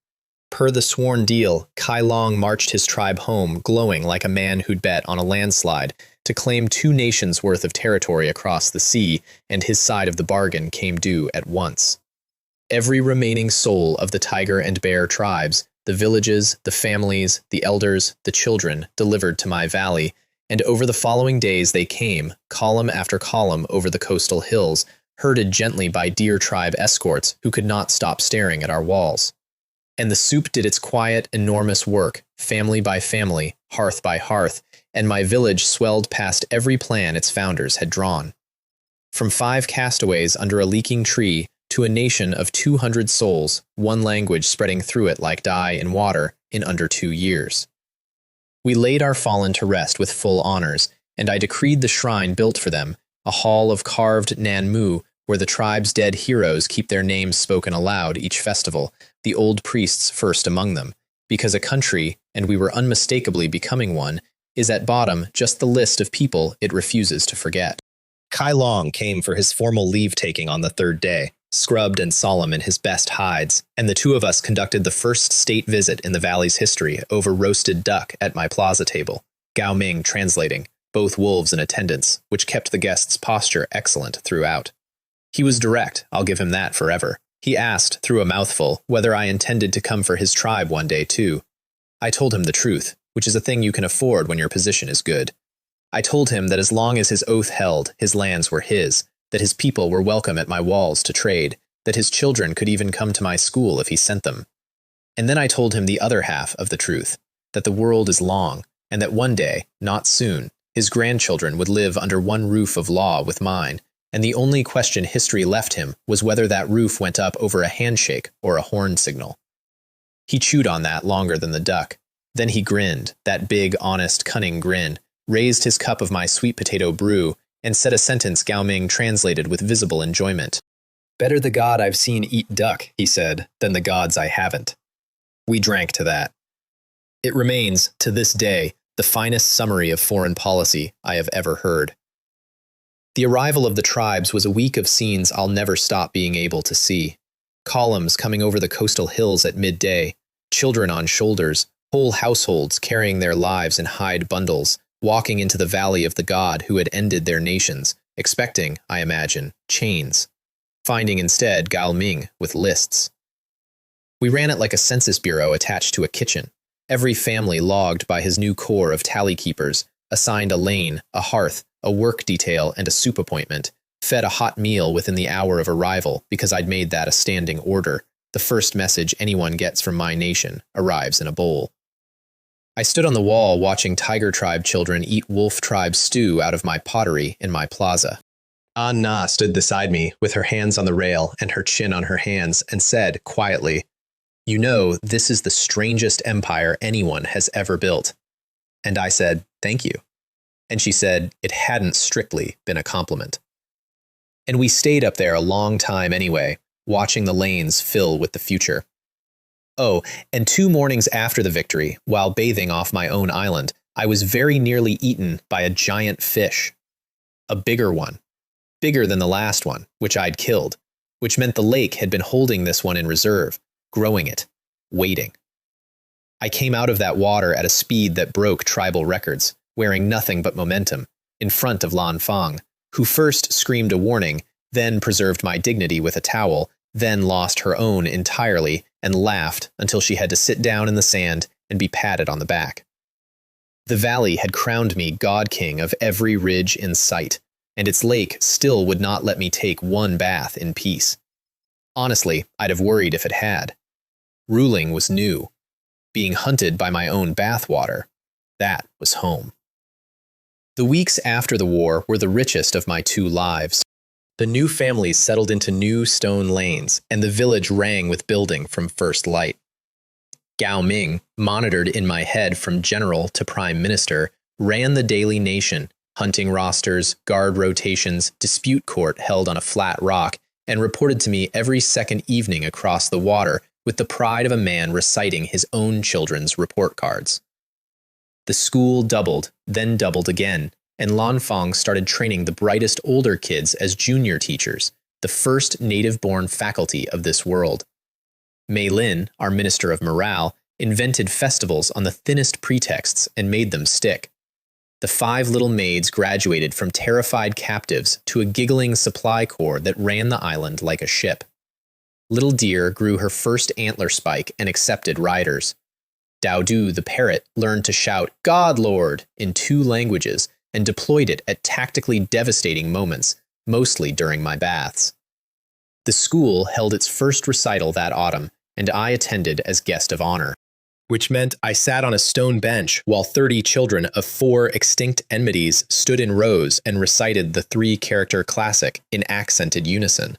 Per the sworn deal, Kai Long marched his tribe home glowing like a man who'd bet on a landslide to claim 2 nations' worth of territory across the sea, and his side of the bargain came due at once. Every remaining soul of the tiger and bear tribes, the villages, the families, the elders, the children, delivered to my valley, and over the following days they came, column after column over the coastal hills, herded gently by deer tribe escorts who could not stop staring at our walls. And the soup did its quiet, enormous work, family by family, hearth by hearth, and my village swelled past every plan its founders had drawn. From 5 castaways under a leaking tree to a nation of 200 souls, one language spreading through it like dye in water in under 2 years. We laid our fallen to rest with full honors, and I decreed the shrine built for them, a hall of carved nanmu where the tribe's dead heroes keep their names spoken aloud each festival, the old priests first among them, because a country, and we were unmistakably becoming one, is at bottom just the list of people it refuses to forget. Kai Long came for his formal leave-taking on the 3rd day, scrubbed and solemn in his best hides, and the 2 of us conducted the first state visit in the valley's history over roasted duck at my plaza table, Gao Ming translating, both wolves in attendance, which kept the guests' posture excellent throughout. He was direct, I'll give him that forever. He asked, through a mouthful, whether I intended to come for his tribe one day too. I told him the truth, which is a thing you can afford when your position is good. I told him that as long as his oath held, his lands were his, that his people were welcome at my walls to trade, that his children could even come to my school if he sent them. And then I told him the other half of the truth, that the world is long, and that one day, not soon, his grandchildren would live under one roof of law with mine, and the only question history left him was whether that roof went up over a handshake or a horn signal. He chewed on that longer than the duck. Then he grinned, that big, honest, cunning grin, raised his cup of my sweet potato brew, and said a sentence Gao Ming translated with visible enjoyment. "Better the god I've seen eat duck," he said, "than the gods I haven't." We drank to that. It remains, to this day, the finest summary of foreign policy I have ever heard. The arrival of the tribes was a week of scenes I'll never stop being able to see. Columns coming over the coastal hills at midday, children on shoulders, whole households carrying their lives in hide bundles, walking into the valley of the god who had ended their nations, expecting, I imagine, chains, finding instead Gao Ming with lists. We ran it like a census bureau attached to a kitchen, every family logged by his new corps of tally keepers, assigned a lane, a hearth, a work detail, and a soup appointment, fed a hot meal within the hour of arrival because I'd made that a standing order. The first message anyone gets from my nation arrives in a bowl. I stood on the wall watching Tiger Tribe children eat Wolf Tribe stew out of my pottery in my plaza. Anna stood beside me with her hands on the rail and her chin on her hands and said quietly, "You know, this is the strangest empire anyone has ever built." And I said, "Thank you." and she said it hadn't strictly been a compliment. And we stayed up there a long time anyway, watching the lanes fill with the future. Oh, and 2 mornings after the victory, while bathing off my own island, I was very nearly eaten by a giant fish. A bigger one. Bigger than the last one, which I'd killed, which meant the lake had been holding this one in reserve, growing it, waiting. I came out of that water at a speed that broke tribal records, wearing nothing but momentum, in front of Lan Fang, who first screamed a warning, then preserved my dignity with a towel, then lost her own entirely and laughed until she had to sit down in the sand and be patted on the back. The valley had crowned me god king of every ridge in sight, and its lake still would not let me take one bath in peace. Honestly, I'd have worried if it had. Ruling was new. Being hunted by my own bathwater, that was home. The weeks after the war were the richest of my 2 lives. The new families settled into new stone lanes, and the village rang with building from first light. Gao Ming, monitored in my head from general to prime minister, ran the daily nation, hunting rosters, guard rotations, dispute court held on a flat rock, and reported to me every second evening across the water with the pride of a man reciting his own children's report cards. The school doubled, then doubled again, and Lan Fang started training the brightest older kids as junior teachers, the first native-born faculty of this world. Mei Lin, our Minister of Morale, invented festivals on the thinnest pretexts and made them stick. The 5 little maids graduated from terrified captives to a giggling supply corps that ran the island like a ship. Little Deer grew her first antler spike and accepted riders. Dao Du the parrot learned to shout "God Lord" in 2 languages and deployed it at tactically devastating moments, mostly during my baths. The school held its first recital that autumn, and I attended as guest of honor, which meant I sat on a stone bench while 30 children of 4 extinct enmities stood in rows and recited the 3-character classic in accented unison.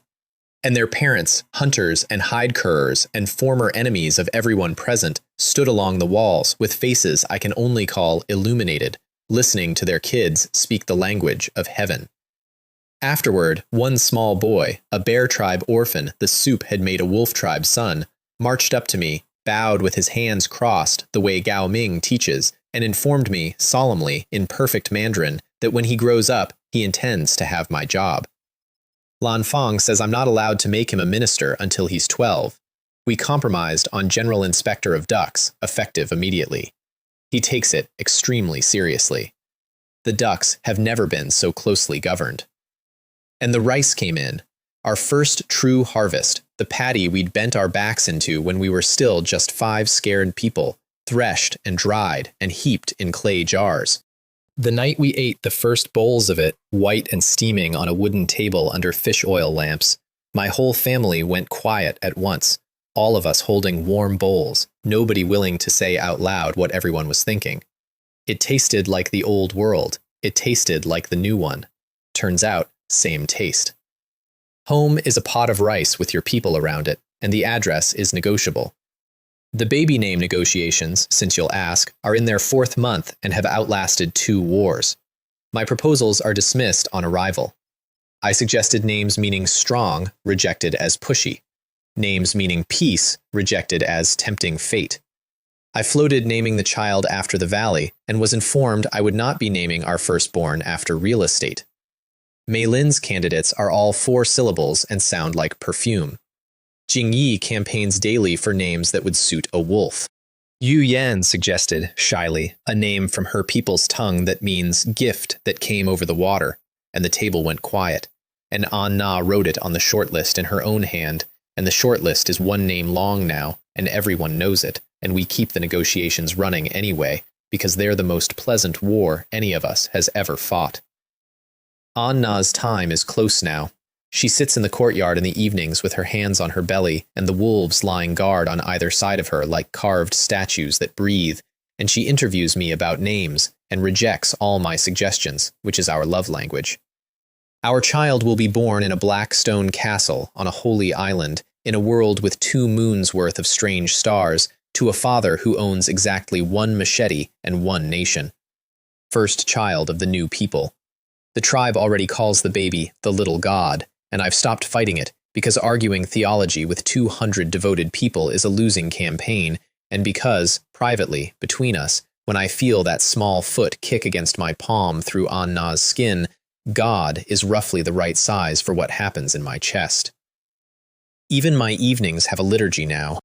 And their parents, hunters and hide-curers and former enemies of everyone present, stood along the walls with faces I can only call illuminated, listening to their kids speak the language of heaven. Afterward, one small boy, a bear tribe orphan the soup had made a wolf tribe son, marched up to me, bowed with his hands crossed the way Gao Ming teaches, and informed me solemnly in perfect Mandarin that when he grows up, he intends to have my job. Lan Fang says I'm not allowed to make him a minister until he's 12. We compromised on General Inspector of Ducks, effective immediately. He takes it extremely seriously. The ducks have never been so closely governed. And the rice came in, our first true harvest, the paddy we'd bent our backs into when we were still just 5 scared people, threshed and dried and heaped in clay jars. The night we ate the first bowls of it, white and steaming on a wooden table under fish oil lamps, my whole family went quiet at once, all of us holding warm bowls, nobody willing to say out loud what everyone was thinking. It tasted like the old world. It tasted like the new one. Turns out, same taste. Home is a pot of rice with your people around it, and the address is negotiable. The baby name negotiations, since you'll ask, are in their 4th month and have outlasted 2 wars. My proposals are dismissed on arrival. I suggested names meaning strong, rejected as pushy. Names meaning peace, rejected as tempting fate. I floated naming the child after the valley, and was informed I would not be naming our firstborn after real estate. Mei Lin's candidates are all 4 syllables and sound like perfume. Jing Yi campaigns daily for names that would suit a wolf. Yu Yan suggested, shyly, a name from her people's tongue that means gift that came over the water, and the table went quiet, and An Na wrote it on the shortlist in her own hand, and the shortlist is 1 name long now, and everyone knows it, and we keep the negotiations running anyway, because they're the most pleasant war any of us has ever fought. An Na's time is close now. She sits in the courtyard in the evenings with her hands on her belly and the wolves lying guard on either side of her like carved statues that breathe, and she interviews me about names and rejects all my suggestions, which is our love language. Our child will be born in a black stone castle on a holy island in a world with 2 moons worth of strange stars to a father who owns exactly 1 machete and 1 nation. first child of the new people. The tribe already calls the baby the little god, and I've stopped fighting it because arguing theology with 200 devoted people is a losing campaign, and because, privately, between us, when I feel that small foot kick against my palm through Anna's skin, God is roughly the right size for what happens in my chest. Even my evenings have a liturgy now.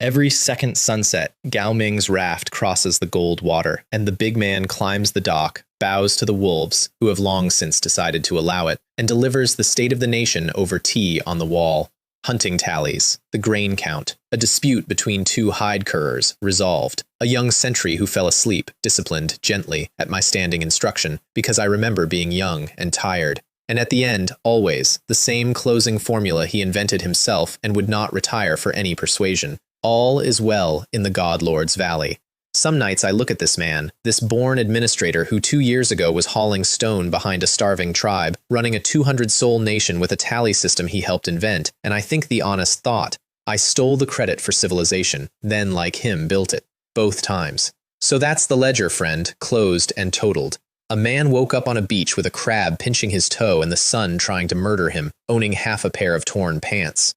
Every second sunset, Gao Ming's raft crosses the gold water, and the big man climbs the dock, bows to the wolves, who have long since decided to allow it, and delivers the state of the nation over tea on the wall. Hunting tallies, the grain count, a dispute between two hide curers, resolved, a young sentry who fell asleep, disciplined gently at my standing instruction, because I remember being young and tired. And at the end, always, the same closing formula he invented himself and would not retire for any persuasion. All is well in the God Lord's valley. Some nights I look at this man, this born administrator who 2 years ago was hauling stone behind a starving tribe, running a 200-soul nation with a tally system he helped invent, and I think the honest thought, I stole the credit for civilization, then like him built it. Both times. So that's the ledger, friend, closed and totaled. A man woke up on a beach with a crab pinching his toe and the sun trying to murder him, owning half a pair of torn pants.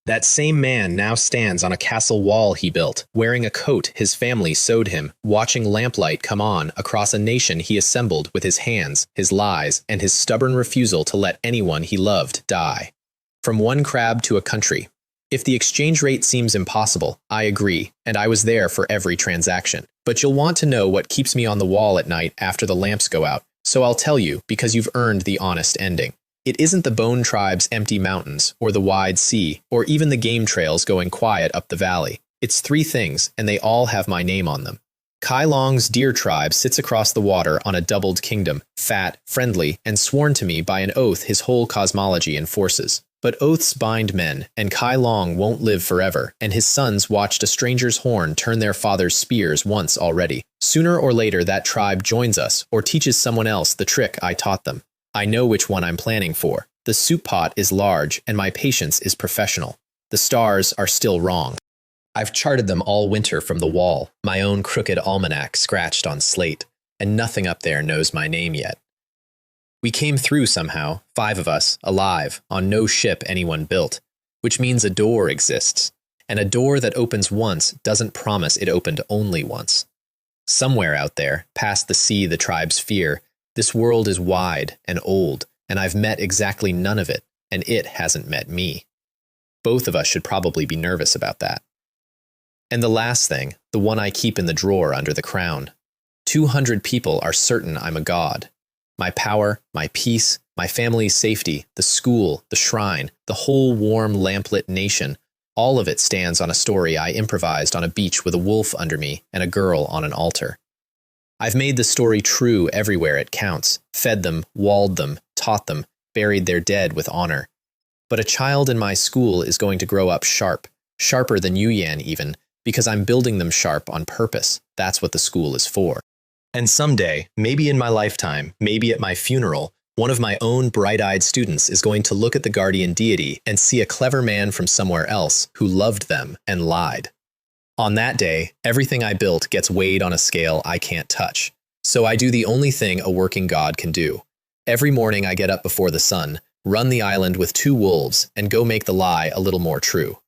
That same man now stands on a castle wall he built, wearing a coat his family sewed him, watching lamplight come on across a nation he assembled with his hands, his lies, and his stubborn refusal to let anyone he loved die. From one crab to a country. If the exchange rate seems impossible, I agree, and I was there for every transaction. But you'll want to know what keeps me on the wall at night after the lamps go out, so I'll tell you because you've earned the honest ending. It isn't the Bone Tribe's empty mountains, or the wide sea, or even the game trails going quiet up the valley. It's 3 things, and they all have my name on them. Kai Long's Deer Tribe sits across the water on a doubled kingdom, fat, friendly, and sworn to me by an oath his whole cosmology enforces. But oaths bind men, and Kai Long won't live forever, and his sons watched a stranger's horn turn their father's spears once already. Sooner or later that tribe joins us, or teaches someone else the trick I taught them. I know which one I'm planning for. The soup pot is large, and my patience is professional. The stars are still wrong. I've charted them all winter from the wall, my own crooked almanac scratched on slate, and nothing up there knows my name yet. We came through somehow, 5 of us, alive, on no ship anyone built, which means a door exists, and a door that opens once doesn't promise it opened only once. Somewhere out there, past the sea the tribes fear, this world is wide and old, and I've met exactly none of it, and it hasn't met me. Both of us should probably be nervous about that. And the last thing, the one I keep in the drawer under the crown. 200 people are certain I'm a god. My power, my peace, my family's safety, the school, the shrine, the whole warm lamplit nation, all of it stands on a story I improvised on a beach with a wolf under me and a girl on an altar. I've made the story true everywhere it counts, fed them, walled them, taught them, buried their dead with honor. But a child in my school is going to grow up sharp, sharper than Yu Yan even, because I'm building them sharp on purpose. That's what the school is for. And someday, maybe in my lifetime, maybe at my funeral, one of my own bright-eyed students is going to look at the guardian deity and see a clever man from somewhere else who loved them and lied. On that day, everything I built gets weighed on a scale I can't touch. So I do the only thing a working god can do. Every morning I get up before the sun, run the island with 2 wolves, and go make the lie a little more true.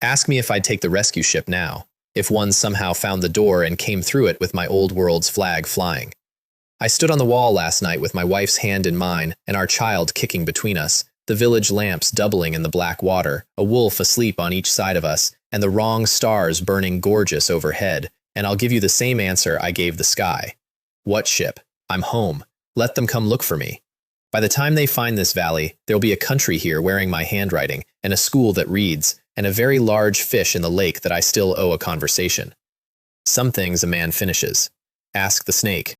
Ask me if I'd take the rescue ship now, if one somehow found the door and came through it with my old world's flag flying. I stood on the wall last night with my wife's hand in mine and our child kicking between us, the village lamps doubling in the black water, a wolf asleep on each side of us, and the wrong stars burning gorgeous overhead, and I'll give you the same answer I gave the sky. What ship? I'm home. Let them come look for me. By the time they find this valley, there'll be a country here wearing my handwriting, and a school that reads, and a very large fish in the lake that I still owe a conversation. Some things a man finishes. Ask the snake.